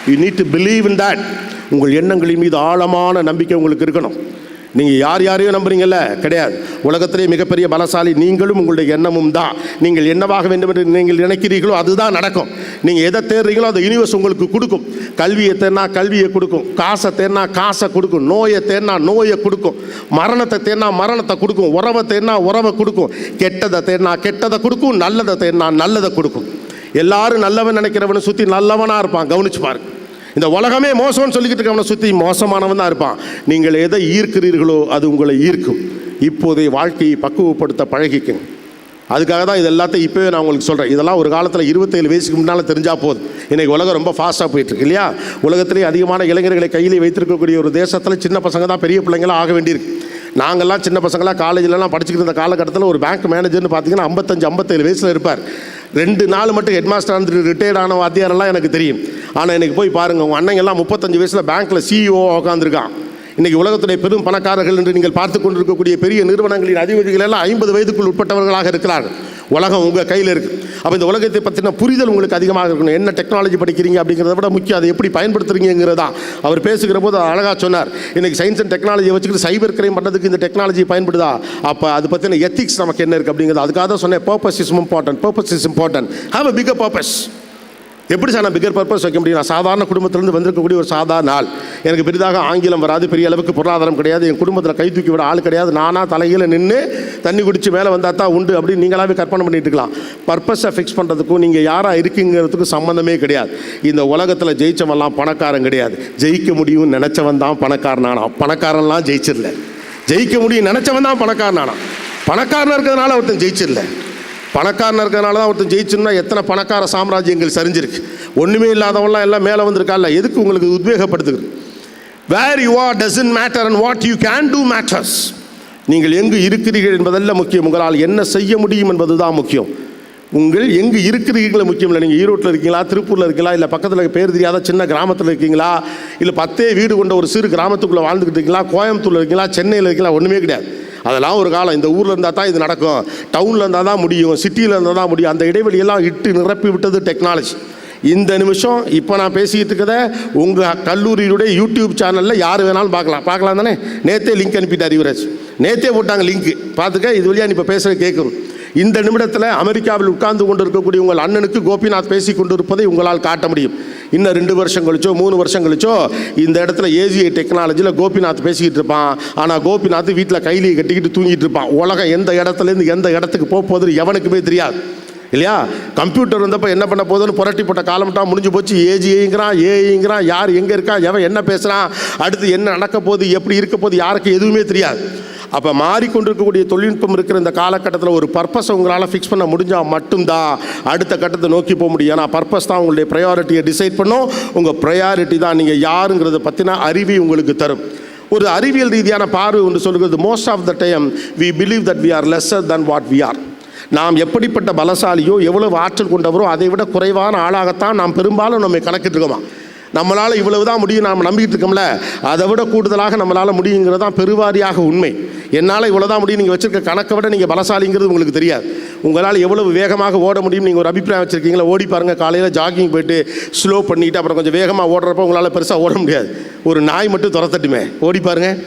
You need to believe in that. உங்கள் எண்ணங்களின் மீது ஆழமான நம்பிக்கை உங்களுக்கு இருக்கணும். நீங்கள் யாரையும் நம்புறீங்கல்ல, கிடையாது. உலகத்திலே மிகப்பெரிய பலசாலி நீங்களும் உங்களுடைய எண்ணமும் தான். நீங்கள் என்னவாக வேண்டும் என்று நீங்கள் நினைக்கிறீர்களோ அதுதான் நடக்கும். நீங்கள் எதை தேடுறீங்களோ அந்த யூனிவர்ஸ் உங்களுக்கு கொடுக்கும். கல்வியை தேடினா கல்வியை கொடுக்கும், காசை தேடினா காசை கொடுக்கும், நோயை தேடினா நோயை கொடுக்கும், மரணத்தை தேடினா மரணத்தை கொடுக்கும், உறவை தேடினா உறவை கொடுக்கும், கெட்டதை தேடினா கெட்டதை கொடுக்கும், நல்லதை தேடினா நல்லதை கொடுக்கும். எல்லாரும் நல்லவன் நினைக்கிறவனை சுற்றி நல்லவனாக இருப்பான். கவனிச்சு பாருங்க. இந்த உலகமே மோசம்னு சொல்லிக்கிட்டு இருக்கவனை சுற்றி மோசமானவன் தான் இருப்பான். நீங்கள் எதை ஈர்க்கிறீர்களோ அது உங்களை ஈர்க்கும். இப்போதைய வாழ்க்கையை பக்குவப்படுத்த பழகிக்குங்க. அதுக்காக தான் இது எல்லாத்தையும் இப்போவே நான் உங்களுக்கு சொல்கிறேன். இதெல்லாம் ஒரு காலத்தில் 27 வயசுக்கு முன்னால் தெரிஞ்சால் போதும். இன்றைக்கி உலகம் ரொம்ப ஃபாஸ்ட்டாக போயிட்டுருக்கு இல்லையா? உலகத்திலே அதிகமான இளைஞர்களை கையில் வைத்திருக்கக்கூடிய ஒரு தேசத்தில் சின்ன பசங்க தான் பெரிய பிள்ளைங்களாம் ஆக வேண்டியிருக்கு. நாங்கள்லாம் சின்ன பசங்களாம் காலேஜிலலாம் படிச்சுக்கிட்டு இருந்த காலகட்டத்தில் ஒரு பேங்க் மேனேஜர்னு பார்த்தீங்கன்னா 55-57 வயசில் இருப்பார். 2 நாள் மட்டும் ஹெட் மாஸ்டர் வந்து ரிட்டையர்ட் ஆன வாத்தியாரெல்லாம் எனக்கு தெரியும். ஆனால் எனக்கு போய் பாருங்கள், உங்கள் அண்ணங்கெல்லாம் 35 வயசில் பேங்க்கில் CEO உட்காந்துருக்கான். இன்றைக்கி உலகத்துடைய பெரும் பணக்காரர்கள் என்று நீங்கள் பார்த்து கொண்டிருக்கக்கூடிய பெரிய நிறுவனங்களின் அதிபதிகள் எல்லாம் 50 வயதுக்குள் உட்பட்டவர்களாக இருக்கிறார்கள். உலகம் உங்கள் கையில் இருக்குது. அப்போ இந்த உலகத்தை பற்றின புரிதல் உங்களுக்கு அதிகமாக இருக்கணும். என்ன டெக்னாலஜி படிக்கிறீங்க அப்படிங்கிறத விட முக்கியம் அதை எப்படி பயன்படுத்துறீங்கிறதா. அவர் பேசுகிற போது அழகாக சொன்னார். இன்றைக்கி சயின்ஸ் அண்ட் டெக்னாலஜியை வச்சுக்கிட்டு சைபர் கிரைம் பண்ணுறதுக்கு இந்த டெக்னாலஜி பயன்படுதா? அப்போ அது பற்றின எத்திக்ஸ் நமக்கு என்ன இருக்குது அப்படிங்கிறது. அதுக்காக தான் சொன்னேன், purpose is important. Have a bigger purpose. எப்படி சார் நான் பிகர் பர்பஸ் வைக்க முடியும்? நான் சாதாரண குடும்பத்திலேருந்து வந்திருக்கக்கூடிய ஒரு சாதாரண ஆள். எனக்கு பெரிதாக ஆங்கிலம் வராது, பெரிய அளவுக்கு பொருளாதாரம் கிடையாது, என் குடும்பத்தில் கை தூக்கி விட ஆள் கிடையாது. நானாக தலையில் நின்று தண்ணி குடித்து மேலே வந்தால் தான் உண்டு அப்படின்னு நீங்களாவே கற்பனை பண்ணிட்டு இருக்கலாம். பர்பஸை ஃபிக்ஸ் பண்ணுறதுக்கும் நீங்கள் யாராக இருக்குங்கிறதுக்கும் சம்மந்தமே கிடையாது. இந்த உலகத்தில் ஜெயிச்சவன்லாம் பணக்காரன் கிடையாது. ஜெயிக்க முடியும்னு நினச்சவன் தான் பணக்காரனானா. பணக்காரன்லாம் ஜெயிச்சிடல. ஜெயிக்க முடியும் நினச்சவன் தான் பணக்காரனானா. பணக்காரனாக இருக்கிறதுனால ஒருத்தன் ஜெயிச்சிடல. பணக்காரனாக இருக்கிறதுனால தான் ஒருத்தன் ஜெயிச்சுன்னா எத்தனை பணக்கார சாம்ராஜ்யங்கள் சரிஞ்சிருக்கு. ஒன்றுமே இல்லாதவங்களாம் எல்லாம் மேலே வந்திருக்கால. எதுக்கு உங்களுக்கு உத்வேகப்படுத்துகிறது? Where you are doesn't matter and what you can do matters. நீங்கள் எங்கு இருக்கிறீர்கள் என்பதல்ல முக்கியம், உங்களால் என்ன செய்ய முடியும் என்பது தான் முக்கியம். உங்கள் எங்கு இருக்கிறீர்கள் முக்கியம் இல்லை. நீங்கள் ஈரோட்டில் இருக்கீங்களா, திருப்பூரில் இருக்கீங்களா, இல்லை பக்கத்தில் பேர் தெரியாத சின்ன கிராமத்தில் இருக்கீங்களா, இல்லை 10 வீடு கொண்ட ஒரு சிறு கிராமத்துக்குள்ளே வாழ்ந்துக்கிட்டு இருக்கீங்களா, கோயம்புத்தூரில் இருக்கீங்களா, சென்னையில் இருக்கீங்களா, ஒன்றுமே கிடையாது. அதெல்லாம் ஒரு காலம். இந்த ஊரில் இருந்தால் தான் இது நடக்கும், டவுனில் இருந்தால் தான் முடியும், சிட்டியில் இருந்தால் தான் முடியும். அந்த இடைவெளியெல்லாம் இட்டு நிரப்பி விட்டது டெக்னாலஜி. இந்த நிமிஷம் இப்போ நான் பேசிக்கிட்டு இருக்கிறத உங்கள் கல்லூரியுடைய யூடியூப் சேனலில் யார் வேணாலும் பார்க்கலாம் தானே. நேற்றே லிங்க் அனுப்பிட்டார் யுவராஜ். நேற்றே போட்டாங்க லிங்க்கு, பார்த்துக்க. இது வழியாக நீ இப்போ பேசுகிற கேட்கும். இந்த நிமிடத்தில் அமெரிக்காவில் உட்கார்ந்து கொண்டு இருக்கக்கூடிய உங்கள் அண்ணனுக்கு கோபிநாத் பேசி கொண்டு இருப்பதை உங்களால் காட்ட முடியும். இன்னும் 2 வருஷம் கழிச்சோ 3 வருஷம் கழிச்சோ இந்த இடத்துல AGI டெக்னாலஜியில் கோபிநாத் பேசிக்கிட்டு இருப்பான். ஆனால் கோபிநாத் வீட்டில் கைலியை கட்டிக்கிட்டு தூங்கிட்டு இருப்பான். உலகம் எந்த இடத்துலேருந்து எந்த இடத்துக்கு போகுது எவனுக்குமே தெரியாது இல்லையா? கம்ப்யூட்டர் வந்தப்போ என்ன பண்ண போதுன்னு புரட்டி போட்ட காலம்ட்டான் முடிஞ்சு போச்சு. AGIங்கிறான், ஏஐங்கிறான், யார் எங்கே இருக்கா, எவன் என்ன பேசுகிறான், அடுத்து என்ன நடக்க போகுது, எப்படி இருக்க போகுது, யாருக்கு எதுவுமே தெரியாது. அப்போ மாறிக்கொண்டிருக்கக்கூடிய தொழில்நுட்பம் இருக்கிற இந்த காலகட்டத்தில் ஒரு பர்பஸை உங்களால் ஃபிக்ஸ் பண்ண முடிஞ்சால் மட்டும்தான் அடுத்த கட்டத்தை நோக்கி போக முடியும். ஏன்னா பர்பஸ் தான் உங்களுடைய ப்ரையாரிட்டியை டிசைட் பண்ணும். உங்கள் ப்ரையாரிட்டி தான் நீங்கள் யாருங்கிறத பற்றின அறிவை உங்களுக்கு தரும். ஒரு அறிவியல் ரீதியான பார்வை ஒன்று சொல்லுகிறது, most of the time we believe that we are lesser than what we are. நாம் எப்படிப்பட்ட பலசாலியோ எவ்வளவு ஆற்றல் கொண்டவரோ அதை விட குறைவான ஆளாகத்தான் நாம் பெரும்பாலும் நம்ம கணக்கிட்டுருக்கோமா. நம்மளால் இவ்வளவு தான் முடியும் நாம் நம்பிக்கிட்டு இருக்கோம்ல, அதை விட கூடுதலாக நம்மளால் முடியுங்கிறது தான் பெருவாரியாக உண்மை. என்னால் இவ்வளோ தான் முடியும் நீங்கள் வச்சுருக்க கணக்கை விட நீங்கள் பலசாலிங்கிறது உங்களுக்கு தெரியாது. உங்களால் எவ்வளவு வேகமாக ஓட முடியும் நீங்கள் ஒரு அபிப்பிராயம் வச்சுருக்கீங்களா? ஓடி பாருங்கள். காலையில் ஜாகிங் போய்ட்டு ஸ்லோ பண்ணிவிட்டு அப்புறம் கொஞ்சம் வேகமாக ஓடுறப்போ உங்களால் பெருசாக ஓட முடியாது. ஒரு நாய் மட்டும் துரத்தட்டுமே, ஓடி பாருங்கள்.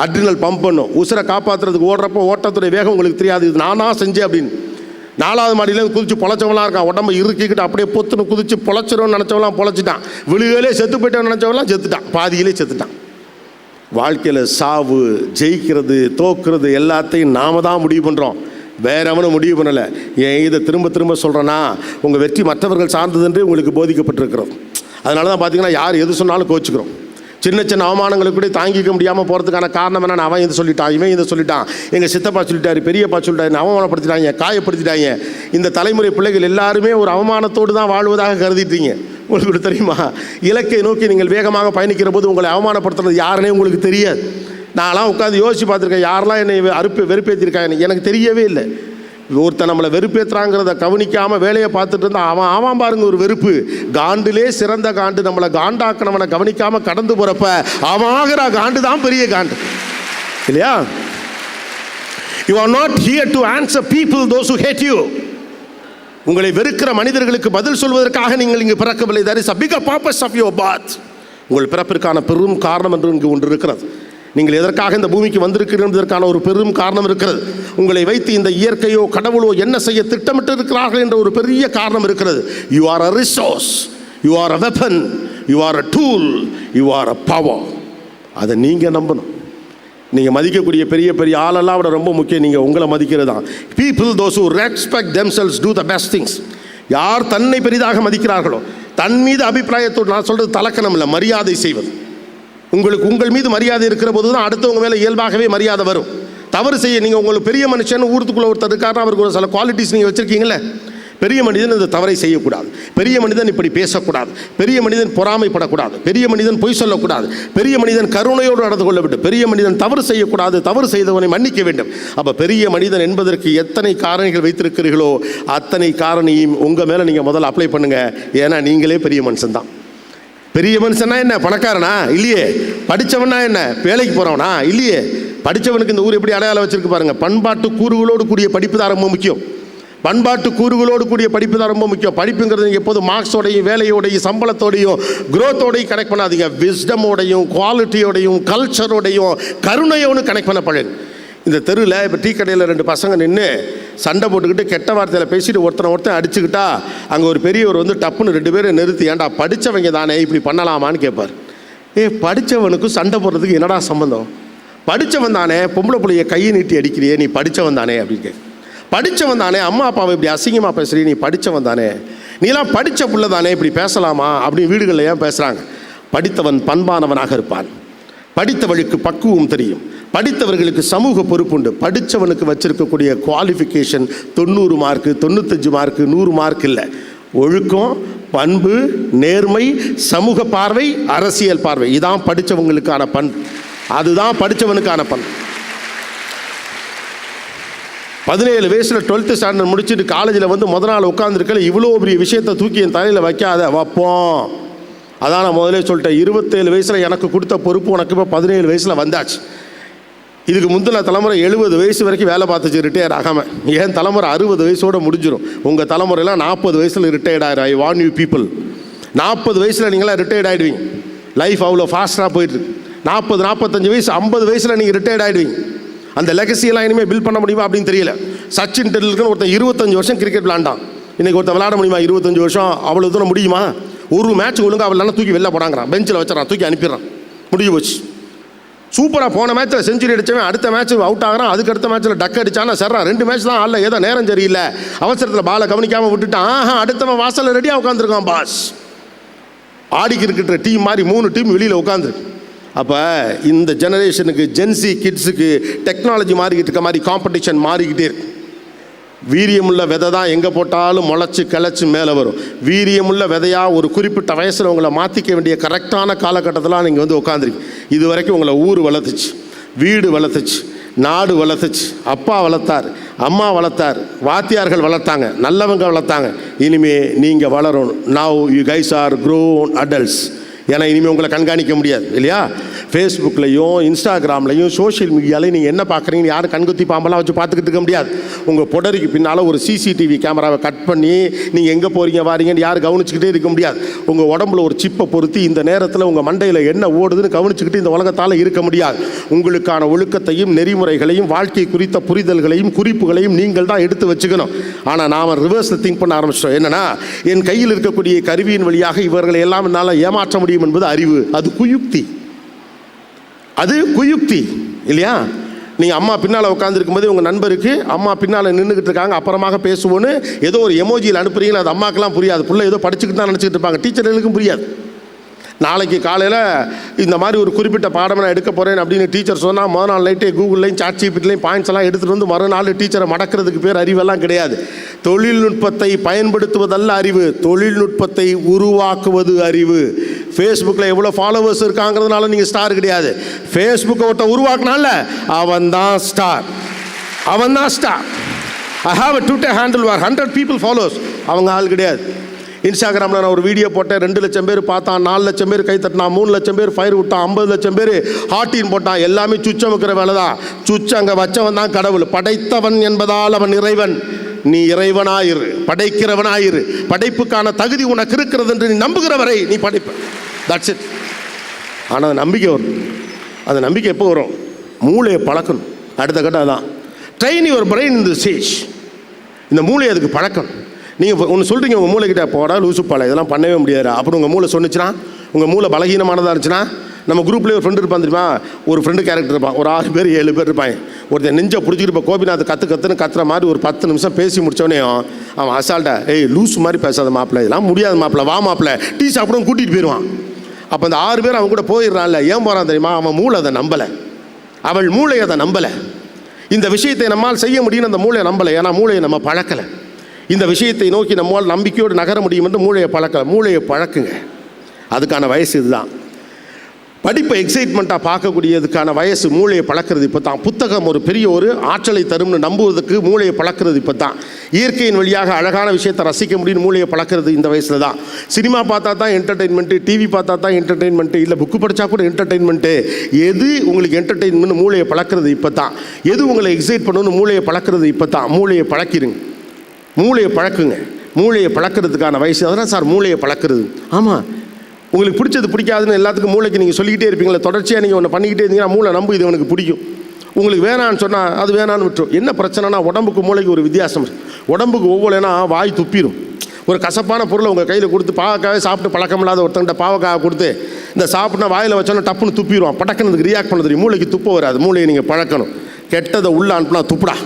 அட்ரினல் பம்ப் பண்ணும். உசுரை காப்பாற்றுறதுக்கு ஓடுறப்போ ஓட்டத்துடைய வேகம் உங்களுக்கு தெரியாது. இது நானாக செஞ்சேன் அப்படின்னு 4வது மாடியிலேருந்து குதிச்சு பொழைச்சவங்களாம் இருக்கான். உடம்பு இறுக்கிக்கிட்டு அப்படியே பொத்துன்னு குதிச்சு பொழைச்சிரும்னு நினச்சவங்களாம் பொழைச்சிட்டான். விழுகலே செத்து போயிட்டோன்னு நினச்சவங்களாம் செத்துட்டான், பாதியிலே செத்துட்டான். வாழ்க்கையில் சாவு, ஜெயிக்கிறது, தோக்குறது எல்லாத்தையும் நாம தான் முடிவு பண்ணுறோம், வேற எவனும் முடிவு பண்ணலை. ஏன் இதை திரும்ப திரும்ப சொல்கிறேன்னா, உங்கள் வெற்றி மற்றவர்கள் சார்ந்ததுன்றே உங்களுக்கு போதிக்கப்பட்டிருக்கிறோம். அதனால தான் பார்த்தீங்கன்னா யார் எது சொன்னாலும் கோச்சிக்கிறோம். சின்ன சின்ன அவமானங்களுக்கு கூட தாங்கிக்க முடியாமல் போகிறதுக்கான காரணம் என்னன்னா, அவன் இதை சொல்லிட்டான், இவன் இதை சொல்லிட்டான், எங்கள் சித்தப்பா சொல்லிட்டாரு, பெரியப்பா சொல்லிட்டாரு, அவமானப்படுத்திட்டாங்க, காயப்படுத்திட்டாங்க. இந்த தலைமுறை பிள்ளைகள் எல்லாருமே ஒரு அவமானத்தோடு தான் வாழ்வதாக கருதிட்டீங்க. உங்களுக்கு தெரியுமா, இலக்கை நோக்கி நீங்கள் வேகமாக பயணிக்கிற போது உங்களை அவமானப்படுத்துறது யாருன்னே உங்களுக்கு தெரியாது. நான்லாம் உட்காந்து யோசிச்சு பார்த்துருக்கேன், யாரெல்லாம் என்னை வெறுப்பேற்றிருக்காங்க எனக்கு தெரியவே இல்லை. ஒருத்தன் நம்மளை வெறுப்பேற்றுறாங்கிறத கவனிக்காமல் வேலையை பார்த்துட்டு இருந்தால் அவன் ஆவான் பாருங்க ஒரு வெறுப்பு. காண்டிலே சிறந்த காண்டு நம்மளை காண்டாக்கினவனை கவனிக்காமல் கடந்து போகிறப்ப அவன் காண்டு தான் பெரிய காண்டு இல்லையா? You are not here to answer people those who hate you. உங்களை வெறுக்கிற மனிதர்களுக்கு பதில் சொல்வதற்காக நீங்கள் இங்கு பிறக்கவில்லை. There is a bigger purpose of your birth. உங்கள் பிறப்பிற்கான பெரும் காரணம் என்று இங்கு ஒன்று இருக்கிறது. நீங்கள் எதற்காக இந்த பூமிக்கு வந்திருக்கிறீர்கள் என்பதற்கான ஒரு பெரும் காரணம் இருக்கிறது. உங்களை வைத்து இந்த இயற்கையோ கடவுளோ என்ன செய்ய திட்டமிட்டு இருக்கிறார்கள் என்ற ஒரு பெரிய காரணம் இருக்கிறது. You are a resource, you are a weapon, you are a tool, you are a power. அதை நீங்கள் நம்பணும். நீங்கள் மதிக்கக்கூடிய பெரிய பெரிய ஆளெல்லாம் விட ரொம்ப முக்கியம் நீங்கள் உங்களை மதிக்கிறது தான். People those who respect themselves do the best things. யார் தன்னை பெரிதாக மதிக்கிறார்களோ, தன் மீது அபிப்பிராயத்தோடு, நான் சொல்கிறது தலக்கணம் இல்லை, மரியாதை செய்வது. உங்கள் மீது மரியாதை இருக்கிற போது தான் அடுத்தவங்க மேலே இயல்பாகவே மரியாதை வரும். தவறு செய்ய நீங்கள் உங்களுக்கு பெரிய மனுஷன் ஊருக்குள்ளே ஒருத்தர் இருக்காருன்னா அவருக்கு ஒரு சில குவாலிட்டிஸ் நீங்கள் வச்சுருக்கீங்களே. பெரிய மனிதன் இந்த தவறை செய்யக்கூடாது, பெரிய மனிதன் இப்படி பேசக்கூடாது, பெரிய மனிதன் பொறாமைப்படக்கூடாது, பெரிய மனிதன் பொய் சொல்லக்கூடாது, பெரிய மனிதன் கருணையோடு நடந்து கொள்ள வேண்டும், பெரிய மனிதன் தவறு செய்யக்கூடாது, தவறு செய்தவனை மன்னிக்க வேண்டும். அப்போ பெரிய மனிதன் என்பதற்கு எத்தனை காரணிகள் வைத்திருக்கிறீர்களோ அத்தனை காரணியும் உங்கள் மேலே நீங்கள் முதல்ல அப்ளை பண்ணுங்கள். ஏன்னா நீங்களே பெரிய மனுஷன்தான். பெரிய மனுஷனா என்ன, பணக்காரனா? இல்லையே. படித்தவனா என்ன, வேலைக்கு போகிறவனா? இல்லையே. படித்தவனுக்கு இந்த ஊர் எப்படி அடையாளம் வச்சுருக்கு பாருங்கள். பண்பாட்டு கூறுகளோடு கூடிய படிப்பு தான் ரொம்ப முக்கியம். பண்பாட்டு கூறுகளோடு கூடிய படிப்பு தான் ரொம்ப முக்கியம். படிப்புங்கிறது நீங்கள் எப்போதும் மார்க்ஸோடையும் வேலையோடையும் சம்பளத்தோடையும் குரோத்தோடையும் கனெக்ட் பண்ணாதீங்க. விஸ்டமோடையும் குவாலிட்டியோடையும் கல்ச்சரோடையும் கருணையோடு கனெக்ட் பண்ண பழகு. இந்த தெருவில் இப்போ டீ கடையில் 2 பசங்க நின்று சண்டை போட்டுக்கிட்டு கெட்ட வார்த்தையில் பேசிட்டு ஒருத்தன் அடிச்சுக்கிட்டா அங்கே ஒரு பெரியவர் வந்து டப்புன்னு 2 பேரும் நிறுத்தி, ஏன்டா படித்தவங்க தானே இப்படி பண்ணலாமான்னு கேட்பார். படித்தவனுக்கும் சண்டை போடுறதுக்கு என்னடா சம்பந்தம்? படித்தவன் தானே, பொம்பளை பிள்ளைய கையை நீட்டி அடிக்கிறியே, நீ படித்தவன் தானே அப்படின்னு கேட்க. படித்தவன் தானே, அம்மா அப்பாவை இப்படி அசிங்கமாக பேசுகிறீ, நீ படித்தவன் தானே, நீலாம் படித்த பிள்ளை தானே, இப்படி பேசலாமா அப்படின்னு வீடுகளில் ஏன் பேசுகிறாங்க? படித்தவன் பண்பானவனாக இருப்பான். படித்தவளுக்கு பக்குவம் தெரியும். படித்தவர்களுக்கு சமூக பொறுப்புண்டு. படித்தவனுக்கு வச்சிருக்கக்கூடிய குவாலிஃபிகேஷன் 90 மார்க்கு, 95 மார்க்கு, 100 மார்க் இல்லை. ஒழுக்கம், பண்பு, நேர்மை, சமூக பார்வை, அரசியல் பார்வை, இதான் படித்தவங்களுக்கான பண்பு. அதுதான் படித்தவனுக்கான பண்பு. 17 வயசில் 12th ஸ்டாண்டர்ட் முடிச்சுட்டு காலேஜில் வந்து முதல் நாள் உட்காந்துருக்கல, இவ்வளோ பெரிய விஷயத்தை தூக்கி என் தலையில் வைக்காத, வைப்போம். அதான் நான் முதலே சொல்லிட்டேன், 27 வயசில் எனக்கு கொடுத்த பொறுப்பு உனக்கு இப்போ 17 வயசில் வந்தாச்சு. இதுக்கு முந்தின தலைமுறை 70 வயசு வரைக்கும் வேலை பார்த்துச்சு ரிட்டையர் ஆகாமல். என் தலைமுறை 60 வயசோடு முடிஞ்சிடும். உங்கள் தலைமுறையெல்லாம் 40 வயசில் ரிட்டையர்ட் ஆகிடும். ஐ வார்ன் யூ பீப்புள், 40 வயசில் நீங்களாம் ரிட்டையர்ட் ஆகிடுவீங்க. லைஃப் அவ்வளோ ஃபாஸ்ட்டாக போயிட்டுருக்கு. 40, 45 வயசு, 50 வயசில் நீங்கள் ரிட்டையர்ட் ஆகிடுவீங்க. அந்த லெகசியெல்லாம் இனிமேல் பில்ட் பண்ண முடியுமா அப்படின்னு தெரியல. சச்சின் டெண்டுல்கர் ஒருத்தன் 25 வருஷம் கிரிக்கெட் விளாண்டான். இன்றைக்கி ஒருத்தன் விளாட முடியுமா 25 வருஷம்? அவ்வளோ தூரம் முடியுமா? ஒரு மேட்ச் ஒழுங்காக அவள் தூக்கி வெளில போடாங்கிறான், பெஞ்சில் வச்சுறான், தூக்கி அனுப்பிடுறான், முடிஞ்சு போச்சு. சூப்பராக போன மேட்ச்சில் செஞ்சுரி அடித்தவன் அடுத்த மேட்ச் அவுட் ஆகிறான், அதுக்கு அடுத்த மேட்ச்சில் டக் அடிச்சானா சர்றா 2 மேட்ச் தான் ஆடல, ஏதோ நேரம் சரியில்லை, அவசரத்தில் பாலை கவனிக்காமல் விட்டுட்டான். அடுத்தவன் வாசலில் ரெடியாக உட்காந்துருக்கான் பாஸ். ஆடிக்கு இருக்கிற டீம் மாதிரி 3 டீம் வெளியில் உட்காந்துருக்கு. அப்போ இந்த ஜெனரேஷனுக்கு, ஜென்சி கிட்ஸுக்கு டெக்னாலஜி மாறிக்கிட்டு இருக்க மாதிரி காம்படிஷன் மாறிக்கிட்டே இருக்கு. வீரியமுள்ள விதை தான் எங்கே போட்டாலும் முளைச்சி கிளச்சி மேலே வரும். வீரியமுள்ள விதையாக ஒரு குறிப்பிட்ட வயசில் உங்களை மாற்றிக்க வேண்டிய கரெக்டான காலகட்டத்தில் நீங்கள் வந்து உட்காந்துருக்கு. இது வரைக்கும் உங்களை ஊர் வளர்த்துச்சு, வீடு வளர்த்துச்சு, நாடு வளர்த்துச்சு, அப்பா வளர்த்தார், அம்மா வளர்த்தார், வாத்தியார்கள் வளர்த்தாங்க, நல்லவங்க வளர்த்தாங்க. இனிமே நீங்கள் வளரணும். Now you guys are grown adults. ஏன்னா இனிமேல் உங்களை கண்காணிக்க முடியாது இல்லையா? ஃபேஸ்புக்லையும் இன்ஸ்டாகிராம்லையும் சோஷியல் மீடியாலையும் நீங்கள் என்ன பார்க்குறீங்கன்னு யாரும் கண்குத்தி பாம்பெல்லாம் வச்சு பார்த்துக்கிட்டு இருக்க முடியாது. உங்கள் புடரிக்கு பின்னால் ஒரு சிசிடிவி கேமராவை கட் பண்ணி நீங்கள் எங்கே போகிறீங்க வாரீங்கன்னு யாரும் கவனிச்சுக்கிட்டே இருக்க முடியாது. உங்கள் உடம்புல ஒரு சிப்பை பொருத்தி இந்த நேரத்தில் உங்கள் மண்டையில் என்ன ஓடுதுன்னு கவனிச்சுக்கிட்டு இந்த உலகத்தால் இருக்க முடியாது. உங்களுக்கான ஒழுக்கத்தையும் நெறிமுறைகளையும் வாழ்க்கை குறித்த புரிதல்களையும் குறிப்புகளையும் நீங்கள் தான் எடுத்து வச்சுக்கணும். ஆனால் நாம் ரிவர்ஸில் திங்க் பண்ண ஆரம்பிச்சிட்டோம். என்னென்னா, என் கையில் இருக்கக்கூடிய கருவியின் வழியாக இவர்களை எல்லாம் என்னால் ஏமாற்ற முடியும் என்பது அறிவு. அது குயுக்தி, அது குயுக்தி இல்லையா? நீங்கள் அம்மா பின்னால் உட்காந்துருக்கும் போது உங்கள் நண்பருக்கு அம்மா பின்னால் நின்றுக்கிட்டு இருக்காங்க, அப்புறமாக பேசுவோன்னு ஏதோ ஒரு எமோஜியில் அனுப்புறீங்களா, அது அம்மாக்கெல்லாம் புரியாது. பிள்ளை ஏதோ படிச்சுக்கிட்டு தான் நினச்சிக்கிட்டு இருப்பாங்க, டீச்சர்களுக்கும் புரியாது. நாளைக்கு காலையில் இந்த மாதிரி ஒரு குறிப்பிட்ட பாடம் நான் எடுக்க போகிறேன் அப்படின்னு டீச்சர் சொன்னால் முதல் நாள் நைட்டே கூகுள்லையும் சாட்ஜிபிட்டிலையும் பாயிண்ட்ஸ் எல்லாம் எடுத்துகிட்டு வந்து மறுநாள் டீச்சரை மடக்கிறதுக்கு பேர் அறிவெல்லாம் கிடையாது. தொழில்நுட்பத்தை பயன்படுத்துவதல்ல அறிவு, தொழில்நுட்பத்தை உருவாக்குவது அறிவு. ஃபேஸ்புக்கில் எவ்வளோ ஃபாலோவர்ஸ் இருக்காங்கிறதுனால நீங்கள் ஸ்டார் கிடையாது. ஃபேஸ்புக்கை ஒருத்த உருவாக்குனால அவன் தான் ஸ்டார், அவன் தான் star. I have a Twitter handle where 100 people follows. அவங்க ஆள் கிடையாது. இன்ஸ்டாகிராமில் நான் ஒரு வீடியோ போட்டேன், 2 லட்சம் பேர் பார்த்தான், 4 லட்சம் பேர் கை தட்டினான், 3 லட்சம் பேர் ஃபயர் விட்டான், 50 லட்சம் பேர் ஹார்ட்டின் போட்டான். எல்லாமே சுச்சம் வைக்கிற வேலை தான். சுச்சம் அங்கே வச்சவன் தான் கடவுள். படைத்தவன் என்பதால் அவன் இறைவன். நீ இறைவனாயிரு, படைக்கிறவனாயிரு. படைப்புக்கான தகுதி உனக்கு இருக்கிறது என்று நீ நம்புகிற வரை நீ படைப்ப. That's it. ஆனால் அந்த நம்பிக்கை வரும். அந்த நம்பிக்கை எப்போ வரும்? மூளையை பழக்கணும். அடுத்த கட்டம் அதான். Train your brain in the stage. இந்த மூளையை அதுக்கு பழக்கணும். நீங்கள் ஒன்று சொல்கிறீங்க, உங்கள் மூளைக்கிட்ட போடா லூசுப்பாலை இதெல்லாம் பண்ணவே முடியாது அப்படின்னு உங்கள் மூளை சொன்னிச்சுன்னா, உங்கள் மூளை பலகீனமானதாக இருந்துச்சுன்னா, நம்ம குரூப்லேயே ஒரு ஃப்ரெண்டு இருப்பான் தெரியுமா? ஒரு ஃப்ரெண்டு கேரக்டர் இருப்பான். ஒரு 6 பேர் 7 பேர் இருப்பான். ஒருத்தன் நெஞ்சை பிடிச்சிட்டு இப்போ கோபிநாத் கற்றுன்னு கத்துற மாதிரி ஒரு 10 நிமிஷம் பேசி முடித்தோடனே அவன் அசால்ட்டா, ஏய் லூஸ் மாதிரி பேசாத மாப்பிள்ளை, இதெல்லாம் முடியாத மாப்பிள்ளை, வா மாப்பிள்ளை டீ சாப்பிடும் கூட்டிகிட்டு போயிடுவான். அப்போ அந்த 6 பேர் அவன் கூட போயிடுறான்ல, ஏன் போகிறான் தெரியுமா? அவன் மூளை அதை நம்பலை, அவள் மூளை அதை நம்பலை. இந்த விஷயத்தை நம்மால் செய்ய முடியும்னு அந்த மூளையை நம்பலை. ஏன்னா மூளையை நம்ம பழக்கலை. இந்த விஷயத்தை நோக்கி நம்மால் நம்பிக்கையோடு நகர முடியும் என்று மூளையை பழக்கலை. மூளையை பழக்குங்க. அதுக்கான வயசு இதுதான். படிப்பை எக்ஸைட்மெண்ட்டாக பார்க்கக்கூடியதுக்கான வயசு மூளையை பழக்கிறது இப்போ தான். புத்தகம் ஒரு பெரிய ஒரு ஆற்றலை தரும்னு நம்புவதற்கு மூளையை பழக்கிறது இப்போ தான். இயற்கையின் வழியாக அழகான விஷயத்தை ரசிக்க முடியும் மூளையை பழக்கிறது இந்த வயசில் தான். சினிமா பார்த்தா தான் என்டர்டெயின்மெண்ட்டு, டிவி பார்த்தா தான் என்டர்டெயின்மெண்ட்டு, இல்லை புக்கு படித்தா கூட என்டர்டெயின்மெண்ட்டு. எது உங்களுக்கு என்டர்டெயின்மெண்ட் மூளையை பழக்கிறது இப்போ தான். எது உங்களை எக்ஸைட் பண்ணணும்னு மூளையை பழக்கிறது இப்போ தான். மூளையை பழக்கிடுங்க, மூளையை பழக்குங்க. மூளையை பழக்கிறதுக்கான வயசு அதெல்லாம் சார் மூளையை பழக்கிறது. ஆமாம், உங்களுக்கு பிடிச்சது பிடிக்காதுன்னு எல்லாத்துக்கும் மூளைக்கு நீங்கள் சொல்லிக்கிட்டே இருப்பீங்களே, தொடர்ச்சியாக நீங்கள் ஒன்று பண்ணிக்கிட்டே இருந்தீங்கன்னா மூளை நம்பு இது எனக்கு பிடிக்கும். உங்களுக்கு வேணான்னு சொன்னால் அது வேணான்னு விட்டுரும். என்ன பிரச்சனைனா உடம்புக்கு மூளைக்கு ஒரு வித்தியாசம் இருக்குது. உடம்புக்கு ஒவ்வொருனா வாய் துப்பிடும். ஒரு கசப்பான பொருளை உங்கள் கையில் கொடுத்து பாவக்காவே சாப்பிட்டு பழக்கமில்லாத ஒருத்தங்கிட்ட பாவக்காய் கொடுத்து இந்த சாப்பிட்னா வாயில் வச்சோன்னா டப்புன்னு துப்பிடுவான். படக்குனதுக்கு ரியாக்ட் பண்ண தெரியும். மூளைக்கு துப்ப வராது. மூளையை நீங்கள் பழக்கணும். கெட்டதை உள்ளே அனுப்புனா துப்புடா,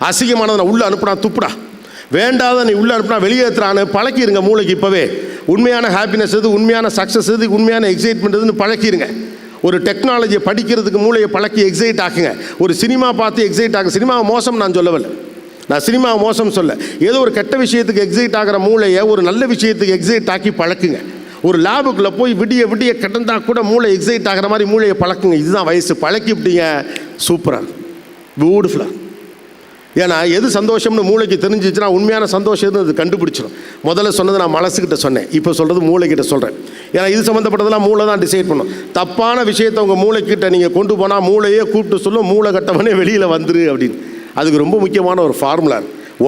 அசிங்கமானதை நான் உள்ளே அனுப்புனா துப்புடா, வேண்டாத நீ உள்ளே அனுப்புனா வெளியேற்றுறான்னு பழக்கிடுங்க மூளைக்கு. இப்போவே உண்மையான ஹாப்பினஸ் எது, உண்மையான சக்ஸஸ் எது, உண்மையான எக்ஸைட்மெண்ட் எதுன்னு பழக்கிடுங்க. ஒரு டெக்னாலஜியை படிக்கிறதுக்கு மூளையை பழக்கி எக்ஸைட் ஆக்குங்க. ஒரு சினிமா பார்த்து எக்ஸைட் ஆகுங்க. சினிமாவை மோசம் நான் சொல்லவில்லை, நான் சினிமாவை மோசம் சொல்ல. ஏதோ ஒரு கெட்ட விஷயத்துக்கு எக்ஸைட் ஆகிற மூளையை ஒரு நல்ல விஷயத்துக்கு எக்ஸைட் ஆக்கி பழக்குங்க. ஒரு லேபுக்குள்ளே போய் விடிய விடிய கிடந்தா கூட மூளை எக்ஸைட் ஆகிற மாதிரி மூளையை பழக்குங்க. இதுதான் வயசு. பழக்கி விட்டீங்க, சூப்பராக பியூட்டிஃபுல்லாக. ஏன்னா எது சந்தோஷம்னு மூளைக்கு தெரிஞ்சிச்சுன்னா உண்மையான சந்தோஷம் எது அது கண்டுபிடிச்சிடும். முதல்ல சொன்னது நான் மனசுக்கிட்ட சொன்னேன், இப்போ சொல்கிறது மூளைக்கிட்ட சொல்கிறேன். ஏன்னா இது சம்மந்தப்பட்டதெல்லாம் மூளை தான் டிசைட் பண்ணும். தப்பான விஷயத்தை உங்கள் மூளைக்கிட்ட நீங்கள் கொண்டு போனால் மூளையே கூப்பிட்டு சொல்லும், மூளை கட்டவனே வெளியில் வந்துரு அப்படின்னு. அதுக்கு ரொம்ப முக்கியமான ஒரு ஃபார்முலா.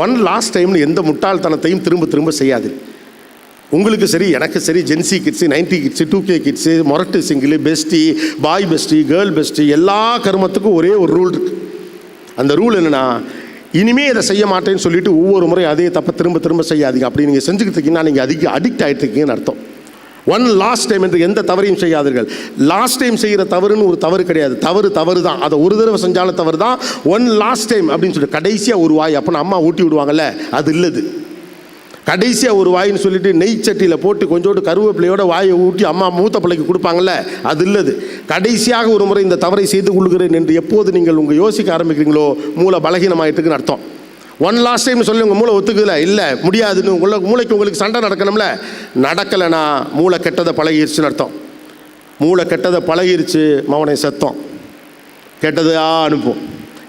ஒன் லாஸ்ட் டைம்னு எந்த முட்டாள்தனத்தையும் திரும்ப திரும்ப செய்யாது. உங்களுக்கு சரி, எனக்கு சரி, gen z kids, 90 kids, 2K kids, மொரட்டு single, bestie, boy bestie, girl bestie, எல்லா கருமத்துக்கும் ஒரே ஒரு ரூல் இருக்குது. அந்த ரூல் என்னென்னா, இனிமேல் இதை செய்ய மாட்டேன்னு சொல்லிட்டு ஒவ்வொரு முறை அதே தப்பை திரும்ப திரும்ப செய்யாதீங்க. அப்படி நீங்கள் செஞ்சுக்கிட்டு இருக்கீங்கன்னா நீங்கள் அதுக்கு அடிக்ட் ஆகிட்டு இருக்கீங்கன்னு அர்த்தம். ஒன் லாஸ்ட் டைம் என்று எந்த தவறையும் செய்யாதீர்கள். லாஸ்ட் டைம் செய்கிற தவறுன்னு ஒரு தவறு கிடையாது. தவறு தான். அதை ஒரு தடவை செஞ்சாலும் தவறு தான். ஒன் லாஸ்ட் டைம் அப்படின்னு சொல்லிட்டு கடைசியாக ஒரு வாய் அப்போ அம்மா ஊட்டி விடுவாங்கல்ல, அது இல்லது. கடைசியாக ஒரு வாயின்னு சொல்லிட்டு நெய் சட்டியில் போட்டு கொஞ்சோண்டு கருவேப்பிலையோட வாயை ஊட்டி அம்மா மூத்த பிள்ளைக்கு கொடுப்பாங்கல்ல, அது இல்லது. கடைசியாக ஒரு முறை இந்த தவறை செய்து கொள்கிறேன் என்று எப்போது நீங்கள் உங்கள் யோசிக்க ஆரம்பிக்கிறீங்களோ மூளை பலகீனமாயிட்டுக்குன்னு அர்த்தம். ஒன் லாஸ்ட் டைம் சொல்லி உங்கள் மூளை ஒத்துக்குதுல, இல்லை முடியாதுன்னு மூளைக்கு உங்களுக்கு சண்டை நடக்கணும்ல, நடக்கலைன்னா மூளை கெட்டதை பழகிருச்சுன்னு அர்த்தம். மூளை கெட்டதை பழகிருச்சு, மவனை சத்தம் கெட்டதாக அனுப்பும்.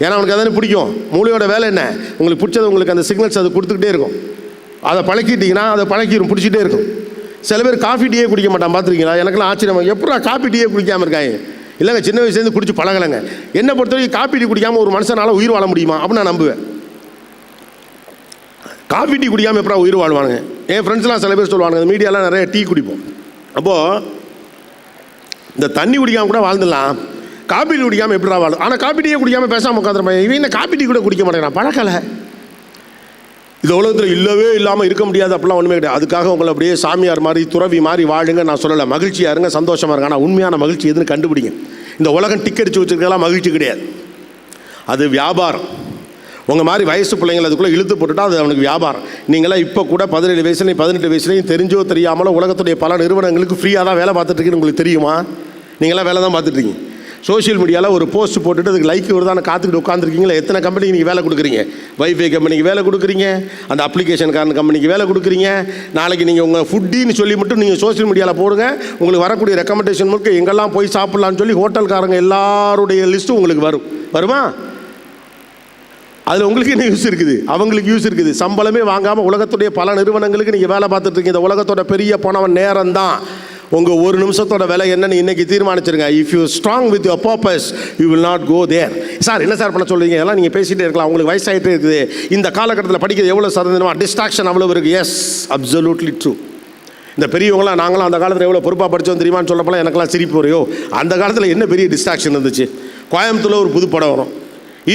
ஏன்னா அவனுக்கு அதானே பிடிக்கும். மூளையோட வேலை என்ன? உங்களுக்கு பிடிச்சது உங்களுக்கு அந்த சிக்னல்ஸ் அது கொடுத்துக்கிட்டே இருக்கும். அதை பழக்கிட்டிங்கன்னா அதை பழக்கிடும், பிடிச்சிட்டே இருக்கும். சில பேர் காஃபி டீயே குடிக்க மாட்டான், பார்த்துருக்கீங்களா? எனக்குலாம் ஆச்சரியமா, எப்படா காஃபி டீயே குடிக்காமல் இருக்காங்க. இல்லைங்க, சின்ன வயசுலேருந்து குடிச்சு பழகலைங்க. என்னை பொறுத்தவரைக்கும் காஃபி டீ குடிக்காமல் ஒரு மனுஷனால் உயிர் வாழ முடியுமா அப்படின்னு நான் நம்புவேன். காஃபி டீ குடிக்காமல் எப்படா உயிர் வாழ்வானுங்க. என் ஃப்ரெண்ட்ஸ்லாம் சில பேர் சொல்லுவாங்க, இந்த மீடியாலாம் நிறைய டீ குடிப்போம். அப்போது இந்த தண்ணி குடிக்காமல் கூட வாழ்ந்துடலாம், காஃபி டீ குடிக்காமல் எப்படா வாழும்? ஆனால் காஃபி டீயே குடிக்காமல் பேசாமல் உட்காந்துருப்பேன். இவன் என்ன காஃபி டீ கூட குடிக்க மாட்டேங்கிறான், பழக்கலை. இது உலகத்தில் இல்லவே இல்லாமல் இருக்க முடியாது அப்படிலாம் ஒன்றுமே கிடையாது. அதுக்காக உங்களை அப்படியே சாமியார் மாதிரி துறவி மாதிரி வாழுங்க நான் சொல்லலை. மகிழ்ச்சியாக இருங்க, சந்தோஷமாக இருங்க. ஆனால் உண்மையான மகிழ்ச்சி எதுன்னு கண்டுபிடிங்க. இந்த உலகம் டிக்கெட் வச்சுருக்கலாம் மகிழ்ச்சி கிடையாது, அது வியாபாரம். உங்கள் மாதிரி வயசு பிள்ளைங்களை அதுக்குள்ளே இழுத்து போட்டுட்டா அது அவனுக்கு வியாபாரம். நீங்களாம் இப்போ கூட 17 வயசுலையும் 18 வயசுலையும் தெரிஞ்சோ தெரியாமலோ உலகத்துடைய பல நிறுவனங்களுக்கு ஃப்ரீயாக தான் வேலை பார்த்துட்ருக்கீங்கன்னு உங்களுக்கு தெரியுமா? நீங்களாம் வேலை தான் பார்த்துட்ருக்கீங்க. சோஷியல் மீடியாவில் ஒரு போஸ்ட் போட்டுட்டு அதுக்கு லைக் வருதான்னு காத்துக்கிட்டு உட்காந்துருக்கீங்களா? எத்தனை கம்பெனிக்கு நீங்கள் வேலை கொடுக்குறீங்க? வைஃபை கம்பெனிக்கு வேலை கொடுக்குறீங்க, அந்த அப்ளிகேஷனுக்கான கம்பெனிக்கு வேலை கொடுக்குறீங்க. நாளைக்கு நீங்கள் உங்கள் ஃபுட்டின்னு சொல்லி மட்டும் நீங்கள் சோஷியல் மீடியாவில் போடுங்க, உங்களுக்கு வரக்கூடிய ரெக்கமெண்டேஷன் முழுக்க எங்கெல்லாம் போய் சாப்பிட்லான்னு சொல்லி ஹோட்டல்காரங்க எல்லாருடைய லிஸ்ட்டும் உங்களுக்கு வருமா? அதில் உங்களுக்கு என்ன யூஸ் இருக்குது, அவங்களுக்கு யூஸ் இருக்குது. சம்பளமே வாங்காமல் உலகத்துடைய பல நிறுவனங்களுக்கு நீங்கள் வேலை பார்த்துட்டு இருக்கீங்க. இந்த உலகத்தோட பெரிய பணம் நேரம் தான். உங்கள் ஒரு நிமிஷத்தோட விலை என்னன்னு இன்றைக்கி தீர்மானிச்சிருங்க. If you strong with your purpose you will not go there. Sir என்ன சார் பண்ண சொல்கிறீங்க, எல்லாம் நீங்கள் பேசிகிட்டே இருக்கலாம், உங்களுக்கு வயசாகிட்டே இருக்குது, இந்த காலகட்டத்தில் படிக்கிறது எவ்வளோ சதவீதமாக டிஸ்ட்ராக்ஷன் அவ்வளோ இருக்குது. Yes, absolutely true. இந்த பெரியவங்களாம் நாங்களாம் அந்த காலத்தில் எவ்வளோ பொறுப்பாக படித்தோம் தெரியுமான்னு சொல்லப்போலாம் எனக்கெல்லாம் சிரிப்பு வரையோ. அந்த காலத்தில் என்ன பெரிய டிஸ்ட்ராக்ஷன் இருந்துச்சு. கோயம்புத்தூரில் ஒரு புது படம் வரும்,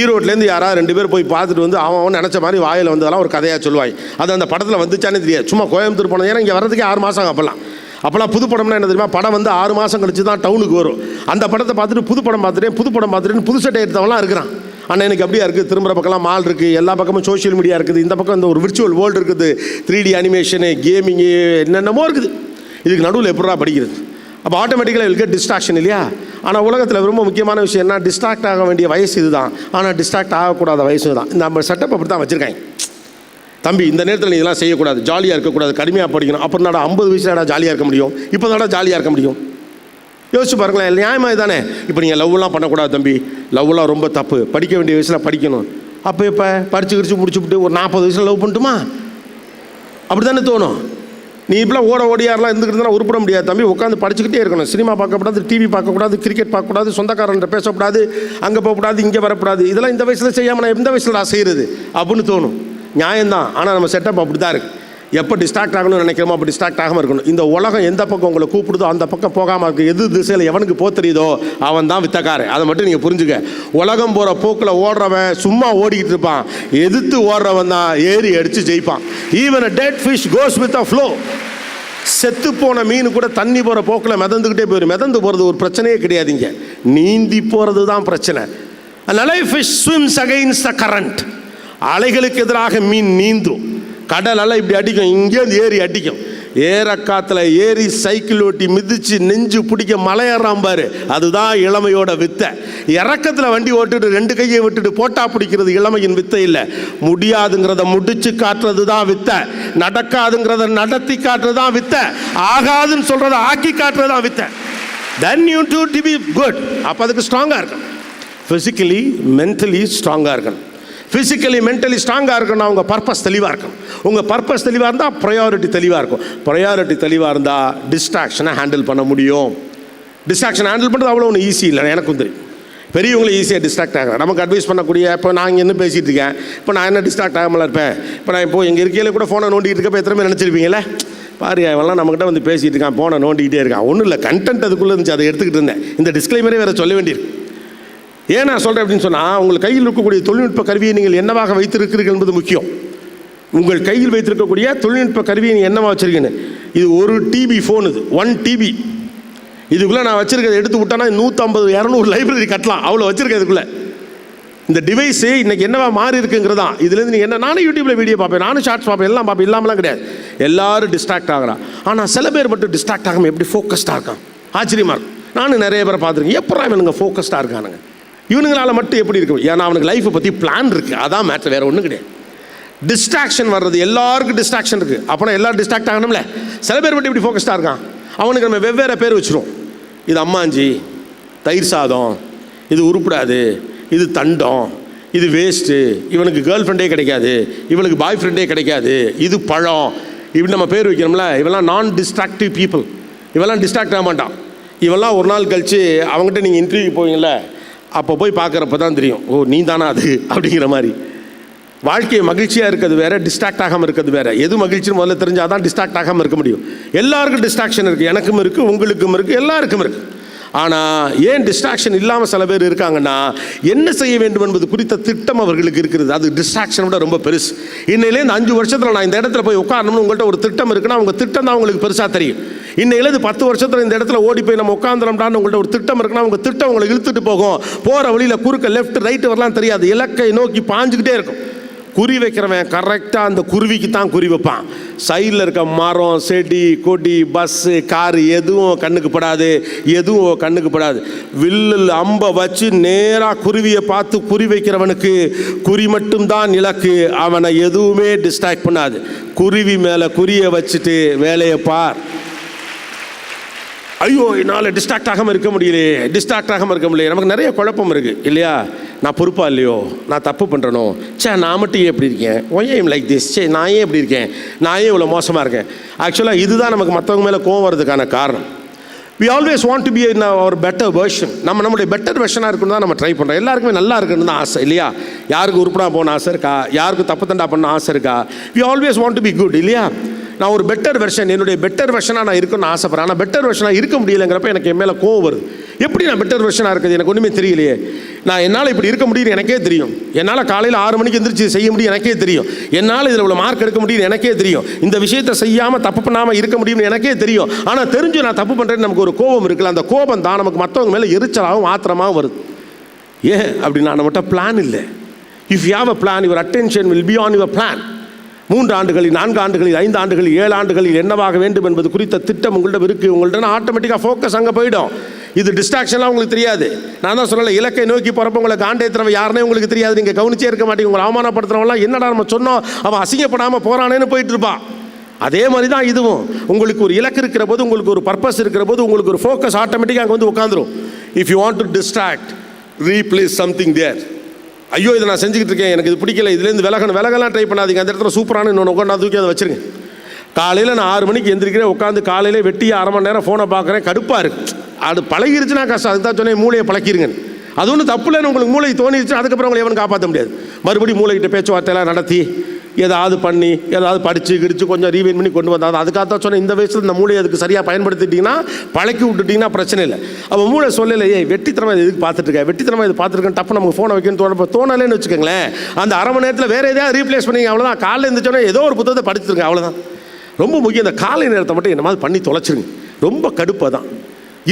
ஈரோட்லேருந்து யாராவது 2 பேர் போய் பார்த்துட்டு வந்து அவன் நினச்ச மாதிரி வாயில் வந்ததெல்லாம் ஒரு கதையாக சொல்லுவாங்க. அது அந்த படத்தில் வந்துச்சானே தெரியாது. சும்மா கோயம்புத்தூர் போனது, ஏன்னா இங்கே வரதுக்கே 6 மாதம் அப்போல்லாம் புது படம்னா என்ன தெரியுமா, படம் வந்து 6 மாதம் கழிச்சு தான் டவுனுக்கு வரும். அந்த படத்தை பார்த்துட்டு புது படம் பார்த்துட்டேன்னு புது சட்டை எடுத்தவங்களாம் இருக்கிறான். ஆனால் எனக்கு அப்படியா இருக்குது, திரும்புற பக்கம்லாம் மால் இருக்குது, எல்லா பக்கமும் சோஷியல் மீடியா இருக்குது, இந்த பக்கம் இந்த ஒரு விர்ச்சுவல் வேர்ல்டு இருக்குது, 3D அனிமேஷனு, கேமிங்கு, என்னென்னமோ இருக்குது. இதுக்கு நடுவில் எப்படா படிக்கிறது? அப்போ ஆட்டோமேட்டிக்கலாக வில் கெட் டிஸ்ட்ராக்ஷன் இல்லையா? ஆனால் உலகத்தில் ரொம்ப முக்கியமான விஷயம் என்ன, டிஸ்ட்ராக்ட் ஆக வேண்டிய வயசு இதுதான், ஆனால் டிஸ்ட்ராக்ட் ஆகக்கூடாத வயசு தான். நம்ம செட்டப் அப்படி தான் வச்சுருக்காங்க. தம்பி இந்த நேரத்தில் நீ இதெல்லாம் செய்யக்கூடாது, ஜாலியாக இருக்கக்கூடாது, கடுமையாக படிக்கணும். அப்புறம் நாடா 50 வயசுலடா ஜாலியாக இருக்க முடியும், இப்போ தானடா ஜாலியாக இருக்க முடியும்? யோசிச்சு பாருங்களேன், நியாயமாக தானே? இப்போ நீங்கள் லவ்லாம் பண்ணக்கூடாது தம்பி, லவ்லாம் ரொம்ப தப்பு, படிக்க வேண்டிய வயசில் படிக்கணும். அப்போ இப்போ படிச்சு முடிச்சுவிட்டு ஒரு 40 வயசில் லவ் பண்ணட்டுமா? அப்படி தானே தோணும். நீ இப்பெல்லாம் ஓடியாரெலாம் இருந்துக்கிட்டு உருப்பட முடியாது தம்பி. உட்காந்து படிச்சுக்கிட்டே இருக்கணும். சினிமா பார்க்கக்கூடாது, டிவி பார்க்கக்கூடாது, கிரிக்கெட் பார்க்கக்கூடாது, சொந்தக்காரன்ட்ட பேசக்கூடாது, அங்கே போகக்கூடாது, இங்கே வரக்கூடாது. இதெல்லாம் இந்த வயசில் செய்யாமல் நான் எந்த வயசில் நான் செய்கிறது அப்படின்னு தோணும். நியாயம்தான். ஆனால் நம்ம செட்டப் அப்படி தான் இருக்குது. எப்போ டிஸ்ட்ராக்ட் ஆகணும்னு நினைக்கிறோமோ அப்போ டிஸ்ட்ராக்ட் ஆகாமல் இருக்கணும். இந்த உலகம் எந்த பக்கம் உங்களை கூப்பிடுதோ அந்த பக்கம் போகாமல் இருக்குது. எது திசையில் எவனுக்கு தெரியுதோ அவன் தான் வித்தக்காரன். அதை மட்டும் நீங்கள் புரிஞ்சுக்க. உலகம் போகிற போக்கில் ஓடுறவன் சும்மா ஓடிக்கிட்டு இருப்பான், எதிர்த்து ஓடுறவன் தான் ஏறி அடித்து ஜெயிப்பான். Even a dead fish goes with a flow. செத்து போன மீன் கூட தண்ணி போகிற போக்கில் மிதந்துக்கிட்டே போயிடும். மிதந்து போகிறது ஒரு பிரச்சனையே கிடையாதுங்க, நீந்தி போகிறது தான் பிரச்சனை. அதனால fish swims against the current. அலைகளுக்கு எதிராக மீன் நீந்தும். கடல் அலை இப்படி அடிக்கும், இங்கேருந்து ஏறி அடிக்கும். ஏறக்காத்தில் ஏறி சைக்கிள் ஓட்டி மிதித்து நெஞ்சு பிடிக்க மலையேறான் பாரு, அதுதான் இளமையோட வித்தை. இறக்கத்தில் வண்டி ஓட்டுட்டு 2 கையை விட்டுட்டு போட்டா பிடிக்கிறது இளமையின் வித்தை இல்லை. முடியாதுங்கிறத முடிச்சு காட்டுறது தான் வித்தை. நடக்காதுங்கிறத நடத்தி காட்டுறது தான் வித்தை. ஆகாதுன்னு சொல்கிறத ஆக்கி காட்டுறது தான் வித்தை. Then you to be good. அப்போ அதுக்கு ஸ்ட்ராங்காக இருக்கணும். ஃபிசிக்கலி மென்டலி ஸ்ட்ராங்காக இருக்கணும். ஃபிசிக்கலி மென்டலி ஸ்ட்ராங்காக இருக்கணும். உங்கள் பர்பஸ் தெளிவாக இருக்கும். உங்கள் பர்பஸ் தெளிவாக இருந்தால் ப்ரையாரிட்டி தெளிவாக இருக்கும். ப்ரையாரிட்டி தெளிவாக இருந்தால் டிஸ்ட்ராக்ஷனை ஹேண்டில் பண்ண முடியும். டிஸ்ட்ராக்ஷன் ஹேண்டில் பண்ணுறது அவ்வளோ ஒன்று ஈஸி இல்லை, எனக்கும் தெரியும். பெரியவங்களும் ஈஸியாக டிஸ்ட்ராக்ட் ஆகிறேன். நமக்கு அட்வைஸ் பண்ணக்கூடிய, இப்போ நான் இங்கே என்ன பேசிகிட்டு இருக்கேன், இப்போ நான் என்ன டிஸ்ட்ராக்ட் ஆகாமல் இருப்பேன். இப்போ நான் இப்போ எங்கள் இருக்கையில் கூட ஃபோனை நோண்டிகிட்டு இருக்கப்போ எத்தனை பேர் நினச்சிருப்பீங்களே, பாரு அவெல்லாம் நம்மகிட்ட வந்து பேசிகிட்டு இருக்கான், ஃபோனை நோண்டிக்கிட்டே இருக்கான். ஒன்றும் இல்லை, கண்டென்ட் அதுக்குள்ளே இருந்துச்சு, அதை எடுத்துக்கிட்டு இருந்தேன். இந்த டிஸ்க்ளைமரே வேறு சொல்ல வேண்டியிருக்கு. ஏன் நான் சொல்கிறேன் அப்படின்னு சொன்னால், உங்கள் கையில் இருக்கக்கூடிய தொழில்நுட்ப கருவியை நீங்கள் என்னவாக வைத்திருக்கிறீர்கள் என்பது முக்கியம். உங்கள் கையில் வைத்திருக்கக்கூடிய தொழில்நுட்ப கருவியை நீங்கள் என்னவா வச்சுருக்கீங்க. இது 1 TB ஃபோன், இது 1 TB. இதுக்குள்ளே நான் வச்சுருக்கிறத எடுத்து விட்டானா 150-200 லைப்ரரி கட்டலாம், அவ்வளோ வச்சுருக்கேன் இதுக்குள்ளே. இந்த டிவைஸு இன்றைக்கி என்னவா மாறி இருக்குங்கிறதா. இதுலேருந்து நீங்கள் என்ன, நானும் யூடியூப்பில் வீடியோ பார்ப்பேன், நானும் ஷார்ட்ஸ் பார்ப்பேன், எல்லாம் பார்ப்பேன், இல்லாமலாம் கிடையாது. எல்லோரும் டிஸ்ட்ராக்ட் ஆகிறான். ஆனால் சில பேர் மட்டும் டிஸ்ட்ராக்ட் ஆகாமல் எப்படி ஃபோக்கஸ்டாக இருக்கான், ஆச்சரியமாக இருக்கும். நானும் நிறைய பேரை பார்த்துருக்கேன். எப்போ இவனுங்க ஃபோக்கஸ்டாக இருக்கானுங்க, இவனுங்களால் மட்டும் எப்படி இருக்கும்? ஏன்னா அவனுக்கு லைஃப்பை பற்றி பிளான் இருக்குது, அதான் மேட்ரு, வேறு ஒன்றும் கிடையாது. டிஸ்ட்ராக்ஷன் வர்றது, எல்லாருக்கும் டிஸ்ட்ராக்ஷன் இருக்குது. அப்போனா எல்லோரும் டிஸ்ட்ராக்ட் ஆகணும்ல. சில பேர் மட்டும் இப்படி ஃபோக்கஸ்டாக இருக்கான். அவனுக்கு நம்ம வெவ்வேறு பேர் வச்சுருவோம். இது அம்மாஞ்சி, தயிர் சாதம், இது உருப்படாது, இது தண்டம், இது வேஸ்ட்டு, இவனுக்கு கேர்ள் ஃப்ரெண்டே கிடைக்காது, இவனுக்கு பாய் ஃப்ரெண்டே கிடைக்காது, இது பழம், இப்படி நம்ம பேர் வைக்கிறோம்ல. இவெல்லாம் நான் டிஸ்ட்ராக்டிவ் பீப்புள். இவெல்லாம் டிஸ்ட்ராக்ட் ஆக மாட்டான். இவெல்லாம் ஒரு நாள் கழித்து அவங்ககிட்ட நீங்கள் இன்டர்வியூ போவீங்கள, அப்போ போய் பார்க்குறப்ப தான் தெரியும், ஓ நீ தானா அது அப்படிங்கிற மாதிரி. வாழ்க்கையை மகிழ்ச்சியாக இருக்கிறது வேறு, டிஸ்ட்ராக்ட் ஆகாமல் இருக்கிறது வேறு. எது மகிழ்ச்சின்னு முதல்ல தெரிஞ்சால் தான் டிஸ்ட்ராக்ட் ஆகாமல் இருக்க முடியும். எல்லாருக்கும் டிஸ்ட்ராக்ஷன் இருக்குது, எனக்கும் இருக்குது, உங்களுக்கும் இருக்குது, எல்லாருக்கும் இருக்குது. ஆனால் ஏன் டிஸ்ட்ராக்ஷன் இல்லாமல் சில பேர் இருக்காங்கன்னா, என்ன செய்ய வேண்டும் என்பது குறித்த திட்டம் அவர்களுக்கு இருக்கிறது. அது டிஸ்ட்ராக்ஷனை விட ரொம்ப பெருசு. இன்னையிலேருந்து 5 வருஷத்தில் நான் இந்த இடத்துல போய் உட்காரணும்னு உங்கள்கிட்ட ஒரு திட்டம் இருக்குன்னா, உங்கள் திட்டம் தான் உங்களுக்கு பெருசாக தெரியும். இன்னையிலேருந்து 10 வருஷத்தில் இந்த இடத்துல ஓடி போய் நம்ம உட்காந்துரோம்டான்னு உங்கள்கிட்ட ஒரு திட்டம் இருக்குன்னா, உங்கள் திட்டம் உங்களை இழுத்துட்டு போகும். போகிற வழியில் குறுக்க லெஃப்ட் ரைட்டு வரலாம் தெரியாது, இலக்கை நோக்கி பாஞ்சுக்கிட்டே இருக்கும். குறி வைக்கிறவன் கரெக்டாக அந்த குருவிக்கு தான் குறி வைப்பான். சைடில் இருக்க மரம், செடி, கொடி, பஸ்ஸு, காரு எதுவும் கண்ணுக்கு படாது, எதுவும் கண்ணுக்கு படாது. வில்லில் அம்பை வச்சு நேராக குருவியை பார்த்து குறி வைக்கிறவனுக்கு குறி மட்டும்தான் இலக்கு. அவனை எதுவுமே டிஸ்ட்ராக்ட் பண்ணாது. குருவி மேலே குறியை வச்சுட்டு வேலையை பார். ஐயோ என்னால் டிஸ்ட்ராக்ட் ஆகாமல் இருக்க முடியலையே, டிஸ்ட்ராக்ட் ஆகாமல் இருக்க முடியல. நமக்கு நிறைய குழப்பம் இருக்குது இல்லையா? நான் பொறுப்பாக இல்லையோ, நான் தப்பு பண்ணுறனோ, நான் மட்டும் ஏன் எப்படி இருக்கேன், ஒய் ஐம் லைக் திஸ், நான் ஏன் எப்படி இருக்கேன், நான் ஏன் இவ்வளோ மோசமாக இருக்கேன். ஆக்சுவலாக இதுதான் நமக்கு மற்றவங்க மேலே கோவம் வர்றதுக்கான காரணம். We always want to be in our better version. நம்மளுடைய பெட்டர் வெர்ஷனாக இருக்கணும் தான் நம்ம ட்ரை பண்ணுறோம். எல்லாருக்குமே நல்லா இருக்கணும் தான் ஆசை இல்லையா? யாருக்கு உருப்படா போகணும் ஆசை இருக்கா? யாருக்கு தப்பு தண்டா பண்ண ஆசை இருக்கா? We always want to be good இல்லையா? நான் ஒரு பெட்டர் வெர்ஷன், என்னுடைய பெட்டர் வெர்ஷனாக நான் இருக்கணும்னு ஆசைப்படுறேன். ஆனால் பெட்டர் வெர்ஷனாக இருக்க முடியலைங்கிறப்ப எனக்கு என் மேலே கோவம் வருது. எப்படி நான் பெட்டர் வெர்ஷனாக இருக்குது எனக்கு ஒன்றுமே தெரியலையே. நான் என்னால் இப்படி இருக்க முடியும்னு எனக்கே தெரியும். என்னால் காலையில் 6 மணிக்கு எந்திரிச்சு செய்ய முடியும் எனக்கே தெரியும். என்னால் இதில் இவ்வளோ மார்க் எடுக்க முடியும்னு எனக்கே தெரியும். இந்த விஷயத்தை செய்யாமல் தப்பு பண்ணாமல் இருக்க முடியும்னு எனக்கே தெரியும். ஆனால் தெரிஞ்சு நான் தப்பு பண்ணுறேன்னு நமக்கு ஒரு கோபம் இருக்குல்ல, அந்த கோபம் தான் நமக்கு மற்றவங்க மேலே எரிச்சலாகவும் ஆத்திரமாகவும் வருது. ஏன் அப்படின்னா நம்மகிட்ட பிளான் இல்லை. If you have a plan, your attention will be on your plan. 3 ஆண்டுகளில் 4 ஆண்டுகளில் 5 ஆண்டுகளில் 7 ஆண்டுகளில் என்னவாக வேண்டும் என்பது குறித்த திட்டம் உங்கள்கிட்ட இருக்குது. உங்கள்கிட்ட ஆட்டோமேட்டிக்காக ஃபோக்கஸ் அங்கே போயிடும். இது டிஸ்ட்ராக்ஷன்லாம் உங்களுக்கு தெரியாது. நான் தான் சொல்லலை, இலக்கை நோக்கி போகிறப்ப உங்களை காண்டேத்துறவன் யாருனே உங்களுக்கு தெரியாது. நீங்கள் கவனிச்சே இருக்க மாட்டீங்க. உங்களை அவமானப்படுத்துறவங்களாம் என்னடா நம்ம சொன்னோம், அவன் அசிங்கப்படாமல் போகிறானேன்னு போயிட்டு இருப்பான். அதே மாதிரி தான் இதுவும். உங்களுக்கு ஒரு இலக்கு இருக்கிற போது, உங்களுக்கு ஒரு பர்பஸ் இருக்கிற போது, உங்களுக்கு ஒரு ஃபோக்கஸ் ஆட்டோமேட்டிக்காக அங்கே வந்து உட்காந்துரும். If you want to distract, replace something there. ஐயோ இதை நான் செஞ்சுக்கிட்டு இருக்கேன், எனக்கு இது பிடிக்கல, இதுலேருந்து விலகலாம் ட்ரை பண்ணாதீங்க. அந்த இடத்துல சூப்பரான இன்னொன்று உட்காந்து தூக்கி அதை வச்சுருங்க. காலையில் நான் 6 மணிக்கு எந்திரிக்கிறேன், உட்காந்து காலையிலே வெட்டி 1/2 மணி நேரம் ஃபோனை பார்க்குறேன், கடுப்பாக இருக்குது. அது பழகிருச்சுன்னா கஷ்டம். அதுக்கு தான் சொன்னேன், மூளையை பழக்கிருங்க. அது ஒன்றும் தப்பு இல்லைன்னு உங்களுக்கு மூளை தோணிடுச்சு, அதுக்கப்புறம் உங்களை எவனும் காப்பாற்ற முடியாது. மறுபடியும் மூளைகிட்ட பேச்சுவார்த்தையெல்லாம் நடத்தி ஏதாவது பண்ணி ஏதாவது படித்து கிடிச்சு கொஞ்சம் ரீவைன் பண்ணி கொண்டு வந்தால் அதுக்காகத்தான் சொன்னேன். இந்த வயசில் இந்த மூளையை அதுக்கு சரியாக பயன்படுத்திட்டிங்கன்னா, பழக்கி விட்டுட்டிங்கன்னா பிரச்சனை இல்லை. அப்போ மூளை சொல்லலை, ஏய் வெட்டித்தனமாக இதுக்கு பார்த்துட்டுருக்கேன், வெட்டித்தனமாக இது பார்த்துருக்கேன், டப்பு நமக்கு ஃபோனை வைக்கணும்னு தோணலைன்னு வச்சுக்கோங்களேன். அந்த 1/2 மணி நேரத்தில் வேறு எதாவது ரீப்ளேஸ் பண்ணிங்க, அவ்வளோதான். காலையில் இருந்துச்சோன்னே ஏதோ ஒரு புத்தகத்தை படிச்சுருங்க, அவ்வளோதான். ரொம்ப முக்கியம், இந்த காலை நேரத்தை மட்டும் என்ன மாதிரி பண்ணி தொலைச்சிருங்க. ரொம்ப கடுப்பாக தான்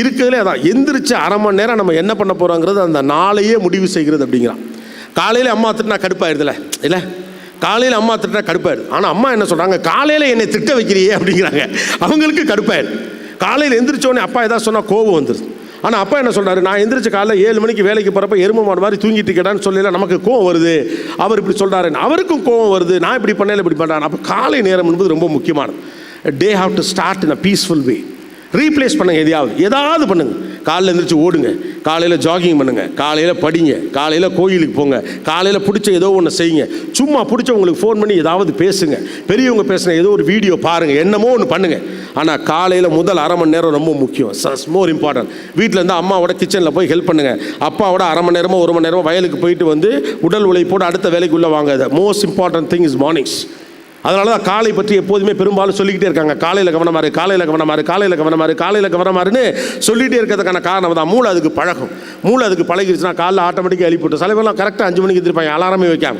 இருக்கிறதுலே அதான். எந்திரிச்சு 1/2 மணி நேரம் நம்ம என்ன பண்ண போகிறோங்கிறது அந்த நாளையே முடிவு செய்கிறது அப்படிங்கிறான். காலையில் அம்மா திட்டினா கடுப்பாயிடுதுல இல்லை, காலையில் அம்மா திட்டினா கடுப்பாயிடுது. ஆனால் அம்மா என்ன சொல்கிறாங்க, காலையில் என்னை திட்ட வைக்கிறியே அப்படிங்கிறாங்க. அவங்களுக்கு கடுப்பாயிடுது. காலையில் எந்திரிச்சோடனே அப்பா ஏதாவது சொன்னால் கோபம் வந்துடுது. ஆனால் அப்பா என்ன சொல்கிறாரு, நான் எந்திரிச்ச காலையில் 7 மணிக்கு வேலைக்கு போகிறப்ப எருமை மாடு மாதிரி தூங்கிட்டு கேட்டான்னு சொல்லல, நமக்கு கோவம் வருது. அவர் இப்படி சொல்கிறாரு, அவருக்கும் கோவம் வருது, நான் இப்படி பண்ணல இப்படி பண்ணுறேன். அப்போ காலை நேரம் என்பது ரொம்ப முக்கியமானது. டே have to start in a peaceful way. Replace பண்ணுங்கள், ஏதாவது பண்ணுங்கள். காலையில் எழுந்திரிச்சு ஓடுங்க, காலையில் ஜாகிங் பண்ணுங்கள், காலையில் படிங்க, காலையில் கோயிலுக்கு போங்க, காலையில் பிடிச்ச ஏதோ ஒன்று செய்யுங்க. சும்மா பிடிச்சவங்களுக்கு ஃபோன் பண்ணி ஏதாவது பேசுங்க, பெரியவங்க பேசுங்க, ஏதோ ஒரு வீடியோ பாருங்கள், என்னமோ ஒன்று பண்ணுங்கள். ஆனால் காலையில் முதல் 1/2 மணி நேரம் ரொம்ப முக்கியம். More important. வீட்டில் இருந்தால் அம்மாவோட கிச்சனில் போய் ஹெல்ப் பண்ணுங்கள். அப்பாவோட 1/2 மணி நேரமோ 1 மணி நேரமோ வயலுக்கு போயிட்டு வந்து உடல் உழைப்போடு அடுத்த வேலைக்கு உள்ளே வாங்க. Most important thing is mornings. அதனால தான் காலை பற்றி எப்போதுமே பெரும்பாலும் சொல்லிக்கிட்டே இருக்காங்க, காலையில் கவனமாரு, காலையில் கவனமாரு, காலையில் கவனமாரு, காலையில் கவனமாருன்னு சொல்லிகிட்டே இருக்கிறதுக்கான காரணம் தான் மூளை அதுக்கு பழகும். மூளை அதுக்கு பழகிடுச்சுன்னா காலைல ஆட்டோமேட்டிக்காக எழுப்பிவிட்டு. சில பேர்லாம் கரெக்டாக 5 மணிக்கு எதிர்ப்பாங்க, அலாரமே வைக்காம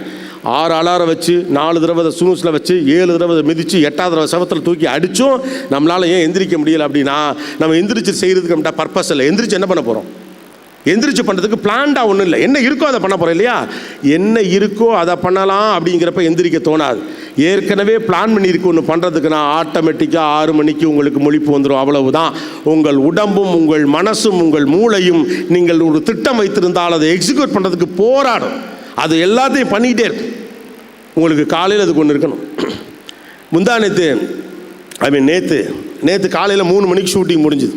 6 அலாரம் வச்சு 4 தடவை ஸ்னூஸில் வச்சு 7 தடவை மிதித்து 8வது தடவை செவத்தில் தூக்கி அடித்தும் நம்மளால் ஏன் எந்திரிக்க முடியலை அப்படின்னா, நம்ம எந்திரிச்சு செய்கிறதுக்கு நம்மகிட்ட பர்பஸ் இல்லை. எந்திரிச்சு என்ன பண்ண போகிறோம்? எந்திரிச்சு பண்ணுறதுக்கு பிளான்டாக ஒன்றும் இல்லை. என்ன இருக்கோ அதை பண்ண போகிறோம் இல்லையா? என்ன இருக்கோ அதை பண்ணலாம் அப்படிங்கிறப்ப எந்திரிக்க தோணாது. ஏற்கனவே பிளான் பண்ணியிருக்கு ஒன்று பண்ணுறதுக்குன்னா ஆட்டோமேட்டிக்காக 6 மணிக்கு உங்களுக்கு முழிப்பு வந்துடும். அவ்வளவுதான். உங்கள் உடம்பும் உங்கள் மனசும் உங்கள் மூளையும் நீங்கள் ஒரு திட்டம் வைத்திருந்தால் அதை எக்ஸிக்யூட் பண்ணுறதுக்கு போராடும். அது எல்லாத்தையும் பண்ணிக்கிட்டே இருக்கும். உங்களுக்கு காலையில் அதுக்கு ஒன்று இருக்கணும். நேற்று காலையில் 3 மணிக்கு ஷூட்டிங் முடிஞ்சுது.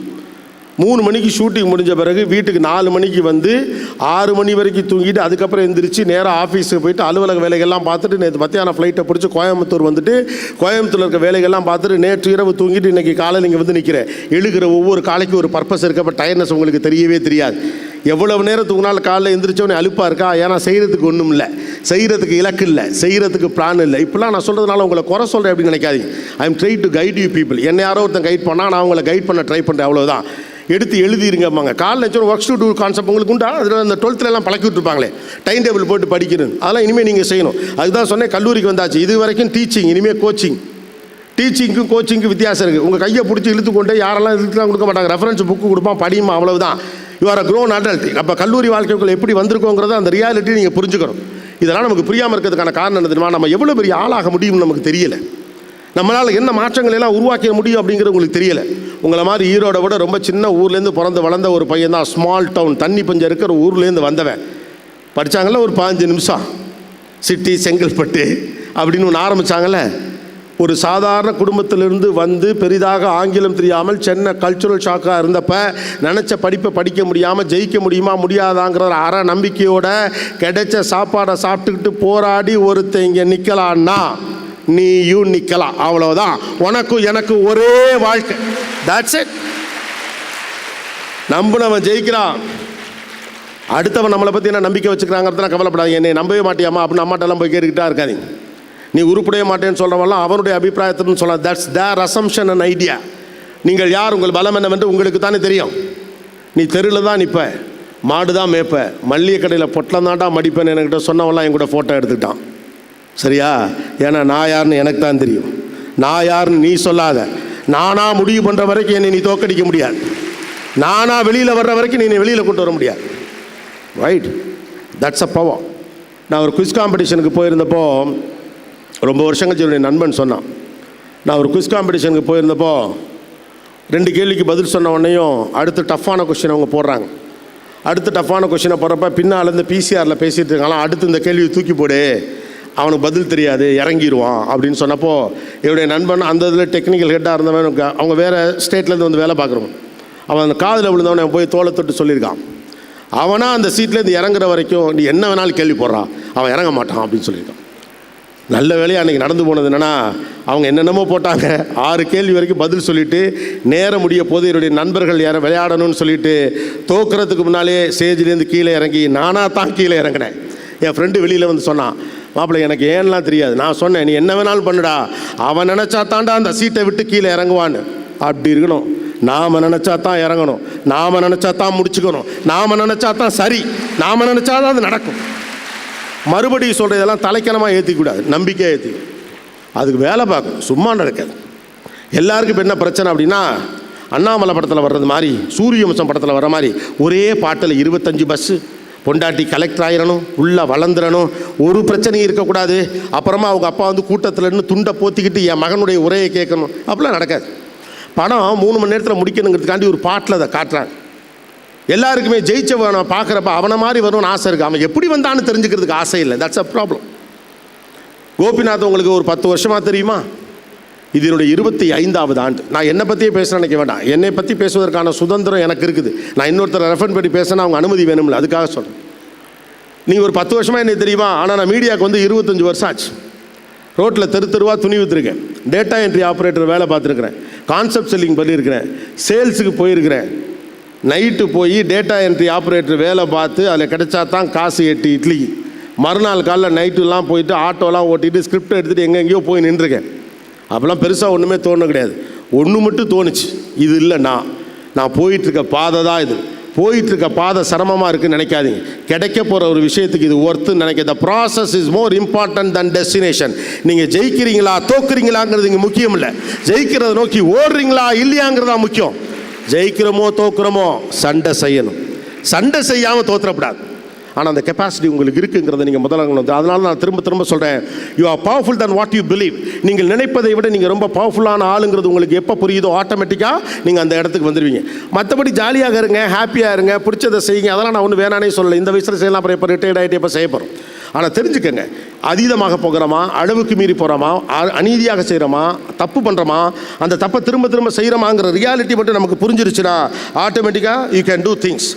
3 மணிக்கு ஷூட்டிங் முடிஞ்ச பிறகு வீட்டுக்கு 4 மணிக்கு வந்து 6 மணி வரைக்கும் தூங்கிட்டு அதுக்கப்புறம் எந்திரிச்சு நேராக ஆஃபீஸுக்கு போயிட்டு அலுவலக வேலைகள்லாம் பார்த்துட்டு நேற்று மத்தியானம் ஃப்ளைட்டை பிடிச்சி கோயம்புத்தூர் வந்துட்டு கோயம்புத்தூரில் இருக்க வேலைகள்லாம் பார்த்துட்டு நேற்று இரவு தூங்கிட்டு இன்றைக்கி காலையில் இங்கே வந்து நிற்கிறேன். எழுகிற ஒவ்வொரு காலைக்கும் ஒரு பர்பஸ் இருக்க. அப்போ டயர்னஸ் உங்களுக்கு தெரியவே தெரியாது. எவ்வளவு நேரம் தூங்கினாலும் காலையில் எந்திரிச்சோன்னே அலுப்பாக இருக்கா? ஏன்னா செய்கிறதுக்கு ஒன்றும் இல்லை, செய்கிறதுக்கு இலக்கு இல்லை, செய்கிறதுக்கு பிளான் இல்லை. இப்போலாம் நான் சொல்கிறதுனால உங்களை குறை சொல்கிறேன் அப்படின்னு நினைக்காதீங்க. I am try to guide you people. என்னை யாரோ ஒருத்தன் கைட் பண்ணால் நான் அவங்கள கைட் பண்ண ட்ரை பண்ணுறேன், அவ்வளோதான். எடுத்து எழுதிருங்கம்பாங்க. காலையில் வச்சு ஒர்க்ஸ் டு டூ கான்செப்ட் உங்களுக்கு உண்டா? அதில் அந்த 12th பழக்கி விட்டுருப்பாங்களே டைம் டேபிள் போட்டு படிக்கிறது, அதெல்லாம் இனிமேல் நீங்கள் செய்யணும். அதுதான் சொன்னேன், கல்லூரிக்கு வந்தாச்சு. இது வரைக்கும் டீச்சிங், இனிமேல் கோச்சிங். டீச்சிங்க்கும் கோச்சிங்க்கும் வித்தியாசம் இருக்குது. உங்கள் கையை பிடிச்சி இழுத்துக்கொண்டு யாரெல்லாம் இழுத்துலாம் கொடுக்க மாட்டாங்க. ரெஃபரன்ஸ் புக்கு கொடுப்பான், படியுமா, அவ்வளவுதான். You are a grown adult. அப்போ கல்லூரி வாழ்க்கைக்குள்ள எப்படி வந்திருக்கோங்கிறத அந்த ரியாலிட்டி நீங்கள் புரிஞ்சுக்கணும். இதெல்லாம் நமக்கு புரியாமல் இருக்கிறதுக்கான காரணம் என்ன தெரியுமா? நம்ம எவ்வளோ பெரிய ஆளாக முடியும்னு நமக்கு தெரியலை. நம்மளால் என்ன மாற்றங்கள் எல்லாம் உருவாக்க முடியும் அப்படிங்கிறது உங்களுக்கு தெரியலை. உங்களை மாதிரி ஈரோட விட ரொம்ப சின்ன ஊர்லேருந்து பிறந்து வளர்ந்த ஒரு பையன் தான். ஸ்மால் டவுன், தண்ணி பஞ்சம் இருக்கிற ஊர்லேருந்து வந்தவன். படித்தாங்கள்ல ஒரு 15 நிமிஷம் சிட்டி செங்கல்பட்டு அப்படின்னு ஒன்று ஆரம்பித்தாங்கள்ல. ஒரு சாதாரண குடும்பத்திலிருந்து வந்து பெரிதாக ஆங்கிலம் தெரியாமல் சென்னை கல்ச்சுரல் ஷாக்காக இருந்தப்ப நினச்ச படிப்பை படிக்க முடியாமல் ஜெயிக்க முடியுமா முடியாதாங்கிற ஒரு அற நம்பிக்கையோட கிடைச்ச சாப்பாடை சாப்பிட்டுக்கிட்டு போராடி ஒருத்தன் இங்கே நிற்கலான்னா நீயும் நிற்கலாம். அவ்வளோதான். உனக்கும் எனக்கு ஒரே வாழ்க்கை. That's it. நம்பினவன் ஜெயிக்கிறான். அடுத்தவன் நம்மளை பற்றி என்ன நம்பிக்கை வச்சுக்கிறாங்கிறதுலாம் கவலைப்படாதீங்க. என்னை நம்பவே மாட்டியாமா அப்படின்னு அம்மாட்டெல்லாம் போய் கேட்டுக்கிட்டா இருக்காதீங்க. நீ உருப்படைய மாட்டேன்னு சொல்கிறவெல்லாம் அவனுடைய அபிப்பிராயத்துன்னு சொல்லலாம். That's their assumption and idea. நீங்கள் யார், உங்கள் பலம் என்னவென்று உங்களுக்கு தானே தெரியும். நீ தெருவில் தான் நிற்ப, மாடு தான் மேய்ப்ப, மல்லிகை கடையில் பொட்டலம் தாண்டா மடிப்பேன்னு என்கிட்ட சொன்னவெல்லாம் என் கூட ஃபோட்டோ எடுத்துக்கிட்டான். சரியா? ஏன்னா நான் யாருன்னு எனக்கு தான் தெரியும். நான் யாருன்னு நீ சொல்லாத. நானாக முடிவு பண்ணுற வரைக்கும் என்னை நீ தோக்கடிக்க முடியாது. நானாக வெளியில் வர்ற வரைக்கும் நீ வெளியில் கொண்டு வர முடியாது. ரைட்? That's a power. நான் ஒரு குவிஸ் காம்படிஷனுக்கு போயிருந்தப்போ, ரொம்ப வருஷம் கழிச்சு என்னுடைய நண்பன் சொன்னான். நான் ஒரு குவிஸ் காம்படிஷனுக்கு போயிருந்தப்போ 2 கேள்விக்கு பதில் சொன்ன உடனேயும் அடுத்து டஃப்பான கொஷின் அவங்க போடுறாங்க. அடுத்து டஃப்பான கொஷினை போடுறப்ப பின்னால் இருந்து பிசிஆரில் பேசிகிட்டு இருக்காங்களா, அடுத்து இந்த கேள்வியை தூக்கி போடு, அவனுக்கு பதில் தெரியாது, இறங்கிடுவான் அப்படின்னு சொன்னப்போ என்னுடைய நண்பன் அந்த இதில் டெக்னிக்கல் ஹெட்டாக இருந்தவன், அவங்க வேறு ஸ்டேட்லேருந்து வந்து வேலை பார்க்குறவன், அவன் அந்த காதில் விழுந்தவனை போய் தோலை தொட்டு சொல்லியிருக்கான். அவனா அந்த சீட்லேருந்து இறங்குற வரைக்கும் நீ என்ன வேணாலும் கேள்வி போடுறான், அவன் இறங்க மாட்டான் அப்படின்னு சொல்லியிருக்கான். நல்ல வேலையாக அன்றைக்கி நடந்து போனது என்னென்னா, அவங்க என்னென்னமோ போட்டாங்க, 6 கேள்வி வரைக்கும் பதில் சொல்லிவிட்டு நேரம் முடிய போது என்னுடைய நண்பர்கள் யாரை விளையாடணும்னு சொல்லிட்டு தோக்குறதுக்கு முன்னாலே ஸ்டேஜ்லேருந்து கீழே இறங்கி நானாக தான் கீழே இறங்கினேன். என் ஃப்ரெண்டு வெளியில் வந்து சொன்னான், மாப்பிள்ளை எனக்கு ஏன்லாம் தெரியாது, நான் சொன்னேன் நீ என்ன வேணாலும் பண்ணுடா, அவன் நினச்சா தாண்டா அந்த சீட்டை விட்டு கீழே இறங்குவான்னு. அப்படி இருக்கணும். நாம் நினச்சா தான் இறங்கணும், நாம் நினச்சா தான் முடிச்சுக்கணும், நாம் நினச்சா தான் சரி, நாம் நினச்சா தான் அது நடக்கும். மறுபடியும் சொல்கிற இதெல்லாம் தலைக்கணமாக ஏற்றிக்கூடாது, நம்பிக்கையாக ஏற்றி அதுக்கு வேலை பார்க்கணும், சும்மா நடக்காது. எல்லாருக்கும் இப்போ என்ன பிரச்சனை அப்படின்னா, அண்ணாமலை படத்தில் வர்றது மாதிரி, சூரியவம்சம் படத்தில் வர்ற மாதிரி ஒரே பாட்டில் 25 பஸ்ஸு, பொண்டாட்டி கலெக்டர் ஆயிடணும், உள்ளே வளர்ந்துடணும், ஒரு பிரச்சனையும் இருக்கக்கூடாது, அப்புறமா அவங்க அப்பா வந்து கூட்டத்தில் இருந்து துண்டை போத்திக்கிட்டு என் மகனுடைய உரையை கேட்கணும், அப்படிலாம் நடக்காது. படம் 3 மணி நேரத்தில் முடிக்கணுங்கிறதுக்காண்டி ஒரு பாட்டில் அதை காட்டுறாங்க. எல்லாருக்குமே ஜெயிச்சவனை பார்க்குறப்ப அவனை மாதிரி வரும்னு ஆசை இருக்குது, அவன் எப்படி வந்தான்னு தெரிஞ்சுக்கிறதுக்கு ஆசை இல்லை. That's a problem. கோபிநாத் உங்களுக்கு ஒரு 10 வருஷமாக தெரியுமா? இது என்னுடைய 25வது ஆண்டு. நான் என்னை பற்றியே பேச நினைக்க வேண்டாம், என்னை பற்றி பேசுவதற்கான சுதந்திரம் எனக்கு இருக்குது. நான் இன்னொருத்தர் ரெஃபர் பண்ணி பேசினா அவங்க அனுமதி வேணும்ல, அதுக்காக சொல்கிறேன். நீங்கள் ஒரு 10 வருஷமாக என்ன தெரியுமா? ஆனால் நான் மீடியாவுக்கு வந்து 25 வருஷம் ஆச்சு. ரோட்டில் தெருவாக துணி விற்றுருக்கேன், டேட்டா என்ட்ரி ஆப்ரேட்டர் வேலை பார்த்துருக்குறேன், கான்செப்ட் செல்லிங் பண்ணியிருக்கிறேன், சேல்ஸுக்கு போயிருக்கிறேன். நைட்டு போய் டேட்டா என்ட்ரி ஆப்ரேட்டர் வேலை பார்த்து அதில் கிடைச்சா தான் காசு 8 இட்லிக்கு. மறுநாள் காலைல நைட்டுலாம் போயிட்டு ஆட்டோலாம் ஓட்டிட்டு ஸ்கிரிப்ட் எடுத்துகிட்டு எங்கெங்கேயோ போய் நின்றுருக்கேன். அப்போல்லாம் பெருசாக ஒன்றுமே தோணு கிடையாது. ஒன்று மட்டும் தோணுச்சு, இது இல்லை நான் போயிட்டுருக்க பாதை தான் இது. போயிட்டுருக்க பாதை சிரமமாக இருக்குதுன்னு நினைக்காதீங்க, கிடைக்க போகிற ஒரு விஷயத்துக்கு இது ஒர்த்துன்னு நினைக்க. The process is more important than destination. நீங்கள் ஜெயிக்கிறீங்களா தோக்குறீங்களாங்கிறது இங்கே முக்கியம் இல்லை, ஜெயிக்கிறத நோக்கி ஓடுறீங்களா இல்லையாங்கிறதா முக்கியம். ஜெயிக்கிறோமோ தோக்குறோமோ சண்டை செய்யணும், சண்டை செய்யாமல் தோற்றப்படாது. ஆனால் அந்த கெப்பாசிட்டி உங்களுக்கு இருக்குங்கிறத நீங்கள் முதல்ல. அதனால நான் திரும்ப சொல்கிறேன், you are powerful than what you believe. நீங்கள் நினைப்பதை விட நீங்கள் ரொம்ப பவர்ஃபுல்லான ஆளுங்கிறது உங்களுக்கு எப்போ புரியுதோ ஆட்டோமேட்டிக்காக நீங்கள் அந்த இடத்துக்கு வந்துடுவீங்க. மற்றபடி ஜாலியாக இருங்க, ஹாப்பியாக இருங்க, பிடிச்சதை செய்யுங்க, அதெல்லாம் நான் ஒன்றும் வேணானே சொல்லலை. இந்த வயசில் செய்யலாம், அப்புறம் எப்போ ரிட்டையர்ட் ஆகிட்டு எப்போ செய்ய போகிறோம். ஆனால் தெரிஞ்சுக்கங்க, அதீதமாக போகிறோமா, அளவுக்கு மீறி போகிறோமா, அநீதியாக செய்கிறோமா, தப்பு பண்ணுறோமா, அந்த தப்பை திரும்ப செய்கிறோமாங்கிற ரியாலிட்டி மட்டும் நமக்கு புரிஞ்சிருச்சுன்னா ஆட்டோமேட்டிக்காக யூ கேன் டூ திங்ஸ்.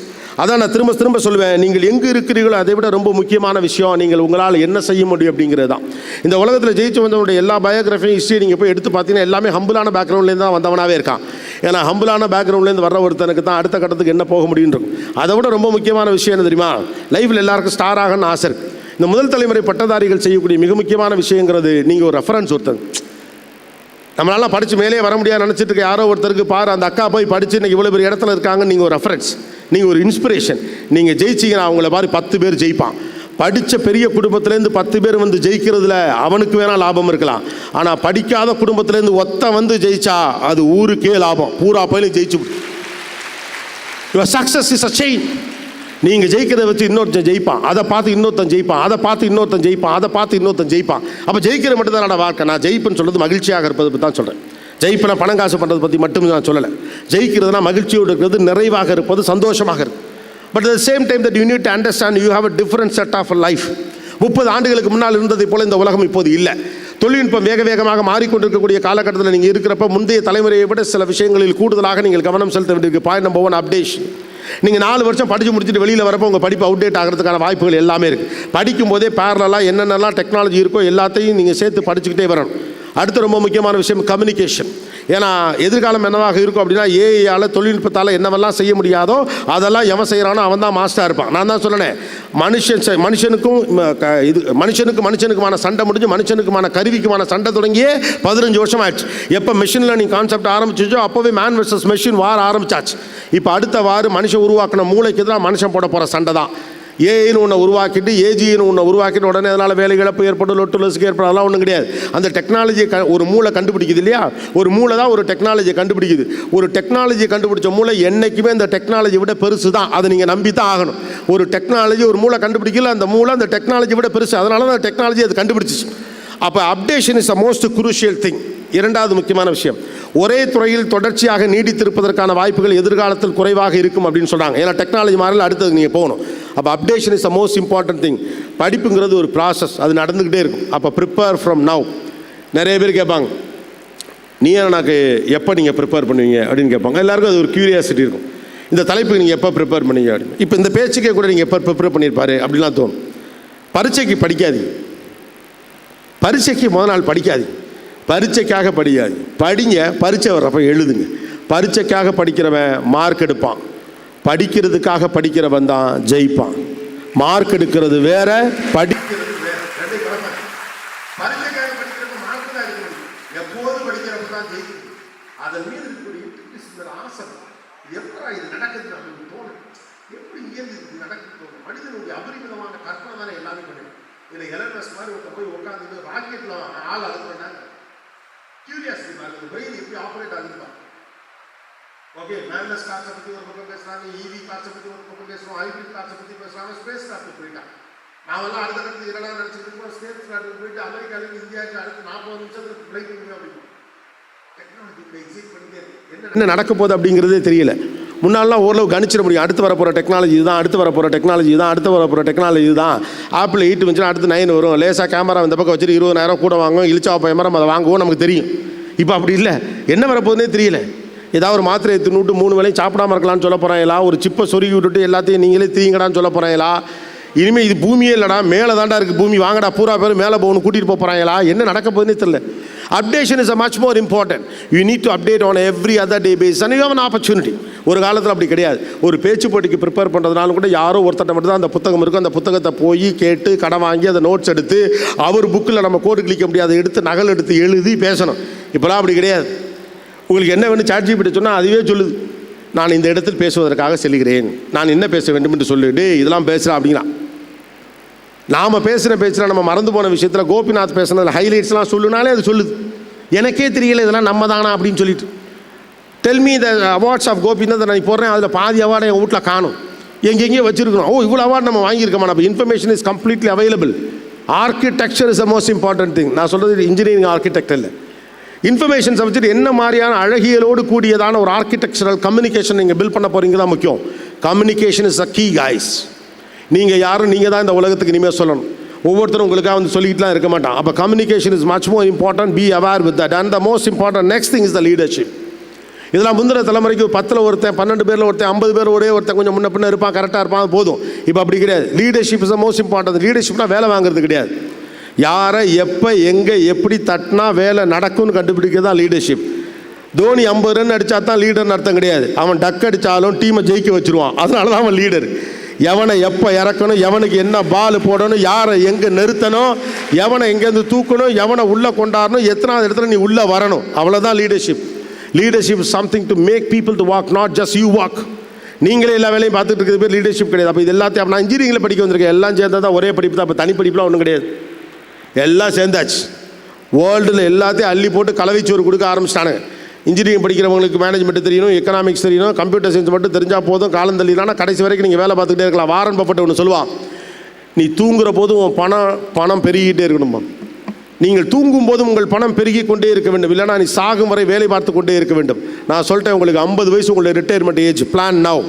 அதான் நான் திரும்ப சொல்லுவேன், நீங்கள் எங்கே இருக்கிறீர்களோ அதை விட ரொம்ப முக்கியமான விஷயம் நீங்கள் உங்களால் என்ன செய்ய முடியும் அப்படிங்கிறது தான். இந்த உலகத்தில் ஜெயிச்சு வந்தவனுடைய எல்லா பயோகிராஃபியும் ஹிஸ்ட்ரி நீங்கள் போய் எடுத்து பார்த்தீங்கன்னா எல்லாமே ஹம்பிளான பேக்ரவுண்ட்லேருந்து தான் வந்தவனாகவே இருக்கான். ஏன்னா ஹம்பிளான பேக்ரவுண்ட்லேருந்து வர்ற ஒருத்தனுக்கு தான் அடுத்த கட்டத்துக்கு என்ன போக முடியும். அதை விட ரொம்ப முக்கியமான விஷயம் என்ன தெரியுமா? லைஃப்பில் எல்லாருக்கும் ஸ்டார் ஆகணும்னு ஆசை இருக்குது. இந்த முதல் தலைமுறை பட்டதாரிகள் செய்யக்கூடிய மிக முக்கியமான விஷயங்கிறது, நீங்கள் ஒரு ரெஃபரன்ஸ் ஒருத்தங்க. நம்மளால படித்து மேலே வர முடியாது நினச்சிட்டு இருக்க யாரோ ஒருத்தருக்கு பாரு, அந்த அக்கா போய் படித்து இன்றைக்கி இவ்வளோ பெரிய இடத்துல இருக்காங்க, நீங்கள் ஒரு ரெஃபரன்ஸ், நீங்கள் ஒரு இன்ஸ்பிரேஷன். நீங்கள் ஜெயிச்சிங்கன்னா அவங்கள மாதிரி 10 பேர் ஜெயிப்பான். படித்த பெரிய குடும்பத்துலேருந்து 10 பேர் வந்து ஜெயிக்கிறதுல அவனுக்கு வேணால் லாபம் இருக்கலாம். ஆனால் படிக்காத குடும்பத்துலேருந்து ஒத்த வந்து ஜெயிச்சா அது ஊருக்கே லாபம், பூரா பயிலும் ஜெயிச்சு. Your success is a chain. நீங்கள் ஜெயிக்கிறத வச்சு இன்னொருத்தன் ஜெயிப்பான், அதை பார்த்து இன்னொருத்தன் ஜெயிப்பான், அதை பார்த்து இன்னொருத்தன் ஜெயிப்பான், அதை பார்த்து இன்னொருத்தன் ஜெயிப்பான். அப்போ ஜெயிக்கிற மட்டும் தான் நான் வாழ்க்கை. நான் ஜெயிப்புன்னு சொல்கிறது மகிழ்ச்சியாக இருப்பதை பற்றி தான் சொல்கிறேன். ஜெயிப்பை பணம் காசு பண்ணுறதை பற்றி மட்டும் நான் சொல்லலை. ஜெயிக்கிறதுனா மகிழ்ச்சியோடு இருக்கிறது, நிறைவாக இருப்பது, சந்தோஷமாக இருக்குது. But at the same time that you need to understand you have a different set of life. 30 ஆண்டுகளுக்கு முன்னால் இருந்ததை போல இந்த உலகம் இப்போது இல்லை. தொழில்நுட்பம் வேக வேகமாக மாறிக்கொண்டிருக்கக்கூடிய காலகட்டத்தில் நீங்கள் இருக்கிறப்ப முந்தைய தலைமுறையை விட சில விஷயங்களில் கூடுதலாக நீங்கள் கவனம் செலுத்த வேண்டியிருக்கு. Point number 1, updation. நீங்கள் 4 வருஷம் படித்து முடிச்சுட்டு வெளியில் வரப்போ உங்கள் படிப்பு அவுடேட் ஆகிறதுக்கான வாய்ப்புகள் எல்லாமே இருக்குது. படிக்கும் போதே பேரலாக என்னென்னலாம் டெக்னாலஜி இருக்கோ எல்லாத்தையும் நீங்கள் சேர்த்து படிச்சுக்கிட்டே வரணும். அடுத்து ரொம்ப முக்கியமான விஷயம் கம்யூனிகேஷன். ஏன்னா எதிர்காலம் என்னவாக இருக்கும் அப்படின்னா ஏஐயால் தொழில்நுட்பத்தால் என்னவெல்லாம் செய்ய முடியாதோ அதெல்லாம் எவன் செய்கிறானோ அவன் தான் மாஸ்டராக இருப்பான். நான் தான் சொன்னேன், மனுஷனுக்குமான சண்டை முடிஞ்சு மனுஷனுக்குமான கருவிக்குமான சண்டை தொடங்கியே 15 வருஷம் ஆயிடுச்சு. எப்போ மிஷின் லேர்னிங் கான்செப்ட் ஆரம்பிச்சிச்சோ அப்போவே மேன் வெர்சஸ் மெஷின் வார் ஆரம்பிச்சாச்சு. இப்போ அடுத்த வாரம் மனுஷன் உருவாக்கின மூளைக்கு தான் மனுஷன் போட போகிற சண்டை தான். ஏஐன்னு ஒன்று உருவாக்கிட்டு ஏஜின்னு ஒன்று உருவாக்கிட்டு உடனே அதனால் வேலை இழப்பு ஏற்படும், லொட்டுலஸுக்கு ஏற்படும், அதெல்லாம் ஒன்றும் கிடையாது. அந்த டெக்னாலஜியை ஒரு மூளை கண்டுபிடிக்குது இல்லையா, ஒரு மூளை தான் ஒரு டெக்னாலஜியை கண்டுபிடிக்குது. ஒரு டெக்னாலஜியை கண்டுபிடிச்ச மூளை என்றைக்குமே இந்த டெக்னாலஜி விட பெருசு தான். அதை நீங்கள் நம்பி தான் ஆகணும். ஒரு டெக்னாலஜி ஒரு மூளை கண்டுபிடிக்கல, அந்த மூளை அந்த டெக்னாலஜி விட பெருசு, அதனால தான் டெக்னாலஜி அது கண்டுபிடிச்சிச்சு. அப்போ updation is the most crucial thing. இரண்டாவது முக்கியமான விஷயம், ஒரே துறையில் தொடர்ச்சியாக நீடித்திருப்பதற்கான வாய்ப்புகள் எதிர்காலத்தில் குறைவாக இருக்கும் அப்படின்னு சொல்கிறாங்க. ஏன்னா டெக்னாலஜி மாறல, அடுத்தது நீங்கள் போகணும். அப்போ updation is the most important thing. படிப்புங்கிறது ஒரு ப்ராசஸ், அது நடந்துக்கிட்டே இருக்கும். அப்போ ப்ரிப்பேர் ஃப்ரம் நவ். நிறைய பேர் கேட்பாங்க, நீ எனக்கு எப்போ நீங்கள் ப்ரிப்பேர் பண்ணுவீங்க அப்படின்னு கேட்பாங்க. எல்லாருக்கும் அது ஒரு க்யூரியாசிட்டி இருக்கும். இந்த தலைப்புக்கு நீங்கள் எப்போ ப்ரிப்பேர் பண்ணீங்க அப்படின்னு. இப்போ இந்த பேச்சுக்கே கூட நீங்கள் எப்போ ப்ரிப்பேர் பண்ணியிருப்பாரு அப்படின்லாம் தோணும். பரீட்சைக்கு படிக்காதீங்க, பரீட்சைக்கு முதல் நாள் படிக்காதீங்க, பரீட்சைக்காக படிக்காது. படிங்க, பரீட்சை வர்றப்ப எழுதுங்க. பரீட்சைக்காக படிக்கிறவன் மார்க் எடுப்பான், படிக்கிறதுக்காக படிக்கிறவன் தான் ஜெயிப்பான். மார்க் எடுக்கிறது வேற, படிக்கிறது வேற. பரீட்சைக்காக படிக்கிறவன் மார்க் தான் எடுக்க முடியும், எப்போதும் படிக்கிறப்ப தான் ஜெயிக்கும். அதன் மீது இருக்கக்கூடிய ஆசை, எப்படா இது நடக்குது அப்படின்னு தோணும், எப்படி இயல்பு இது நடக்குது தோணும். மனிதனுடைய அபரிமிதமான கற்பனை தானே எல்லாமே பண்ணுது. இதில் எலன்மஸ்க் மாதிரி ஒருத்த போய் உட்காந்து ராக்கெட்டில் ஆள் அனுப்புறாங்க. கியூரியாசிட்டி பாருங்க, பிரெயின் எப்படி ஆப்ரேட் ஆகுதுப்பா. ஓகே, மேன்லெஸ் கார்ஸை பற்றி ஒரு பக்கம் பேசுகிறாங்க, ஈவி கார்ஸை பற்றி ஒரு பக்கம் பேசுகிறோம், ஹைப்ரிட் கார்ஸை பற்றி பேசுகிறாங்க, ஸ்பேஸ் கிராஃப்ட் போயிட்டாங்க. நாமெல்லாம் அடுத்த கட்டத்தில் என்னடா நினச்சிட்டு இருக்கோம், ஸ்பேஸ் கிராஃப்ட் போயிட்டு அமெரிக்காவிலேருந்து இந்தியாவுக்கு அடுத்து 40 நிமிஷத்துக்கு பிளைட் முடியும் அப்படின்னு. டெக்னாலஜி இப்போ எக்ஸிட் பண்ணிட்டே இருக்கு. என்ன நடக்க போகுது அப்படிங்கிறதே தெரியல. முன்னாலாம் ஓரளவு கணிச்சிட முடியும், அடுத்து வரப்போகிற டெக்னாலஜி இதுதான், அடுத்து வரப்போகிற டெக்னாலஜி தான், அடுத்து வரப்போகிற டெக்னாலஜி தான். ஆப்பிள் 8 வந்துச்சுன்னா அடுத்து 9 வரும். லேசாக கேமரா இந்த பக்கம் வச்சுட்டு 20,000 கூட வாங்குவோம், இழிச்சா பயமரம் அதை வாங்குவோம், நமக்கு தெரியும். இப்போ அப்படி இல்லை, என்ன வரப்போகுதுன்னே தெரியல. ஏதாவது ஒரு மாத்திரையை தின்னுட்டு 3 வேளையும் சாப்பிடாம இருக்கலாம்னு சொல்ல போகிறாங்களா, ஒரு சிப்பை சொருகி விட்டுட்டு எல்லாத்தையும் நீங்களே தீங்கடான்னு சொல்ல போகிறாங்களா, இனிமேல் இது பூமியே இல்லைடா மேலே தாண்டா இருக்குது பூமி, வாங்கடா பூரா பேர் மேலே போகணும் கூட்டிகிட்டு போகிறாங்களா, என்ன நடக்க போகுதுன்னே தெரியல. Updation is a much more important. You need to update on every other day basis and you have an opportunity. ஒரு காலத்தில் அப்படி கிடையாது. ஒரு பேச்சு போட்டிக்கு ப்ரிப்பேர் பண்ணுறதுனால கூட யாரோ ஒருத்தட்ட மட்டும் தான் அந்த புத்தகம் இருக்கும், அந்த புத்தகத்தை போய் கேட்டு கடன் வாங்கி அதை நோட்ஸ் எடுத்து அவர் புக்கில் நம்ம கோடு கிளிக்க முடியாது எடுத்து நகல் எடுத்து எழுதி பேசணும். இப்போலாம் அப்படி கிடையாது. உங்களுக்கு என்ன வேணும் ChatGPT சொன்னால் அதுவே சொல்லுது, நான் இந்த இடத்தில் பேசுவதற்காக செல்கிறேன், நான் என்ன பேச வேண்டும் என்று சொல்லிட்டு இதெல்லாம் பேசுகிறேன் அப்படிங்கிறான். நாம் பேசுகிற பேச்சில் நம்ம மறந்து போன விஷயத்தில் கோபிநாத் பேசுனதில் ஹைலைட்ஸ்லாம் சொல்லுனாலே அது சொல்லுது. எனக்கே தெரியல இதெல்லாம் நம்ம தானா அப்படின்னு சொல்லிட்டு. Tell me the awards of Gopinath நான் போடுறேன், அதில் பாதி அவார்டை எங்கள் வீட்டில் காணும், எங்கெங்கேயோ வச்சுருக்கணும். ஓ இவ்வளோ அவார்டு நம்ம வாங்கியிருக்கோமா. அப்போ information is completely available. Architecture is the most important thing. நான் சொல்கிறது இன்ஜினியரிங் ஆர்கிடெக்டர் இல்லை. இன்ஃபர்மேஷன்ஸை வச்சுட்டு என்ன மாதிரியான அழகியலோடு கூடியதான ஒரு ஆர்கிடெக்சரல் கம்யூனிகேஷன் நீங்கள் பில்ட் பண்ண போகிறீங்க தான் முக்கியம். Communication is a key guys. நீங்கள் யாரும் நீங்கள் தான் இந்த உலகத்துக்கு இனிமேல் சொல்லணும். ஒவ்வொருத்தரும் உங்களுக்காக வந்து சொல்லிக்கிட்டுலாம் இருக்க மாட்டான். அப்போ communication is much more important. Be aware with that. And the most important next thing is the leadership. இதெல்லாம் முந்தின தலைமுறைக்கு 10 ஒருத்தன் 12 பேரில் ஒருத்தன் 50 பேர் ஒரே ஒருத்தன் கொஞ்சம் முன்ன பின்ன இருப்பான், கரெக்டாக இருப்பான், போதும். இப்போ அப்படி கிடையாது. Leadership is the most important. லீடர்ஷிப்னா வேலை வாங்குறது கிடையாது. யாரை எப்போ எங்கே எப்படி தட்டினா வேலை நடக்கும்னு கண்டுபிடிக்கிறது தான் லீடர்ஷிப். தோனி 50 ரன் அடித்தா தான் லீடர்னு அர்த்தம் கிடையாது. அவன் டக் அடித்தாலும் டீமை ஜெயிக்க வச்சுருவான், அதனால தான் அவன் லீடர். எவனை எப்போ இறக்கணும், எவனுக்கு என்ன பால் போடணும், யாரை எங்கே நிறுத்தணும், எவனை எங்கேருந்து தூக்கணும், எவனை உள்ளே கொண்டாடணும், எத்தனாவது இடத்துல நீ உள்ளே வரணும், அவ்வளோதான் leadership. Leadership is something to make people to walk, not just you walk. நீங்களே எல்லா வேலையும் பார்த்துட்டு இருக்கிறது பேர் லீடர்ஷிப் கிடையாது. அப்போ இது எல்லாத்தையும் நான் இன்ஜினியரிங்கில் படிக்க வந்திருக்கேன், எல்லாம் சேர்ந்தா தான் ஒரே படிப்பு தான். அப்போ தனி படிப்புலாம் ஒன்றும் கிடையாது, எல்லாம் சேர்ந்தாச்சு. வேர்ல்டில் எல்லாத்தையும் அள்ளி போட்டு கலவைச்சோறு கொடுக்க ஆரம்பிச்சிட்டானுங்க. இன்ஜினியரிங் படிக்கிறவங்களுக்கு மேனேஜ்மெண்ட் தெரியணும், எக்கனாமிக்ஸ் தெரியணும், கம்ப்யூட்டர் சயின்ஸ் மட்டும் தெரிஞ்சால் போதும், காலம் தள்ளினா கடைசி வரைக்கும் நீங்கள் வேலை பார்த்துக்கிட்டே இருக்கலாம். வாரன் பஃபெட் ஒன்று சொல்லுவான், நீ தூங்குற போதும் உன் பணம் பெருகிக்கிட்டே இருக்கணுமா. நீங்கள் தூங்கும் போதும் உங்கள் பணம் பெருகி கொண்டே இருக்க வேண்டும், இல்லைனா நீ சாகும் வரை வேலை பார்த்து கொண்டே இருக்க வேண்டும். நான் சொல்லிட்டேன் உங்களுக்கு 50 வயசு உங்களுடைய ரிட்டையர்மெண்ட் ஏஜ். Plan now.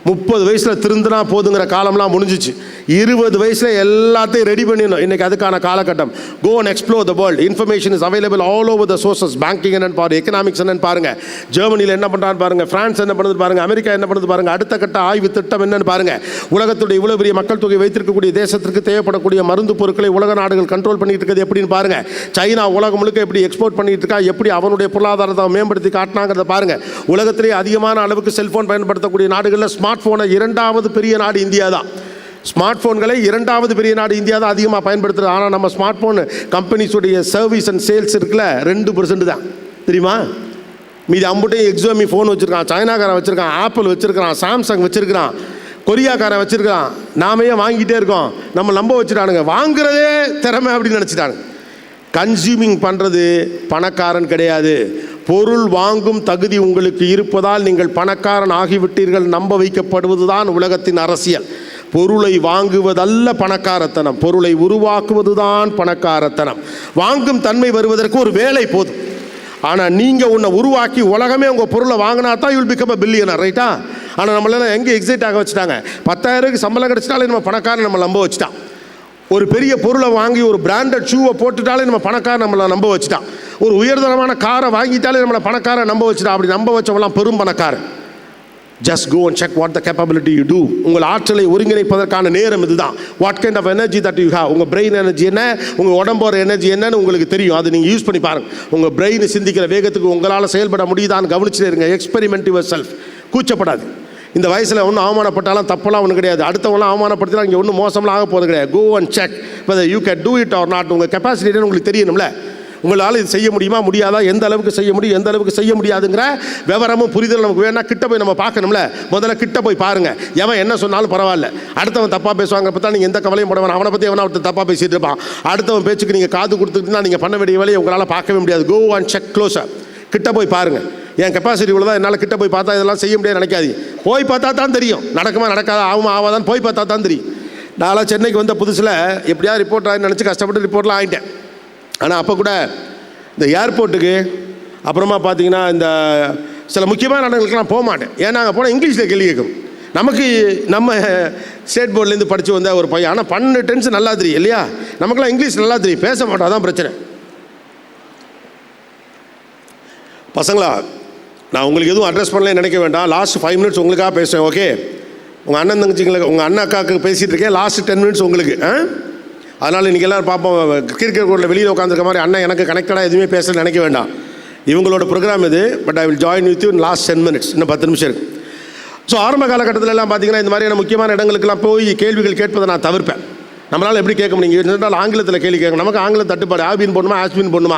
30 வயசில் திருந்தினா போதுங்கிற காலம்லாம் முடிஞ்சிச்சு. 20 வயசில் எல்லாத்தையும் ரெடி பண்ணிடணும். இன்றைக்கி அதுக்கான காலகட்டம். Go and explore the world. Information is available all over the sources. Banking என்னன்னு பாருங்கள், எக்கனாமிக்ஸ் என்னன்னு பாருங்கள், ஜெர்மனியில் என்ன பண்ணுறான்னு பாருங்கள், ஃப்ரான்ஸ் என்ன பண்ணுறது பாருங்கள், அமெரிக்கா என்ன பண்ணுறது பாருங்கள், அடுத்த கட்ட ஆய்வு திட்டம் என்னன்னு பாருங்கள். உலகத்துடைய இவ்வளோ பெரிய மக்கள் தொகை வைத்திருக்கக்கூடிய தேசத்திற்கு தேவைப்படக்கூடிய மருந்து பொருட்களை உலக நாடுகள் கண்ட்ரோல் பண்ணிட்டு இருக்கிறது எப்படின்னு பாருங்கள். சைனா உலகம் முழுக்க எப்படி எக்ஸ்போர்ட் பண்ணிட்டு இருக்கா, எப்படி அவனுடைய பொருளாதாரத்தை மேம்படுத்தி காட்டினாங்கிறத பாருங்கள். உலகத்திலே அதிகமான அளவுக்கு செல்ஃபோன் பயன்படுத்தக்கூடிய நாடுகளில் ஸ்மார்ட் ஃபோனை 2வது பெரிய நாடு இந்தியா தான். ஸ்மார்ட் ஃபோன்களை 2வது பெரிய நாடு இந்தியா தான் அதிகமாக பயன்படுத்துகிறது. ஆனால் நம்ம ஸ்மார்ட் ஃபோன் கம்பெனிஸுடைய சர்வீஸ் அண்ட் சேல்ஸ் இருக்குல்ல 2% தான் தெரியுமா. மீதி அம்புட்டையும் எக்ஸோமி ஃபோன் வச்சுருக்கான், சைனாக்காரன் வச்சுருக்கான், ஆப்பிள் வச்சுருக்கான், சாம்சங் வச்சுருக்கான், கொரியாக்காரன் வச்சுருக்கான். நாமையே வாங்கிட்டே இருக்கோம். நம்ம நம்ப வச்சுட்டானுங்க. வாங்குறதே திறமை அப்படின்னு நினச்சிட்டானுங்க. கன்சியூமிங் பண்ணுறது பணக்காரன் கிடையாது. பொருள் வாங்கும் தகுதி உங்களுக்கு இருப்பதால் நீங்கள் பணக்காரன் ஆகிவிட்டீர்கள் நம்ப வைக்கப்படுவது தான் உலகத்தின் அரசியல். பொருளை வாங்குவதல்ல பணக்காரத்தனம், பொருளை உருவாக்குவது தான் பணக்காரத்தனம். வாங்கும் தன்மை வருவதற்கு ஒரு வேலை போதும். ஆனால் நீங்கள் உன்னை உருவாக்கி உலகமே உங்கள் பொருளை வாங்கினா தான் யூல் பிகம் அ பில்லியனர், ரைட்டா? ஆனால் நம்மளெல்லாம் எங்கே எக்ஸைட் ஆக வச்சுட்டாங்க. 10,000 சம்பளம் கிடச்சிட்டாலே நம்ம பணக்காரன் நம்ம நம்ப வச்சுட்டான். ஒரு பெரிய பொருளை வாங்கி ஒரு பிராண்டட் ஷூவை போட்டுட்டாலே நம்ம பணக்காரன் நம்மளை நம்ப வச்சுட்டான். ஒரு உயர்தரமான காரை வாங்கிட்டாலே நம்மளை பணக்காரன் நம்ப வச்சுட்டான். அப்படி நம்ப வச்சவங்களாம் பெரும் பணக்காரன். Just go and check what the capability you do. உங்கள் ஆற்றலை ஒருங்கிணைப்பதற்கான நேரம் இதுதான். What kind of energy that you have. உங்கள் பிரெயின் எனர்ஜி என்ன, உங்கள் உடம்போட எனர்ஜி என்னன்னு உங்களுக்கு தெரியும். அது நீங்கள் யூஸ் பண்ணி பாருங்கள். உங்கள் பிரெயின் சிந்திக்கிற வேகத்துக்கு உங்களால் செயல்பட முடியுதான்னு கவனிச்சுட்டே இருங்க. Experiment yourself. கூச்சப்படாது. இந்த வயசில் ஒன்றும் அவமானப்பட்டாலும் தப்பெல்லாம் ஒன்றும் கிடையாது. அடுத்தவங்களாம் அவமானப்படுத்தினா இங்கே ஒன்றும் மோசம்லாம் ஆக போகிறது கிடையாது. Go and check whether you can do it or not. உங்கள் கெப்பாசிட்டி உங்களுக்கு தெரியணும்ல. உங்களால் இது செய்ய முடியுமா முடியாதா, எந்த அளவுக்கு செய்ய முடியும் எந்த அளவுக்கு செய்ய முடியாதுங்கிற விவரமும் புரிதல் நமக்கு வேணா. கிட்ட போய் நம்ம பார்க்கணும்ல. முதல்ல கிட்ட போய் பாருங்கள். எவன் என்ன சொன்னாலும் பரவாயில்ல. அடுத்தவன் தப்பாக பேசுவாங்க பார்த்தா நீங்கள் எந்த கவலையும் போட வேணாம். அவனை பற்றி எவனா ஒருத்தர் தப்பாக பேசிட்டு இருப்பான். அடுத்தவன் பேச்சுக்கு நீங்கள் காது கொடுத்துட்டுனா நீங்கள் பண்ண வேண்டிய வேலையை உங்களால் பார்க்கவே முடியாது. Go and check closer. கிட்ட போய் பாருங்கள். என் கெப்பாசிட்டி இவ்வளோ தான், என்னால் கிட்ட போய் பார்த்தா இதெல்லாம் செய்ய முடியாது நினைக்காதீங்க. போய் பார்த்தா தான் தெரியும். நடக்குமா நடக்காதா, ஆகுமா ஆகாதான் போய் பார்த்தா தான் தெரியும். நான்லாம் சென்னைக்கு வந்த புதுசில் எப்படியாவது ரிப்போர்ட் ஆகி நினச்சி கஷ்டப்பட்டு ரிப்போர்ட்லாம் ஆகிட்டேன். ஆனால் அப்போ கூட இந்த ஏர்போர்ட்டுக்கு அப்புறமா பார்த்தீங்கன்னா இந்த சில முக்கியமான இடங்களுக்கெல்லாம் போக மாட்டேன். ஏன்னா அங்கே போனால் இங்கிலீஷில் கேள்வி கேட்கும். நமக்கு நம்ம ஸ்டேட் போர்ட்லேருந்து படித்து வந்த ஒரு பையன். ஆனால் பண்ண டென்ஷன் நல்லா தெரியும் இல்லையா. நமக்குலாம் இங்கிலீஷ் நல்லா தெரியும், பேச மாட்டோம். அதான் பிரச்சனை. பசங்களா, நான் உங்களுக்கு எதுவும் அட்ரஸ் பண்ணல நினைக்க வேண்டாம். லாஸ்ட் 5 மினிட்ஸ் உங்களுக்காக பேசுவேன். ஓகே, உங்கள் அண்ணன் தங்கச்சிங்களுக்கு உங்கள் அண்ணன் அக்காவுக்கு பேசிகிட்டு இருக்கேன். லாஸ்ட் 10 மினிட்ஸ் உங்களுக்கு. அதனால் இன்றைக்கி எல்லோரும் பார்ப்போம். கிரிக்கெட் கோர்ட்டில் வெளியில் உட்காந்துருக்க மாதிரி அண்ணன் எனக்கு கனெக்டடாக எதுவுமே பேச நினைக்க வேண்டாம். இவங்களோட ப்ரோக்ராம் இது. But I will join with you in last 10 minutes. இன்னும் 10 நிமிஷம் இருக்குது. ஸோ ஆரம்ப காலகட்டத்தில் எல்லாம் பார்த்தீங்கன்னா இந்த மாதிரியான முக்கியமான இடங்களுக்கெல்லாம் போய் கேள்விகள் கேட்பதை நான் தவிர்ப்பேன். நம்மளால் எப்படி கேட்க முடியும்? ஆங்கிலத்தில் கேள்வி கேட்கணும். நமக்கு ஆங்கிலம் தட்டுப்பாடு. ஆபின் போடணுமா, ஆஸ்பின் போடணுமா,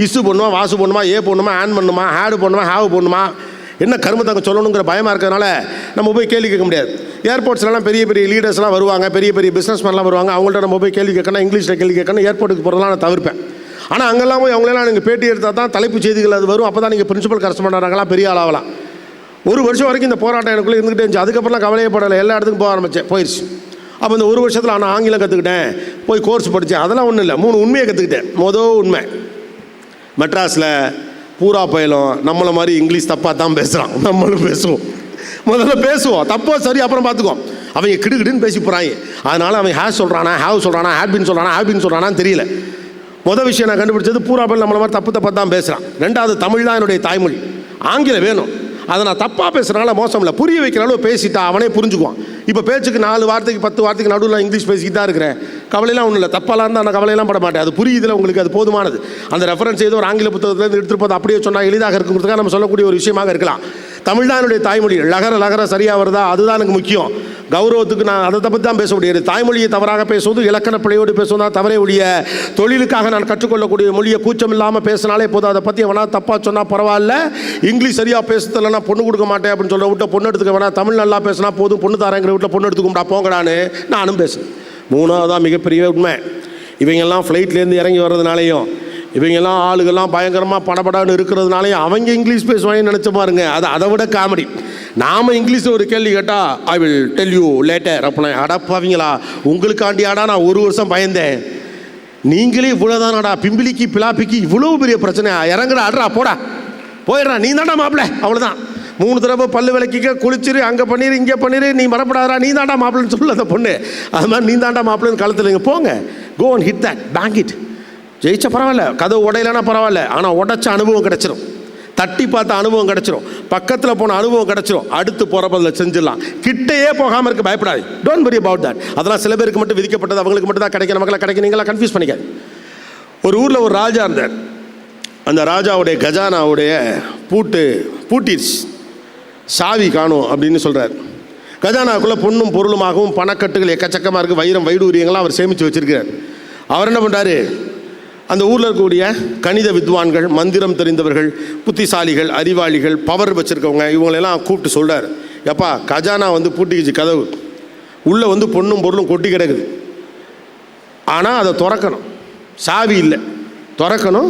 இஸ்ஸு போடணுமா, வாசு போடணுமா, ஏ போடணுமா, ஆன் பண்ணணுமா, ஹேடு போடணுமா, ஹேவ் போடணுமா, என்ன கருமத்தங்க சொல்லணுங்கிற பயமாக இருக்கிறதுனால நம்ம போய் கேள்வி கேட்க முடியாது. ஏர்போர்ட்ஸ்லாம் பெரிய பெரிய லீடர்ஸ்லாம் வருவாங்க, பெரிய பெரிய பிஸ்னஸ்மேன்லாம் வருவாங்க. அவங்கள்ட்ட நம்ம போய் கேள்வி கேட்கணும், இங்கிலீஷில் கேள்வி கேட்கணும். ஏர்போர்ட்டுக்கு போகிறதெல்லாம் நான் தவிர்ப்பேன். ஆனால் அங்கெல்லாம் போய் அவங்களெல்லாம் நீங்கள் பேட்டி எடுத்தால் தான் தலைப்பு செய்திகள் அது வரும். அப்போ தான் நீங்கள் பிரின்சிபல் கரஸ்பாண்டன்ட்லாம் பெரிய ஆளாகலாம். 1 வருஷம் வரைக்கும் இந்த போராட்டம் எனக்குள்ளே இருந்துகிட்டே இருந்துச்சு. அதுக்கப்புறம் கவலையே படலை. எல்லா இடத்துக்கும் போக ஆரம்பித்தேன். போயிடுச்சு. அப்போ இந்த 1 வருஷத்தில் நான் ஆங்கிலம் கற்றுக்கிட்டேன், போய் கோர்ஸ் படித்தேன். அதெல்லாம் ஒன்றும் இல்லை. 3 உண்மையை கற்றுக்கிட்டேன். உண்மை, மெட்ராஸில் பூரா பயலும் நம்மளை மாதிரி இங்கிலீஷ் தப்பாக தான் பேசுகிறான். நம்மளும் பேசுவோம். முதல்ல பேசுவோம், தப்போ சரி அப்புறம் பார்த்துக்குவோம். அவங்க கிடுகிடுன்னு பேசி போகிறாங்க. அதனால் அவன் ஹேவ் சொல்கிறானா, ஹேவ் சொல்கிறானா, ஹேட்பின் சொல்கிறானா, ஹேவ்பின் சொல்கிறானான்னு தெரியல. விஷயம் நான் கண்டுபிடிச்சது பூரா பயல் நம்மளை மாதிரி தப்பாக தான் பேசுகிறான். 2வது தமிழ் தான் என்னுடைய தாய்மொழி. ஆங்கிலம் வேணும். அதை நான் தப்பாக பேசுகிறனால மோசம் இல்லை. புரிய வைக்கிற அளவு பேசிட்டா அவனே புரிஞ்சுக்குவான். இப்போ பேச்சுக்கு 4 வார்த்தைக்கு 10 வார்த்தைக்கு நடுவில் இங்கிலீஷ் பேசிக்கிட்டு தான் இருக்கிறேன். கவலையெல்லாம் ஒன்றும் இல்லை. தப்பாலாம் இருந்தால் நான் கவலையெல்லாம் பட மாட்டேன். அது புரியுதில்ல உங்களுக்கு, அது போதுமானது. அந்த ரெஃபரன்ஸ் ஏதோ ஒரு ஆங்கில புத்தகத்துலேருந்து எடுத்துகிட்டு போது அப்படியே சொன்னால் எளிதாக இருக்குங்கிறதுக்காக நம்ம சொல்லக்கூடிய ஒரு விஷயமாக இருக்கலாம். தமிழ் தான் என்னுடைய தாய்மொழி. லகர சரியாக வருதா, அதுதான் எனக்கு முக்கியம். கௌரவத்துக்கு நான் அதை பற்றி தான் பேச முடியாது. தாய்மொழியை தவறாக பேசுவது, இலக்கண பிழையோடு பேசுவது தான் தவறே ஒழிய, தொழிலுக்காக நான் கற்றுக்கொள்ளக்கூடிய மொழியை கூச்சம் இல்லாமல் பேசினாலே போதும். அதை பற்றி எவனா தப்பாக சொன்னால் பரவாயில்ல. இங்கிலீஷ் சரியாக பேசுறதுலன்னா பொண்ணு கொடுக்க மாட்டேன் அப்படின்னு சொல்ல விட்ட பொண்ணு எடுத்துக்க வேணா. தமிழ் நல்லா பேசினா போதும், பொண்ணு தாரங்கிற வீட்டில் பொண்ணு எடுத்துக்கும்டா போங்கடான்னு நானும் பேசுகிறேன். 3வதான் மிகப்பெரிய உண்மை. இவங்கெல்லாம் ஃப்ளைட்லேருந்து இறங்கி வர்றதுனாலையும், இவங்கெல்லாம் ஆளுகள்லாம் பயங்கரமாக படபடான்னு இருக்கிறதுனாலையும் அவங்க இங்கிலீஷ் பேசுவாங்கன்னு நினச்ச பாருங்க. அதை விட காமெடி. நாம் இங்கிலீஷில் ஒரு கேள்வி கேட்டால் I will tell you later அப்படின்னா, அடப்பாவீங்களா உங்களுக்காண்டியாடா நான் 1 வருஷம் பயந்தேன். நீங்களே இவ்வளோதானாடா, பிம்பிளிக்கு பிலாப்பிக்கு இவ்வளோ பெரிய பிரச்சனை. இறங்குடா, அட்ரா, போடா, போயிடுறா, நீ தான்டா மாப்பிள்ள, அவ்வளோதான். 3 தடவை பல்லு விளக்கிக்க, குளிச்சிரு, அங்கே பண்ணிடு, இங்கே பண்ணிடு, நீ மறப்படாதா, நீ தாண்டா மாப்பிள்ளைன்னு சொல்ல அந்த பொண்ணு. அது மாதிரி நீ தாண்டா மாப்பிள்ளைன்னு கழுத்தில் இங்கே போங்க, go and hit that, bank it. ஜெயிச்ச பரவாயில்ல, கதவு உடையலைன்னா பரவாயில்ல, ஆனால் உடைச்ச அனுபவம் கிடச்சிரும், தட்டி பார்த்த அனுபவம் கிடச்சிரும், பக்கத்தில் போன அனுபவம் கிடச்சிரும். அடுத்து போகிறப்ப செஞ்சிடலாம். கிட்டையே போகாமல் இருக்க பயப்படாது. Don't worry about that. அதெல்லாம் சில பேருக்கு மட்டும் விதிக்கப்பட்டது, அவங்களுக்கு மட்டும் தான் கிடைக்கும், நமக்கெல்லாம் கிடைக்கும். நீங்களாம் கன்ஃபியூஸ் பண்ணிக்காது. ஒரு ஊரில் ஒரு ராஜா இருந்தார். அந்த ராஜாவுடைய கஜானாவுடைய பூட்டிடுச்சு, சாவி காணும் அப்படின்னு சொல்கிறார். கஜானாவுக்குள்ளே பொண்ணும் பொருளுமாகவும் பணக்கட்டுகள் எக்கச்சக்கமாக இருக்குது, வைரம் வைடூரியங்களாம் அவர் சேமித்து வச்சுருக்கிறார். அவர் என்ன பண்ணுறாரு, அந்த ஊரில் இருக்கக்கூடிய கணித வித்வான்கள், மந்திரம் தெரிந்தவர்கள், புத்திசாலிகள், அறிவாளிகள், பவர் வச்சுருக்கவங்க, இவங்களெல்லாம் கூப்பிட்டு சொல்கிறார், எப்பா கஜானா பூட்டிக்கிச்சு, கதவு உள்ளே பொண்ணும் பொருளும் கொட்டி கிடக்குது, ஆனால் அதை திறக்கணும், சாவி இல்லை, திறக்கணும்.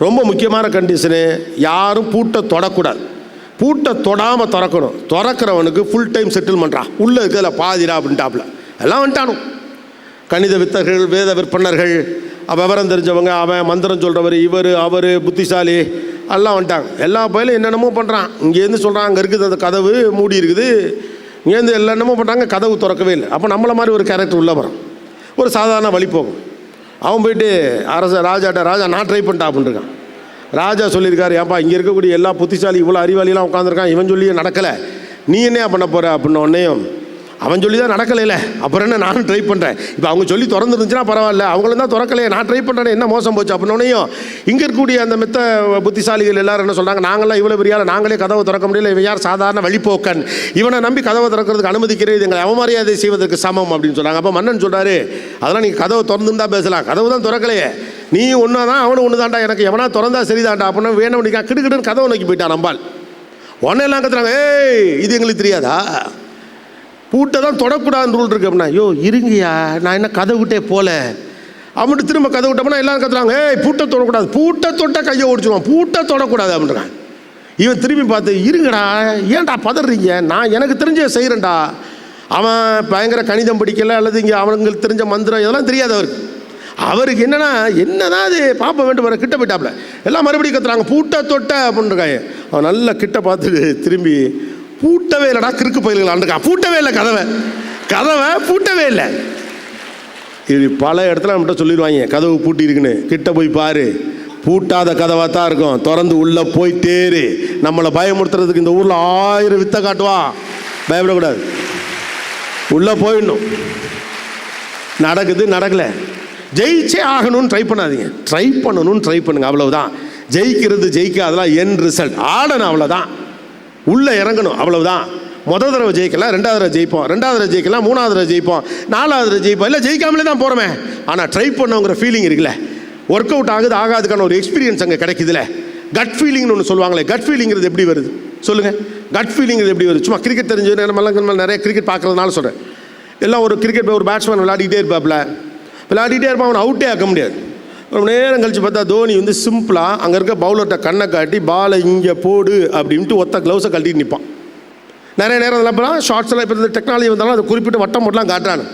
ரொம்ப முக்கியமான கண்டிஷனு, யாரும் பூட்டை தொடக்கூடாது, பூட்டை தொடாமல் திறக்கணும். திறக்கிறவனுக்கு ஃபுல் டைம் செட்டில்மெண்ட்ரா, உள்ளே இருக்கிறதுல பாதிரா அப்படின்ட்டாப்புல. எல்லாம் வந்துட்டானும், கணித வித்தர்கள், வேத விற்பனர்கள், விவரம் தெரிஞ்சவங்க, அவன் மந்திரம் சொல்கிறவர், இவர் அவர் புத்திசாலி, எல்லாம் வந்துட்டாங்க. எல்லா பயிலும் என்னென்னமோ பண்ணுறான். இங்கேருந்து சொல்கிறான், அங்கே இருக்குது அந்த கதவு மூடி இருக்குது, இங்கேருந்து என்னென்னமோ பண்ணுறாங்க, கதவு திறக்கவே இல்லை. அப்போ நம்மளை மாதிரி ஒரு கேரக்டர் உள்ளே வரும், ஒரு சாதாரண வழி போகும். அவன் போயிட்டு ராஜாட்ட, ராஜா நான் ட்ரை பண்ணிட்டா அப்படின்ட்டுருக்கான். ராஜா சொல்லியிருக்காரு, ஏன்ப்பா இங்கே இருக்கக்கூடிய எல்லா புத்திசாலி இவ்வளோ அறிவாளியெல்லாம் உட்காந்துருக்கான், இவன் சொல்லியே நடக்கலை, நீ என்ன பண்ண போகிற அப்படின்ன உடனேயும் அவன் சொல்லி தான் நடக்கலையில, அப்புறம் என்ன நானும் ட்ரை பண்ணுறேன். இப்போ அவங்க சொல்லி திறந்துருந்துச்சுன்னா பரவாயில்ல, அவங்களும் தான் திறக்கலையே, நான் ட்ரை பண்ணுறேன், என்ன மோசம் போச்சு அப்படின்னோடனையும் இங்கே இருக்கக்கூடிய அந்த மித்த புத்திசாலிகள் எல்லாரும் என்ன சொல்கிறாங்க, நாங்களாம் இவ்வளோ பெரிய நாங்களே கதவை திறக்க முடியல, இவன் யார் சாதாரண வழிபோக்கன், இவனை நம்பி கதவை திறக்கிறதுக்கு அனுமதிக்கிறது எங்களை அவமரியாதை செய்வதற்கு சமம் அப்படின்னு சொல்கிறாங்க. அப்போ மன்னன் சொல்கிறாரு, அதெல்லாம் நீங்கள் கதவை திறந்துன்னு தான் பேசலாம், கதவு தான் திறக்கலையே, நீ ஒன்றா தான் அவனு ஒன்று தாண்டா, எனக்கு எவனா திறந்தா சரிதாண்டா அப்படின்னு வேணும் பண்ணிக்கா, கிடுக்கிட்டுன்னு கதவை நோக்கி போயிட்டான் நம்பால். உடனே எல்லாம் கத்துறாங்க, ஏய் இது எங்களுக்கு தெரியாதா, பூட்டை தான் தொடக்கூடாதுன்னு ரூல் இருக்கு அப்படின்னா, ஐயோ இருங்கய்யா நான் என்ன கதை விட்டே போல அப்படின்ட்டு திரும்ப கதை விட்டோம்னா எல்லாரும் கத்துறாங்க, ஏய் பூட்டை தொடக்கூடாது, பூட்டை தொட்ட கையை ஓடிச்சுருவான், பூட்டை தொடக்கூடாது அப்படின்றான். இவன் திரும்பி பார்த்து, இருங்கடா ஏன்டா பதறீங்க, நான் எனக்கு தெரிஞ்ச செய்கிறேன்டா. அவன் பயங்கர கணிதம் படிக்கலை, அல்லது இங்கே அவங்களுக்கு தெரிஞ்ச மந்திரம் இதெல்லாம் தெரியாது அவருக்கு என்னன்னா அது பாப்ப வேண்டும் வர கிட்ட போயிட்டாப்ல. எல்லாம் மறுபடியும் கத்துறாங்க, பூட்டை தொட்ட அப்படின்றாங்க. அவன் நல்ல கிட்ட பார்த்துட்டு திரும்பி, பூட்டவே இல்லைடா கிறுக்கு பயில்களான், பூட்டவே இல்லை கதவை பூட்டவே இல்லை. இது பல இடத்துல நம்மகிட்ட சொல்லிடுவாங்க, கதவு பூட்டி இருக்குன்னு, கிட்ட போய் பாரு, பூட்டாத கதவாக தான் இருக்கும், திறந்து உள்ளே போயிட்டேரு. நம்மளை பயமுறுத்துறதுக்கு இந்த ஊரில் 1000 வித்தை காட்டுவா, பயப்படக்கூடாது, உள்ளே போயிடணும். நடக்குது நடக்கலை, ஜெயிச்சே ஆகணும்னு ட்ரை பண்ணாதீங்க, ட்ரை பண்ணணும்னு ட்ரை பண்ணுங்க, அவ்வளவுதான். ஜெயிக்கிறது ஜெயிக்காதெல்லாம் என் ரிசல்ட், ஆடணும் அவ்வளோதான், உள்ளே இறங்கணும் அவ்வளவுதான். முதல் தடவை ஜெயிக்கலாம், 2வது தடவை ஜெயிப்போம், 2வது தடவை ஜெயிக்கலாம், 3வது தடவை ஜெயிப்போம், 4வது தடவை ஜெயிப்போம், இல்லை ஜெயிக்காமலே தான் போகிறோமே. ஆனால் ட்ரை பண்ணுங்கிற ஃபீலிங் இருக்குல்ல, ஒர்க் அவுட் ஆகுது ஆகாதுக்கான ஒரு எக்ஸ்பீரியன்ஸ் அங்கே கிடைக்குதுல்ல. கட் ஃபீலிங்னு ஒன்று சொல்லுவாங்களே, கட் ஃபீலிங்கிறது எப்படி வருது சொல்லுங்கள், கட் ஃபீலிங்கிறது எப்படி வருது? சும்மா கிரிக்கெட் தெரிஞ்சு நம்மளாம் நிறைய கிரிக்கெட் பார்க்குறதுனால சொல்கிறேன். எல்லாம் ஒரு கிரிக்கெட் ஒரு பேட்ஸ்மேன் விளையாடிக்கிட்டே இருப்பான், அவனை அவுட்டே ஆக்க முடியாது. ரொம்ப நேரம் கழித்து பார்த்தா தோனி சிம்பிளாக அங்கே இருக்க பவுலர்கிட்ட கண்ணை காட்டி பாலை இங்கே போடு அப்படின்ட்டு ஒத்த க்ளவுஸை கழட்டிட்டு நிற்பான். நிறைய நேரம் இதெல்லாம் ஷார்ட்ஸ்லாம் இப்போ இந்த டெக்னாலஜி வந்தாலும் அதை குறிப்பிட்டு வட்டம் போட்டலாம் காட்டுறான்.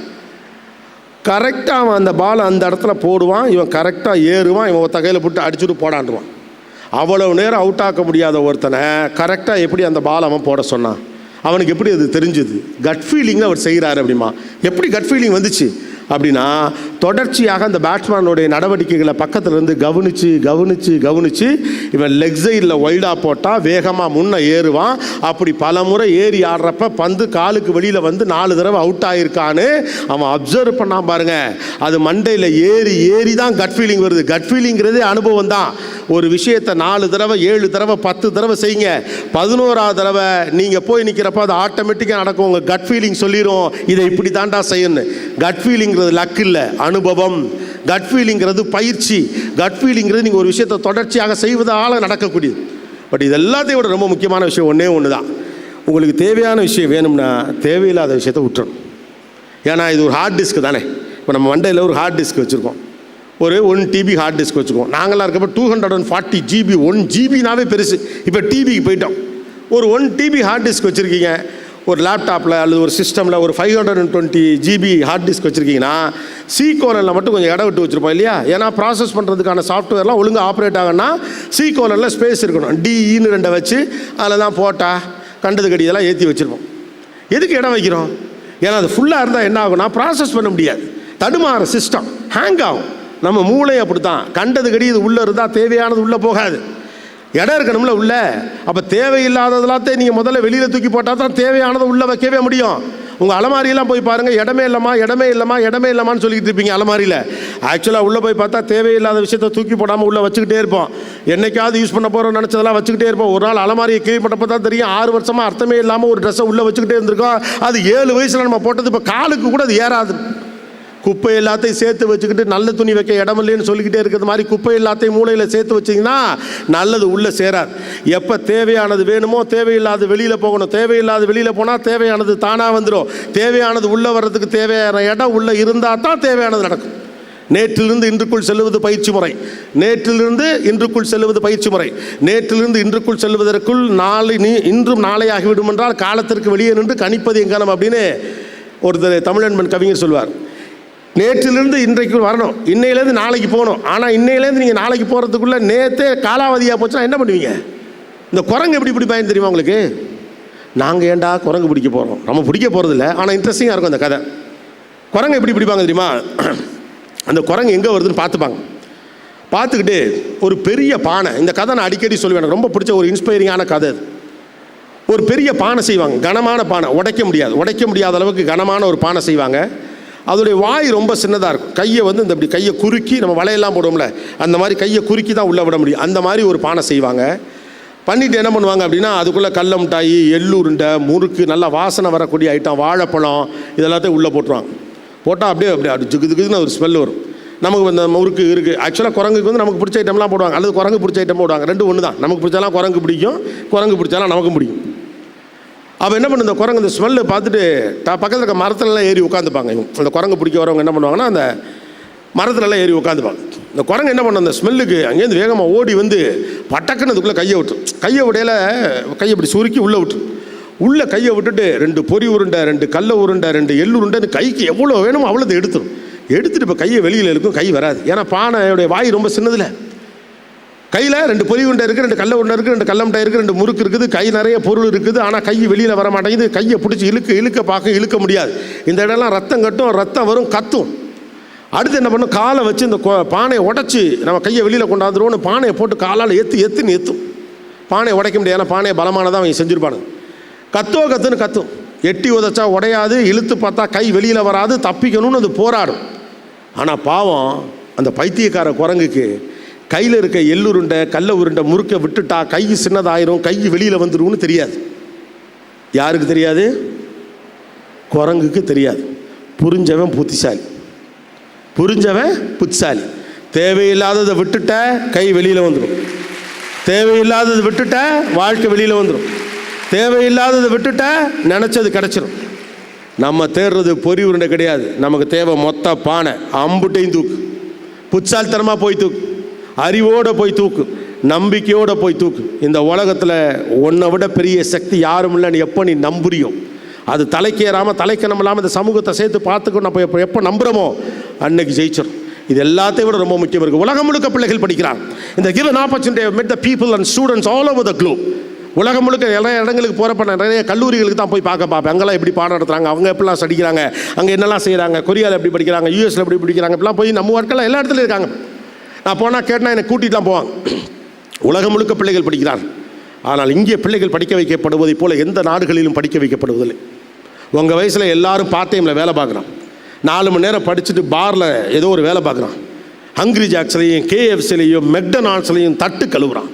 கரெக்டாக அவன் அந்த பாலை அந்த இடத்துல போடுவான், இவன் கரெக்டாக ஏறுவான், இவன் ஒத்த கையில் போட்டு அடிச்சுட்டு போடான்டுவான். அவ்வளவு நேரம் அவுட் ஆக்க முடியாத ஒருத்தனை கரெக்டாக எப்படி அந்த பால் அவன் போட சொன்னான், அவனுக்கு எப்படி அது தெரிஞ்சுது? கட் ஃபீலிங் அவர் செய்கிறாரு. அப்படிமா எப்படி கட் ஃபீலிங் வந்துச்சு அப்படின்னா, தொடர்ச்சியாக அந்த பேட்ஸ்மேனுடைய நடவடிக்கைகளை பக்கத்தில் இருந்து கவனித்து இவன் லெக் சைடில் வைடாக போட்டால் வேகமாக முன்னே ஏறுவான். அப்படி பல முறை ஏறி ஆடுறப்ப பந்து காலுக்கு வெளியில் 4 தடவை அவுட் ஆகிருக்கான்னு அவன் அப்சர்வ் பண்ணான் பாருங்க. அது மண்டையில் ஏறி தான் கட் ஃபீலிங் வருது. கட் ஃபீலிங்கிறதே அனுபவம் தான். ஒரு விஷயத்தை 4 தடவை 7 தடவை 10 தடவை செய்யுங்க, 11ஆவது தடவை நீங்கள் போய் நிற்கிறப்ப அது ஆட்டோமேட்டிக்காக நடக்கும். உங்கள் கட் ஃபீலிங் சொல்லிடும் இதை இப்படி தாண்டா செய்யணும். கட் ஃபீலிங்கிறது லக் இல்லை, அனுபவம். கட் ஃபீலிங்கிறது பயிற்சி. கட் ஃபீலிங்கிறது நீங்கள் ஒரு விஷயத்தை தொடர்ச்சியாக செய்வதால் நடக்கக்கூடியது. பட் இது எல்லாத்தையும் விட ரொம்ப முக்கியமான விஷயம் ஒன்று தான். உங்களுக்கு தேவையான விஷயம் வேணும்னா தேவையில்லாத விஷயத்தை விட்டுறணும். ஏன்னா இது ஒரு ஹார்ட் டிஸ்க் தானே. இப்போ நம்ம மண்டையில் ஒரு ஹார்ட் டிஸ்க் வச்சுருக்கோம், ஒரு 1 TB ஹார்ட் டிஸ்க் வச்சுருக்கோம். நாங்களாம் இருக்கப்போ 240 GB 1 GBனாவே பெருசு. இப்போ டிபிக்கு போயிட்டோம். ஒரு 1 TB ஹார்ட் டிஸ்க் வச்சுருக்கீங்க ஒரு லேப்டாப்பில் அல்லது ஒரு சிஸ்டமில், ஒரு 520 GB ஹார்ட் டிஸ்க் வச்சுருக்கீங்கன்னா C::ல் மட்டும் கொஞ்சம் இடம் விட்டு வச்சுருப்போம் இல்லையா? ஏன்னா ப்ராசஸ் பண்ணுறதுக்கான சாஃப்ட்வேர்லாம் ஒழுங்காக ஆப்ரேட் ஆகணும்னா C::ல் ஸ்பேஸ் இருக்கணும். DEன்னு 2 வச்சு அதில் தான் போட்டால் கண்டது கடி இதெல்லாம் ஏற்றி வச்சுருப்போம். எதுக்கு இடம் வைக்கிறோம்? ஏன்னா அது ஃபுல்லாக இருந்தால் என்ன ஆகும்னா ப்ராசஸ் பண்ண முடியாது, தடுமாற சிஸ்டம் ஹேங் ஆகும். நம்ம மூளை அப்படி தான், கண்டது கடி இது உள்ளே இருந்தால் தேவையானது உள்ளே போகாது, இடம் இருக்கணும்ல உள்ள. அப்போ தேவையில்லாததெல்லாத்தையும் நீங்கள் முதல்ல வெளியில் தூக்கி போட்டால் தான் தேவையானதை உள்ளே வைக்கவே முடியும். உங்கள் அலமாரியெல்லாம் போய் பாருங்கள், இடமே இல்லைம்மான்னு சொல்லிக்கிட்டு இருப்பீங்க அலமாரியில். ஆக்சுவலாக உள்ளே போய் பார்த்தா தேவையில்லாத விஷயத்தை தூக்கி போடாமல் உள்ளே வச்சுக்கிட்டே இருப்போம். என்னைக்காவது யூஸ் பண்ண போகிறோம் நினச்சதெல்லாம் வச்சுக்கிட்டே இருப்போம். ஒரு நாள் அலமாரியை கிளீன் பண்ணப்போ தான் தெரியும் 6 வருஷமாக அர்த்தமே இல்லாமல் ஒரு ட்ரெஸ்ஸை உள்ளே வச்சுக்கிட்டே இருந்திருக்கோம். அது 7 வயசில் நம்ம போட்டது இப்போ காலுக்கு கூட அது ஏறாது. குப்பை எல்லாத்தையும் சேர்த்து வச்சுக்கிட்டு நல்ல துணி வைக்க இடம் இல்லைன்னு சொல்லிக்கிட்டே இருக்கிறது மாதிரி குப்பை எல்லாத்தையும் மூளையில் சேர்த்து வச்சிங்கன்னா நல்லது உள்ளே சேராது. எப்போ தேவையானது வேணுமோ தேவையில்லாத வெளியில் போகணும். தேவையில்லாத வெளியில் போனால் தேவையானது தானாக வந்துடும். தேவையானது உள்ளே வர்றதுக்கு தேவையான இடம் உள்ளே இருந்தால் தான் தேவையானது நடக்கும். நேற்றிலிருந்து இன்றுக்குள் செல்வது பயிற்சி முறை. நேற்றிலிருந்து இன்றுக்குள் செல்வது பயிற்சி முறை. நேற்றிலிருந்து இன்றுக்குள் செல்வதற்குள் இன்றும் நாளை ஆகிவிடும் என்றால் காலத்திற்கு வெளியே நின்று கணிப்பது எங்கனம் அப்படின்னு ஒருத்தர் தமிழன்பன் கவிஞர் சொல்வார். நேற்றிலிருந்து இன்றைக்கு வரணும், இன்னையிலேருந்து நாளைக்கு போகணும். ஆனால் இன்னையிலேருந்து நீங்கள் நாளைக்கு போகிறதுக்குள்ளே நேற்றே காலாவதியாக போச்சுன்னா என்ன பண்ணுவீங்க? இந்த குரங்கு எப்படி பிடிப்பாயின்னு தெரியுமா உங்களுக்கு? நாங்கள் ஏண்டா குரங்கு பிடிக்க போகிறோம், நம்ம பிடிக்க போகிறதில்ல, ஆனால் இன்ட்ரெஸ்டிங்காக இருக்கும் அந்த கதை. குரங்கு எப்படி பிடிப்பாங்க தெரியுமா? அந்த குரங்கு எங்கே வருதுன்னு பார்த்துப்பாங்க. பார்த்துக்கிட்டு ஒரு பெரிய பானை, இந்த கதை நான் அடிக்கடி சொல்லுவேன், எனக்கு ரொம்ப பிடிச்ச ஒரு இன்ஸ்பைரிங்கான கதை அது. ஒரு பெரிய பானை செய்வாங்க, கனமான பானை, உடைக்க முடியாத அளவுக்கு கனமான ஒரு பானை செய்வாங்க. அதோடைய வாய் ரொம்ப சின்னதாக இருக்கும். கையை வந்து இந்த இப்படி கையை குறுக்கி, நம்ம வலையெல்லாம் போடுவோம்ல அந்த மாதிரி கையை குறுக்கி தான் உள்ளே விட முடியும். அந்த மாதிரி ஒரு பானை செய்வாங்க. பண்ணிவிட்டு என்ன பண்ணுவாங்க அப்படின்னா அதுக்குள்ளே கடல மிட்டாய், எள்ளு உருண்டை, முறுக்கு, நல்லா வாசனை வரக்கூடிய ஐட்டம், வாழைப்பழம் இதெல்லாத்தையும் உள்ளே போட்டுருவாங்க. போட்டால் அப்படியே ஜுகுதுக்குன்னு ஒரு ஸ்மெல் வரும். நமக்கு இந்த முறுக்கு இருக்குது. ஆக்சுவலாக குரங்குக்கு வந்து நமக்கு பிடிச்ச ஐட்டம்லாம் போடுவாங்க, அல்லது குரங்கு பிடிச்ச ஐட்டம் போடுவாங்க. ரெண்டு ஒன்று தான். நமக்கு பிடிச்சாலாம் குரங்கு பிடிக்கும், குரங்கு பிடிச்சாலாம் நமக்கும் பிடிக்கும். அப்போ என்ன பண்ணு, இந்த குரங்கு இந்த ஸ்மெல்லு பார்த்துட்டு பக்கத்தில் இருக்க மரத்துலலாம் ஏறி உட்காந்துப்பாங்க. அந்த குரங்கு பிடிக்க வரவங்க என்ன பண்ணுவாங்கன்னா அந்த மரத்துலலாம் ஏறி உட்காந்துப்பாங்க. இந்த குரங்கு என்ன பண்ணும், அந்த ஸ்மெல்லுக்கு அங்கேருந்து வேகமாக ஓடி வந்து பட்டக்குன்னு அதுக்குள்ளே கையை விடையில் கையை இப்படி சுருக்கி உள்ளே கையை விட்டுட்டு 2 பொரி உருண்டை, 2 கடல உருண்டை, 2 எள்ளு உருண்டைன்னு கைக்கு எவ்வளோ வேணுமோ அவ்வளோதை எடுத்துட்டு இப்போ கையை வெளியில் இருக்கும், கை வராது. ஏன்னா பானையோடைய வாய் ரொம்ப சின்னதில்லை. கையில் 2 பொரி உருண்டை இருக்குது, 2 கடல உருண்டை இருக்குது, 2 கடல மிட்டாய் இருக்குது, 2 முறுக்கு இருக்குது, கை நிறைய பொருள் இருக்குது. ஆனால் கை வெளியில் வர மாட்டேங்குது. கையை பிடிச்சி இழுக்க முடியாது. இந்த இடம்லாம் ரத்தம் கட்டும், ரத்தம் வரும், கத்தும். அடுத்து என்ன பண்ணும், காலை வச்சு இந்த பானையை உடச்சி நம்ம கையை வெளியில் கொண்டாந்துருவோன்னு பானையை போட்டு காலால் எத்தும். பானையை உடைக்க முடியாது, ஏன்னா பானையை பலமானதான் அவங்க செஞ்சுருப்பாங்க. கத்துன்னு கத்தும். எட்டி உதச்சா உடையாது, இழுத்து பார்த்தா கை வெளியில் வராது, தப்பிக்கணும்னு அது போராடும். ஆனால் பாவம் அந்த பைத்தியக்கார குரங்குக்கு கையில் இருக்க எள்ளுருண்டை, கடல உருண்டை, முறுக்கை விட்டுட்டா கை சின்னதாயிரும், கை வெளியில் வந்துரும்னு தெரியாது. யாருக்கு தெரியாது? குரங்குக்கு தெரியாது. புரிஞ்சவன் புத்திசாலி. தேவையில்லாததை விட்டுட்ட கை வெளியில் வந்துடும், தேவையில்லாததை விட்டுட்ட வாழ்க்கை வெளியில் வந்துடும், தேவையில்லாததை விட்டுட்ட நினச்சது கிடச்சிரும். நம்ம தேடுறது பொரி உருண்டை கிடையாது, நமக்கு தேவை மொத்த பானை. அம்புட்டையும் தூக்கு, புத்திசாலித்தனமாக போய் தூக்கு, அறிவோடு போய் தூக்கு, நம்பிக்கையோடு போய் தூக்கு. இந்த உலகத்தில் உன்னை விட பெரிய சக்தி யாரும் இல்லைன்னு எப்போ நீ நம்புறியோ, அது தலைக்கேறாமல் தலைக்கணம் இல்லாமல் இந்த சமூகத்தை சேர்த்து பார்த்துக்கணும். நம்ம எப்போ நம்புகிறோமோ அன்னைக்கு ஜெயிச்சிடும். இது எல்லாத்தையும் விட ரொம்ப முக்கியம் இருக்குது. உலகம் முழுக்க பிள்ளைகள் படிக்கிறாங்க. இந்த given opportunity met the people and students all over the globe. உலகம் முழுக்க நிறைய இடங்களுக்கு போகிறப்ப நிறைய கல்லூரிகளுக்கு தான் போய் பார்ப்பேன். அங்கெல்லாம் எப்படி பாடம் நடத்துகிறாங்க, அவங்க எப்படிலாம் படிக்கிறாங்க, அங்கே என்னெல்லாம் செய்கிறாங்க, கொரியாவில் எப்படி படிக்கிறாங்க, யூஎஸில் எப்படி படிக்கிறாங்க, இப்படிலாம் போய் நம்ம வாழ்க்கையில் எல்லா இடத்துலையும் இருக்காங்க. நான் போனால் கேட்டால் என்னை கூட்டிகிட்டு போவாங்க. உலகம் முழுக்க பிள்ளைகள் படிக்கிறார்கள். ஆனால் இங்கே பிள்ளைகள் படிக்க வைக்கப்படுவதை போல் எந்த நாடுகளிலும் படிக்க வைக்கப்படுவதில்லை. உங்கள் வயசில் எல்லாரும் பார்ட் டைமில் வேலை பார்க்குறான், 4 மணி நேரம் படிச்சுட்டு பாரில் ஏதோ ஒரு வேலை பார்க்குறான். ஹங்கிரி ஜாக்ஸ்லையும் KFCலையும் மெக்டொனால்ட்ஸ்லையும் தட்டு கழுவுறான்.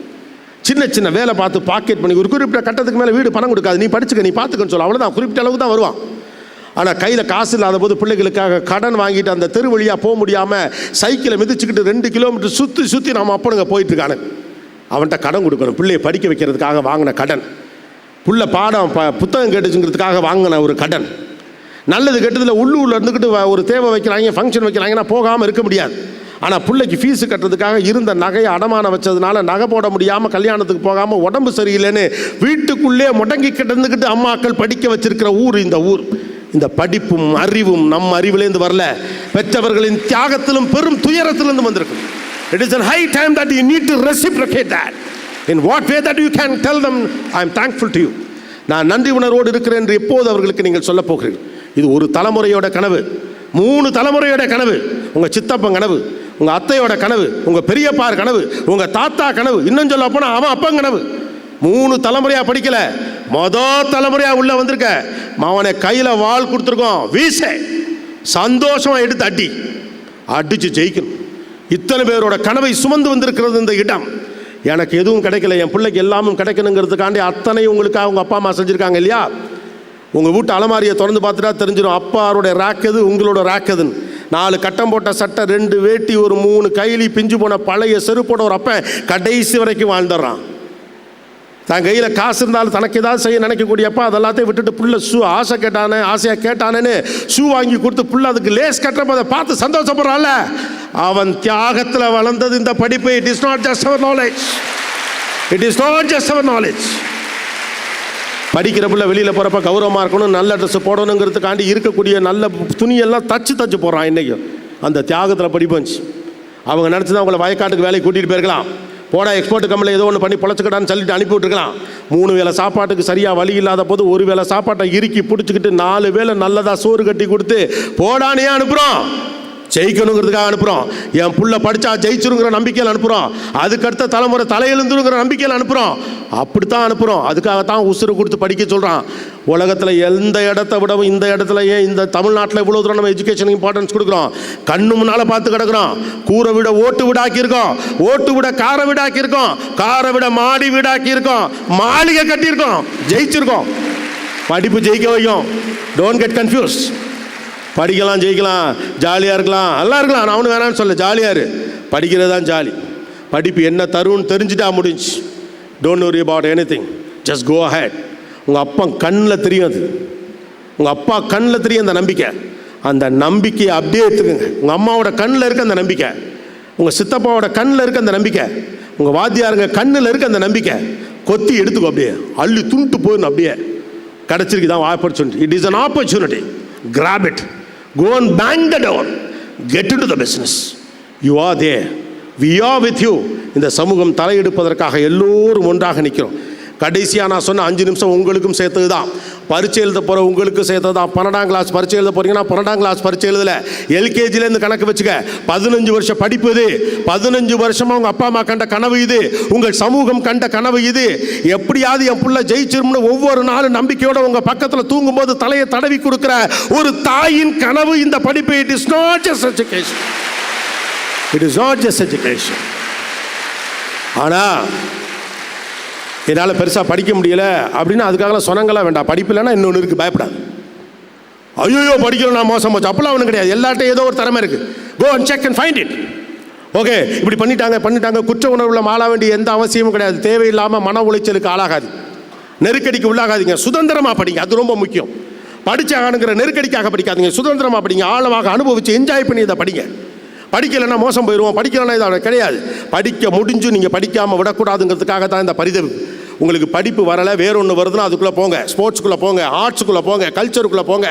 சின்ன வேலை பார்த்து பாக்கெட் பண்ணி ஒரு குறிப்பிட்ட கட்டத்துக்கு மேலே வீடு பணம் கொடுக்காது, நீ படிச்சுக்க, நீ பார்த்துக்கன்னு சொல்ல, அவ்வளோதான், குறிப்பிட்ட அளவுக்கு தான் வருவான். ஆனால் கையில் காசு இல்லாத போது பிள்ளைகளுக்காக கடன் வாங்கிட்டு அந்த தெரு வழியாக போக முடியாமல் சைக்கிளை மிதிச்சுக்கிட்டு 2 கிலோமீட்டர் சுற்றி நம்ம அப்பனுங்க போயிட்டுருக்கானு. அவன்கிட்ட கடன் கொடுக்கணும். பிள்ளையை படிக்க வைக்கிறதுக்காக வாங்கின கடன், புள்ள பாடம் புத்தகம் கேட்டுச்சுங்கிறதுக்காக வாங்கின ஒரு கடன். நல்லது கெட்டதில் உள்ளூரில் இருந்துக்கிட்டு ஒரு தேவை வைக்கிறாங்க, ஃபங்க்ஷன் வைக்கிறாங்கன்னா போகாமல் இருக்க முடியாது. ஆனால் பிள்ளைக்கு ஃபீஸு கட்டுறதுக்காக இருந்த நகையை அடமானம் வச்சதுனால நகை போட முடியாமல் கல்யாணத்துக்கு போகாமல் உடம்பு சரியில்லைன்னு வீட்டுக்குள்ளே முடங்கி கிடந்துக்கிட்டு அம்மாக்கள் படிக்க வச்சிருக்கிற ஊர் இந்த ஊர். இந்த படிப்பும் அறிவும் நம்ம அறிவிலேருந்து வரல, பெற்றவர்களின் தியாகத்திலும் பெரும் துயரத்திலிருந்து வந்திருக்கு. It is a high time that you need to reciprocate that. In what way that you can tell them, I am thankful to you. நான் நன்றி உணர்வோடு இருக்கிறேன் என்று எப்போது அவர்களுக்கு நீங்கள் சொல்ல போகிறீர்கள்? இது ஒரு தலைமுறையோட கனவு, 3 தலைமுறையோட கனவு. உங்கள் சித்தப்பன் கனவு, உங்கள் அத்தையோட கனவு, உங்கள் பெரியப்பார் கனவு, உங்கள் தாத்தா கனவு, இன்னும் சொல்ல போனால் அவன் அப்பன் கனவு. 3 தலைமுறையாக படிக்கலை, தலைமுறையாக உள்ளே வந்திருக்க. அவனை கையில் வாள் கொடுத்துருக்கோம், வீச சந்தோஷமாக எடுத்து அடித்து ஜெயிக்கணும். இத்தனை பேரோட கனவை சுமந்து வந்திருக்கிறது இந்த இடம். எனக்கு எதுவும் கிடைக்கல, என் பிள்ளைக்கு எல்லாமும் கிடைக்கணுங்கிறதுக்காண்டி அத்தனை உங்களுக்காக உங்கள் அப்பா அம்மா செஞ்சுருக்காங்க இல்லையா? உங்கள் வீட்டு அலமாரியை திறந்து பார்த்துட்டா தெரிஞ்சிடும் அப்பாரோட ரேக் எது, உங்களோட ரேக் எதுன்னு. 4 கட்டம் போட்ட சட்டை, 2 வேட்டி, ஒரு 3 கைலி, பிஞ்சு போன பழைய செருப்போட ஒரு அப்ப கடைசி வரைக்கும் வாழ்ந்துடுறான். தன் கையில் காசு இருந்தாலும் தனக்கு ஏதாவது செய்ய நினைக்கக்கூடியப்பா அதெல்லாத்தையும் விட்டுட்டு புள்ள ஆசையாக கேட்டானேன்னு ஷூ வாங்கி கொடுத்து புள்ள அதுக்கு லேஸ் கட்டுறப்ப அதை பார்த்து சந்தோஷப்படுறான்ல, அவன் தியாகத்தில் வளர்ந்தது இந்த படிப்பு. It is not just our knowledge, it is not just our knowledge. படிக்கிற பிள்ளை வெளியில் போகிறப்ப கௌரவமாக இருக்கணும், நல்ல ட்ரெஸ் போடணுங்கிறதுக்காண்டி இருக்கக்கூடிய நல்ல துணியெல்லாம் தச்சு போடுறான். இன்றைக்கும் அந்த தியாகத்தில் படிப்பு வந்துச்சு. அவங்க நினச்சி தான் அவங்கள வயக்காட்டுக்கு வேலைக்கு கூட்டிகிட்டு போயிருக்கலாம், போடா எக்ஸ்போர்ட் கம்பெனியில் ஏதோ ஒன்று பண்ணி பொழைச்சிக்கிட்டான்னு சொல்லிட்டு அனுப்பி விட்டுருக்கலாம். 3 வேளை சாப்பாட்டுக்கு சரியாக வழி இல்லாத போது 1 வேளை சாப்பாட்டை இறுக்கி பிடிச்சிக்கிட்டு 4 வேளை நல்லதாக சோறு கட்டி கொடுத்து போடானே அனுப்புகிறோம். ஜெயிக்கணுங்கிறதுக்காக அனுப்புகிறோம். என் புள்ள படித்தா ஜெயிச்சிருங்கிற நம்பிக்கையில் அனுப்புகிறோம். அதுக்கடுத்த தலைமுறை தலையெழுந்துருங்கிற நம்பிக்கையில் அனுப்புகிறோம். அப்படித்தான் அனுப்புகிறோம். அதுக்காகத்தான் உசுறு கொடுத்து படிக்க சொல்கிறான். உலகத்தில் எந்த இடத்த விடவும் இந்த இடத்துல ஏன் இந்த தமிழ்நாட்டில் இவ்வளோ தூரம் நம்ம எஜுகேஷனுக்கு இம்பார்ட்டன்ஸ் கொடுக்குறோம்? கண்ணு முன்னால் பார்த்து கிடக்கிறோம். கூரை விட ஓட்டு வீடாக்கியிருக்கோம், ஓட்டு விட காரை வீடாக்கியிருக்கோம், காரை விட மாடி வீடாக்கியிருக்கோம், மாளிகை கட்டியிருக்கோம், ஜெயிச்சிருக்கோம். படிப்பு ஜெயிக்க வைக்கும். Don't get confuse. படிக்கலாம், ஜெயிக்கலாம், ஜாலியாக இருக்கலாம், நல்லா இருக்கலாம். நான் ஒன்றும் வேணான்னு சொல்ல, ஜாலியாக இரு. படிக்கிறது தான் ஜாலி. படிப்பு என்ன தருன்னு தெரிஞ்சுட்டா முடிஞ்சு. Don't worry about anything, just go ahead. உங்கள் அப்பா கண்ணில் தெரியும், அது உங்கள் அப்பா கண்ணில் தெரியும் அந்த நம்பிக்கை. அந்த நம்பிக்கையை அப்படியே எடுத்துக்கோங்க. உங்கள் அம்மாவோட கண்ணில் இருக்க அந்த நம்பிக்கை, உங்கள் சித்தப்பாவோட கண்ணில் இருக்க அந்த நம்பிக்கை, உங்கள் வாத்தியாருங்க கண்ணில் இருக்க அந்த நம்பிக்கை கொத்தி எடுத்துக்கோ. அப்படியே அள்ளி துண்டு போயிடணும். அப்படியே கிடச்சிருக்கு தான் opportunity. It is an opportunity. Grab it. Go and bang the door. Get into the business. You are there. We are with you. இந்த சமூகம் தலையெடுப்பதற்காக எல்லோரும் ஒன்றாக நிற்கிறோம். கடைசியாக நான் சொன்ன 5 நிமிஷம் உங்களுக்கும் சேர்த்தது தான். பரீட்சை எழுத போகிற உங்களுக்கு சேர்த்தது தான். 12ஆம் கிளாஸ் பரீட்சை எழுத போகிறீங்கன்னா 12ஆம் கிளாஸ் பரீட்சை எழுதலை, எல்கேஜிலேருந்து கணக்கு வச்சுக்க. 15 வருஷம் படிப்பு இது. 15 வருஷமாக உங்கள் அப்பா அம்மா கண்ட கனவு இது, உங்கள் சமூகம் கண்ட கனவு இது. எப்படியாவது என் புள்ள ஜெயிச்சிரும்னு ஒவ்வொரு நாளும் நம்பிக்கையோடு உங்கள் பக்கத்தில் தூங்கும்போது தலையை தடவி கொடுக்குற ஒரு தாயின் கனவு இந்த படிப்பு. It is not just education, it is not just education. ஆனால் என்னால் பெருசாக படிக்க முடியலை அப்படின்னா அதுக்காக சொன்னங்களாம் வேண்டாம். படிப்பு இல்லைன்னா இன்னொன்று இருக்குது, பயப்படாது. ஐயோ படிக்கணும் நான் மோசம் போச்சு அப்பெல்லாம் ஒன்றும் கிடையாது. எல்லார்ட்டையும் ஏதோ ஒரு திறமை இருக்குது. Go and check and find it. Okay, இப்படி பண்ணிட்டாங்க குற்ற உணர்வுல மாள வேண்டிய எந்த அவசியமும் கிடையாது. தேவையில்லாமல் மன உளைச்சலுக்கு ஆளாகாது, நெருக்கடிக்கு உள்ளாகாதீங்க. சுதந்திரமாக படிங்க, அது ரொம்ப முக்கியம். படிச்சாகணுங்கிற நெருக்கடிக்காக படிக்காதீங்க, சுதந்திரமாக படிங்க. ஆழமாக அனுபவித்து என்ஜாய் பண்ணி இதை படிங்க. படிக்கலைன்னா மோசம் போயிடுவோம், படிக்கலைன்னா இது கிடையாது. படிக்க முடிஞ்சு நீங்கள் படிக்காமல் விடக்கூடாதுங்கிறதுக்காக தான் இந்த பரிதவிப்பு. உங்களுக்கு படிப்பு வரலை, வேறொன்று வருதுன்னா அதுக்குள்ளே போங்க. ஸ்போர்ட்ஸுக்குள்ளே போங்க, ஆர்ட்ஸுக்குள்ளே போங்க, கல்ச்சருக்குள்ளே போங்க.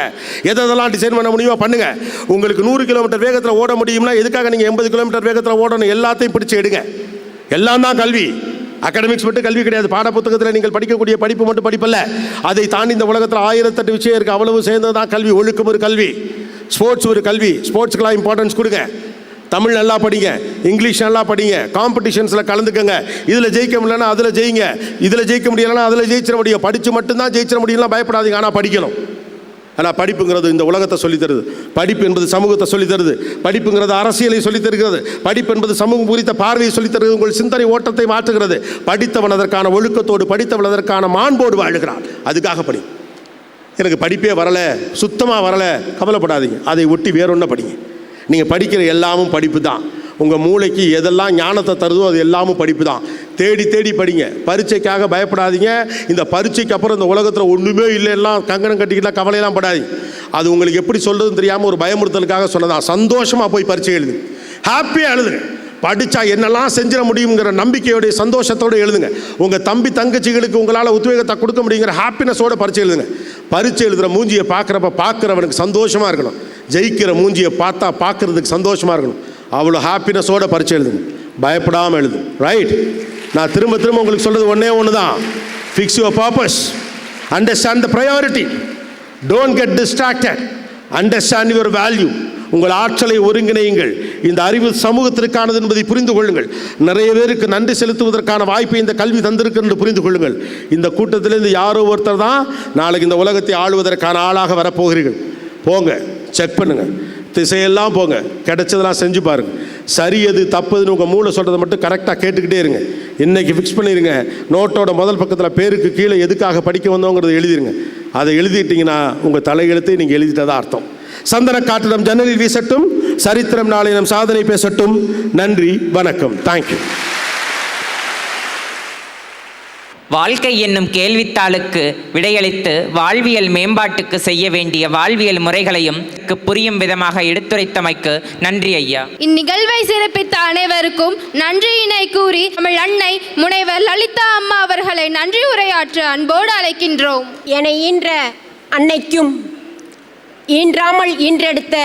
எதெல்லாம் டிசைன் பண்ண முடியுமோ பண்ணுங்கள். உங்களுக்கு 100 கிலோமீட்டர் வேகத்தில் ஓட முடியும்னா எதுக்காக நீங்கள் 80 கிலோமீட்டர் வேகத்தில் ஓடணும்? எல்லாத்தையும் பிடிச்சி எடுங்க. எல்லாம் தான் கல்வி. அகாடமிக்ஸ் மட்டும் கல்வி கிடையாது. பாட புத்தகத்தில் நீங்கள் படிக்கக்கூடிய படிப்பு மட்டும் படிப்பல்ல, அதை தாண்டி இந்த உலகத்தில் 1008 விஷயம் இருக்குது. அவ்வளவு சேர்ந்தது தான் கல்வி. ஒழுக்கம் ஒரு கல்வி, ஸ்போர்ட்ஸ் ஒரு கல்வி. ஸ்போர்ட்ஸுக்கெல்லாம் இம்பார்ட்டன்ஸ் கொடுங்க. தமிழ் நல்லா படிங்க, இங்கிலீஷ் நல்லா படிங்க, காம்படிஷன்ஸில் கலந்துக்கங்க. இதில் ஜெயிக்க முடியலன்னா அதில் ஜெயிங்க, இதில் ஜெயிக்க முடியலைன்னா அதில் ஜெயிச்சிட முடியும். படித்து மட்டும்தான் ஜெயிச்சிட முடியும்லாம் பயப்படாதீங்க. ஆனால் படிக்கணும். ஆனால் படிப்புங்கிறது இந்த உலகத்தை சொல்லித்தருது. படிப்பு என்பது சமூகத்தை சொல்லித்தருது. படிப்புங்கிறது அரசியலை சொல்லித்தருகிறது. படிப்பு என்பது சமூகம் குறித்த பார்வையை சொல்லித்தருது. உங்கள் சிந்தனை ஓட்டத்தை மாற்றுகிறது. படித்தவன் அதற்கான ஒழுக்கத்தோடு, படித்தவன் அதற்கான மாண்போடு வாழுகிறான். அதுக்காக படி. எனக்கு படிப்பே வரலை, சுத்தமாக வரலை, கவலைப்படாதீங்க. அதை ஒட்டி வேறொன்றை படிங்க. நீங்கள் படிக்கிற எல்லாமும் படிப்பு தான். உங்கள் மூளைக்கு எதெல்லாம் ஞானத்தை தருதோ அது எல்லாமும் படிப்பு தான். தேடி தேடி படிங்க. பரீட்சைக்காக பயப்படாதீங்க. இந்த பரீட்சைக்கு அப்புறம் இந்த உலகத்தில் ஒன்றுமே இல்லை, எல்லாம் கங்கணம் கட்டிக்கிட்டா கவலையெல்லாம் படாதீங்க. அது உங்களுக்கு எப்படி சொல்கிறதுன்னு தெரியாமல் ஒரு பயமுறுத்தலுக்காக சொன்னதான். சந்தோஷமாக போய் பரீட்சை எழுதுங்க, ஹாப்பியாக எழுதுங்க. படித்தா என்னெல்லாம் செஞ்சிட முடியுங்கிற நம்பிக்கையோடைய சந்தோஷத்தோடு எழுதுங்க. உங்கள் தம்பி தங்கச்சிகளுக்கு உங்களால் உத்வேகத்தை கொடுக்க முடியுங்கிற ஹாப்பினஸோடு பரீட்சை எழுதுங்க. பரீட்சை எழுதுகிற மூஞ்சியை பார்க்குறவனுக்கு சந்தோஷமாக இருக்கணும். ஜெயிக்கிற மூஞ்சியை பார்த்தா பார்க்குறதுக்கு சந்தோஷமாக இருக்கணும். அவ்வளோ ஹாப்பினஸோடு பரீட்சை எழுதுங்க, பயப்படாமல் எழுதுங்க. ரைட்? நான் திரும்ப உங்களுக்கு சொல்கிறது ஒன்றே ஒன்று தான். Fix your purpose. Understand the priority, don't get distracted, understand your value. உங்கள் ஆற்றலை ஒருங்கிணையுங்கள். இந்த அறிவு சமூகத்திற்கானது என்பதை புரிந்து கொள்ளுங்கள். நிறைய பேருக்கு நன்றி செலுத்துவதற்கான வாய்ப்பை இந்த கல்வி தந்திருக்கு என்று புரிந்து கொள்ளுங்கள். இந்த கூட்டத்திலிருந்து யாரோ ஒருத்தர் தான் நாளைக்கு இந்த உலகத்தை ஆளுவதற்கான ஆளாக வரப்போகிறீர்கள். போங்க, செக் பண்ணுங்கள், திசையெல்லாம் போங்க, கிடைச்சதெல்லாம் செஞ்சு பாருங்கள். சரி எது தப்புதுன்னு உங்கள் மூளை சொல்கிறத மட்டும் கரெக்டாக கேட்டுக்கிட்டே இருங்க. இன்றைக்கி ஃபிக்ஸ் பண்ணிடுங்க. நோட்டோட முதல் பக்கத்தில் பேருக்கு கீழே எதுக்காக படிக்க வந்தோங்கிறத எழுதிருங்க. அதை எழுதிட்டிங்கன்னா உங்கள் தலையெழுத்தை நீங்கள் எழுதிட்டதான் அர்த்தம். சந்தன காற்றிடம் ஜன்னலில் வீசட்டும், சரித்திரம் நாளை நம் சாதனை பேசட்டும். நன்றி, வணக்கம், தேங்க்யூ. வாழ்க்கை என்னும் கேள்வித்தாளுக்கு விடையளித்து வாழ்வியல் மேம்பாட்டுக்கு செய்ய வேண்டிய வாழ்வியல் முறைகளையும் புரியும் விதமாக எடுத்துரைத்தமைக்கு நன்றி ஐயா. இந்நிகழ்வை சிறப்பித்த அனைவருக்கும் நன்றியினை கூறி தமிழ் அன்னை முனைவர் லலிதா அம்மா அவர்களை நன்றி உரையாற்ற அன்போடு அழைக்கின்றோம். என ஈன்ற அன்னைக்கும் ஈன்றாமல் ஈன்றெடுத்த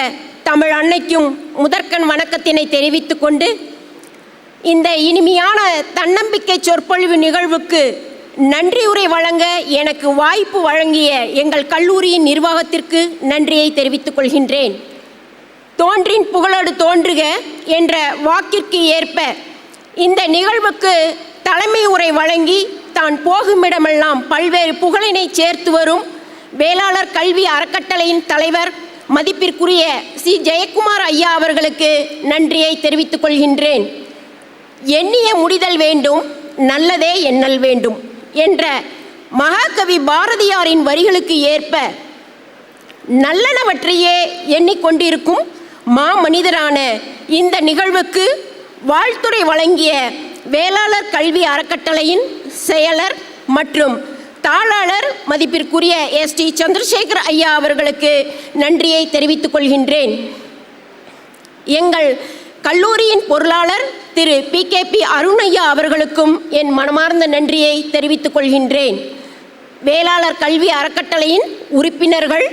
தமிழ் அன்னைக்கும் முதற்கண் வணக்கத்தினை தெரிவித்துக் கொண்டு, இந்த இனிமையான தன்னம்பிக்கை சொற்பொழிவு நிகழ்வுக்கு நன்றியுரை வழங்க எனக்கு வாய்ப்பு வழங்கிய எங்கள் கல்லூரியின் நிர்வாகத்திற்கு நன்றியை தெரிவித்துக் கொள்கின்றேன். தோன்றின் புகழோடு தோன்றுக என்ற வாக்கிற்கு ஏற்ப இந்த நிகழ்வுக்கு தலைமை உரை வழங்கி தான் போகுமிடமெல்லாம் பல்வேறு புகழினை சேர்த்து வரும் வேளாளர் கல்வி அறக்கட்டளையின் தலைவர் மதிப்பிற்குரிய சி ஜெயக்குமார் ஐயா அவர்களுக்கு நன்றியை தெரிவித்துக் கொள்கின்றேன். எண்ணிய முடிதல் வேண்டும், நல்லதே எண்ணல் வேண்டும் என்ற மகாகவி பாரதியாரின் வரிகளுக்கு ஏற்ப நல்லனவற்றையே எண்ணிக்கொண்டிருக்கும் மாமனிதரான இந்த நிகழ்வுக்கு வாழ்த்துரை வழங்கிய வேளாளர் கல்வி அறக்கட்டளையின் செயலர் மற்றும் தாளாளர் மதிப்பிற்குரிய எஸ்டி சந்திரசேகர் ஐயா அவர்களுக்கு நன்றியை தெரிவித்துக் கொள்கின்றேன். எங்கள் கல்லூரியின் பொருளாளர் திரு PKP அருணையா அவர்களுக்கும் என் மனமார்ந்த நன்றியை தெரிவித்துக் கொள்கின்றேன். வேளாளர் கல்வி அறக்கட்டளையின் உறுப்பினர்கள்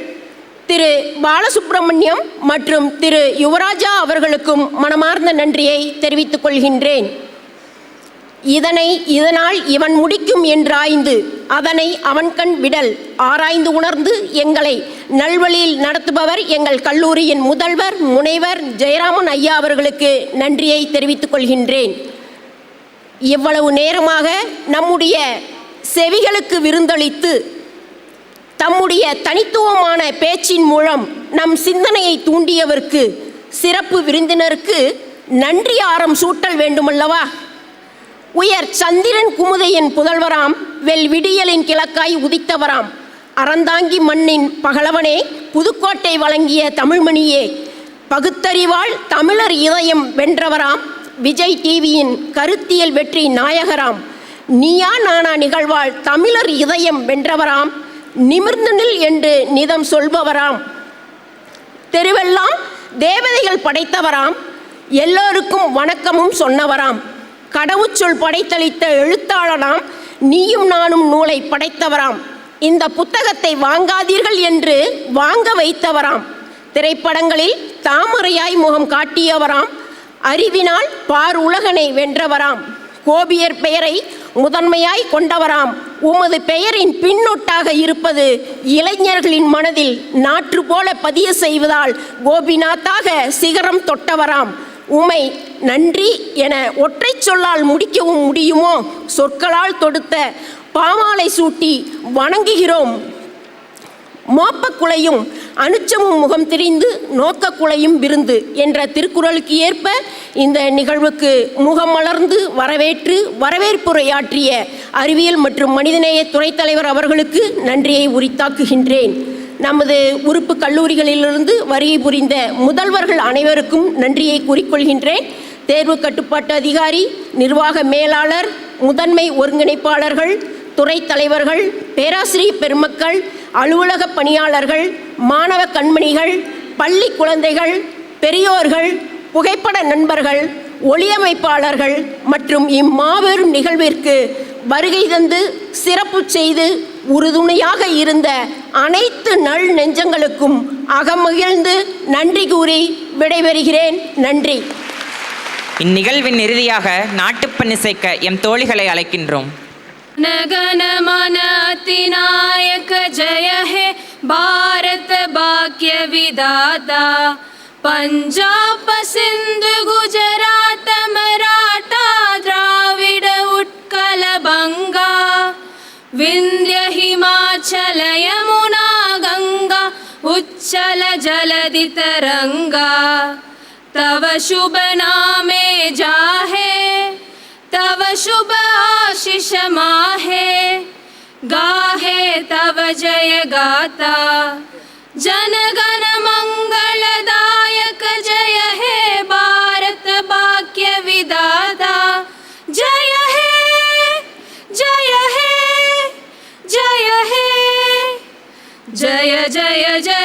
திரு பாலசுப்ரமணியம் மற்றும் திரு யுவராஜா அவர்களுக்கும் மனமார்ந்த நன்றியை தெரிவித்துக் கொள்கின்றேன். இதனால் இவன் முடிக்கும் என்றாய்ந்து அதனை அவன் கண் விடல் ஆராய்ந்து உணர்ந்து எங்களை நல்வழியில் நடத்துபவர் எங்கள் கல்லூரியின் முதல்வர் முனைவர் ஜெயராமன் ஐயா அவர்களுக்கு நன்றியை தெரிவித்துக் கொள்கின்றேன். இவ்வளவு நேரமாக நம்முடைய செவிகளுக்கு விருந்தளித்து தம்முடைய தனித்துவமான பேச்சின் மூலம் நம் சிந்தனையை தூண்டியவருக்கு, சிறப்பு விருந்தினருக்கு நன்றி ஆரம் சூட்டல் வேண்டுமல்லவா? உயர் சந்திரன் குமுதையின் புதல்வராம், வெல் விடியலின் கிழக்காய் உதித்தவராம், அறந்தாங்கி மண்ணின் பகலவனே, புதுக்கோட்டை வழங்கிய தமிழ்மணியே, பகுத்தறிவால் தமிழர் இதயம் வென்றவராம், விஜய் டிவியின் கருத்தியல் வெற்றி நாயகராம், நீயா நானா நிகழ்வால் தமிழர் இதயம் வென்றவராம், நிமிர்ந்து நில் என்று நிதம் சொல்பவராம், தெருவெல்லாம் தேவதைகள் படைத்தவராம், எல்லோருக்கும் வணக்கமும் சொன்னவராம், கடவுச்சொல் படைத்தளித்த எழுத்தாளராம், நீயும் நானும் நூலை படைத்தவராம், இந்த புத்தகத்தை வாங்காதீர்கள் என்று வாங்க வைத்தவராம், திரைப்படங்களில் தாமரையாய் முகம் காட்டியவராம், அறிவினால் பார் உலகனை வென்றவராம், கோபியர் பெயரை முதன்மையாய் கொண்டவராம், உமது பெயரின் பின்னொட்டாக இருப்பது இளைஞர்களின் மனதில் நாற்று போல பதிய செய்வதால் கோபிநாத்தாக சிகரம் தொட்டவராம், உமை நன்றி என ஒற்றை சொல்லால் முடிக்கவும் முடியுமோ? சொற்களால் தொடுத்த பாமாலை சூட்டி வணங்குகிறோம். மோப்பக்குலையும் அனுச்சமும் முகம் திரிந்து நோக்கக்குலையும் விருந்து என்ற திருக்குறளுக்கு ஏற்ப இந்த நிகழ்வுக்கு முகம் மலர்ந்து வரவேற்புரையாற்றிய அறிவியல் மற்றும் மனிதநேய துறை தலைவர் அவர்களுக்கு நன்றியை உரித்தாக்குகின்றேன். நமது உறுப்பு கல்லூரிகளிலிருந்து வருகை புரிந்த முதல்வர்கள் அனைவருக்கும் நன்றியை கூறிக்கொள்கின்றேன். தேர்வு கட்டுப்பாட்டு அதிகாரி, நிர்வாக மேலாளர், முதன்மை ஒருங்கிணைப்பாளர்கள், துறை தலைவர்கள், பேராசிரியர் பெருமக்கள், அலுவலக பணியாளர்கள், மாணவ கண்மணிகள், பள்ளி குழந்தைகள், பெரியோர்கள், புகைப்பட நண்பர்கள், ஒளியமைப்பாளர்கள் மற்றும் இம்மாபெரும் நிகழ்விற்கு வருகை தந்து சிறப்பு செய்து உறுதுணையாக இருந்த அனைத்து நல் நெஞ்சங்களுக்கும் அகமகிழ்ந்து நன்றி கூறி விடைபெறுகிறேன். நன்றி. இந்நிகழ்வின் இறுதியாக நாட்டுப்பண் இசைக்க எம் தோழிகளை அழைக்கின்றோம். नगन मन अतिनायक जय हे भारत भाग्य विधाता पंजाब सिंध गुजरात मराठा द्राविड उत्कल बंगा विंध्य हिमाचल यमुना गंगा उच्चल जलधि तरंगा तव शुभ नामे जाहे तव शुभ आशीष माहे गाहे तव जय गाता जन गण मंगलदायक जय हे भारत भाग्य विधाता जय हे जय हे जय हे जय जय जय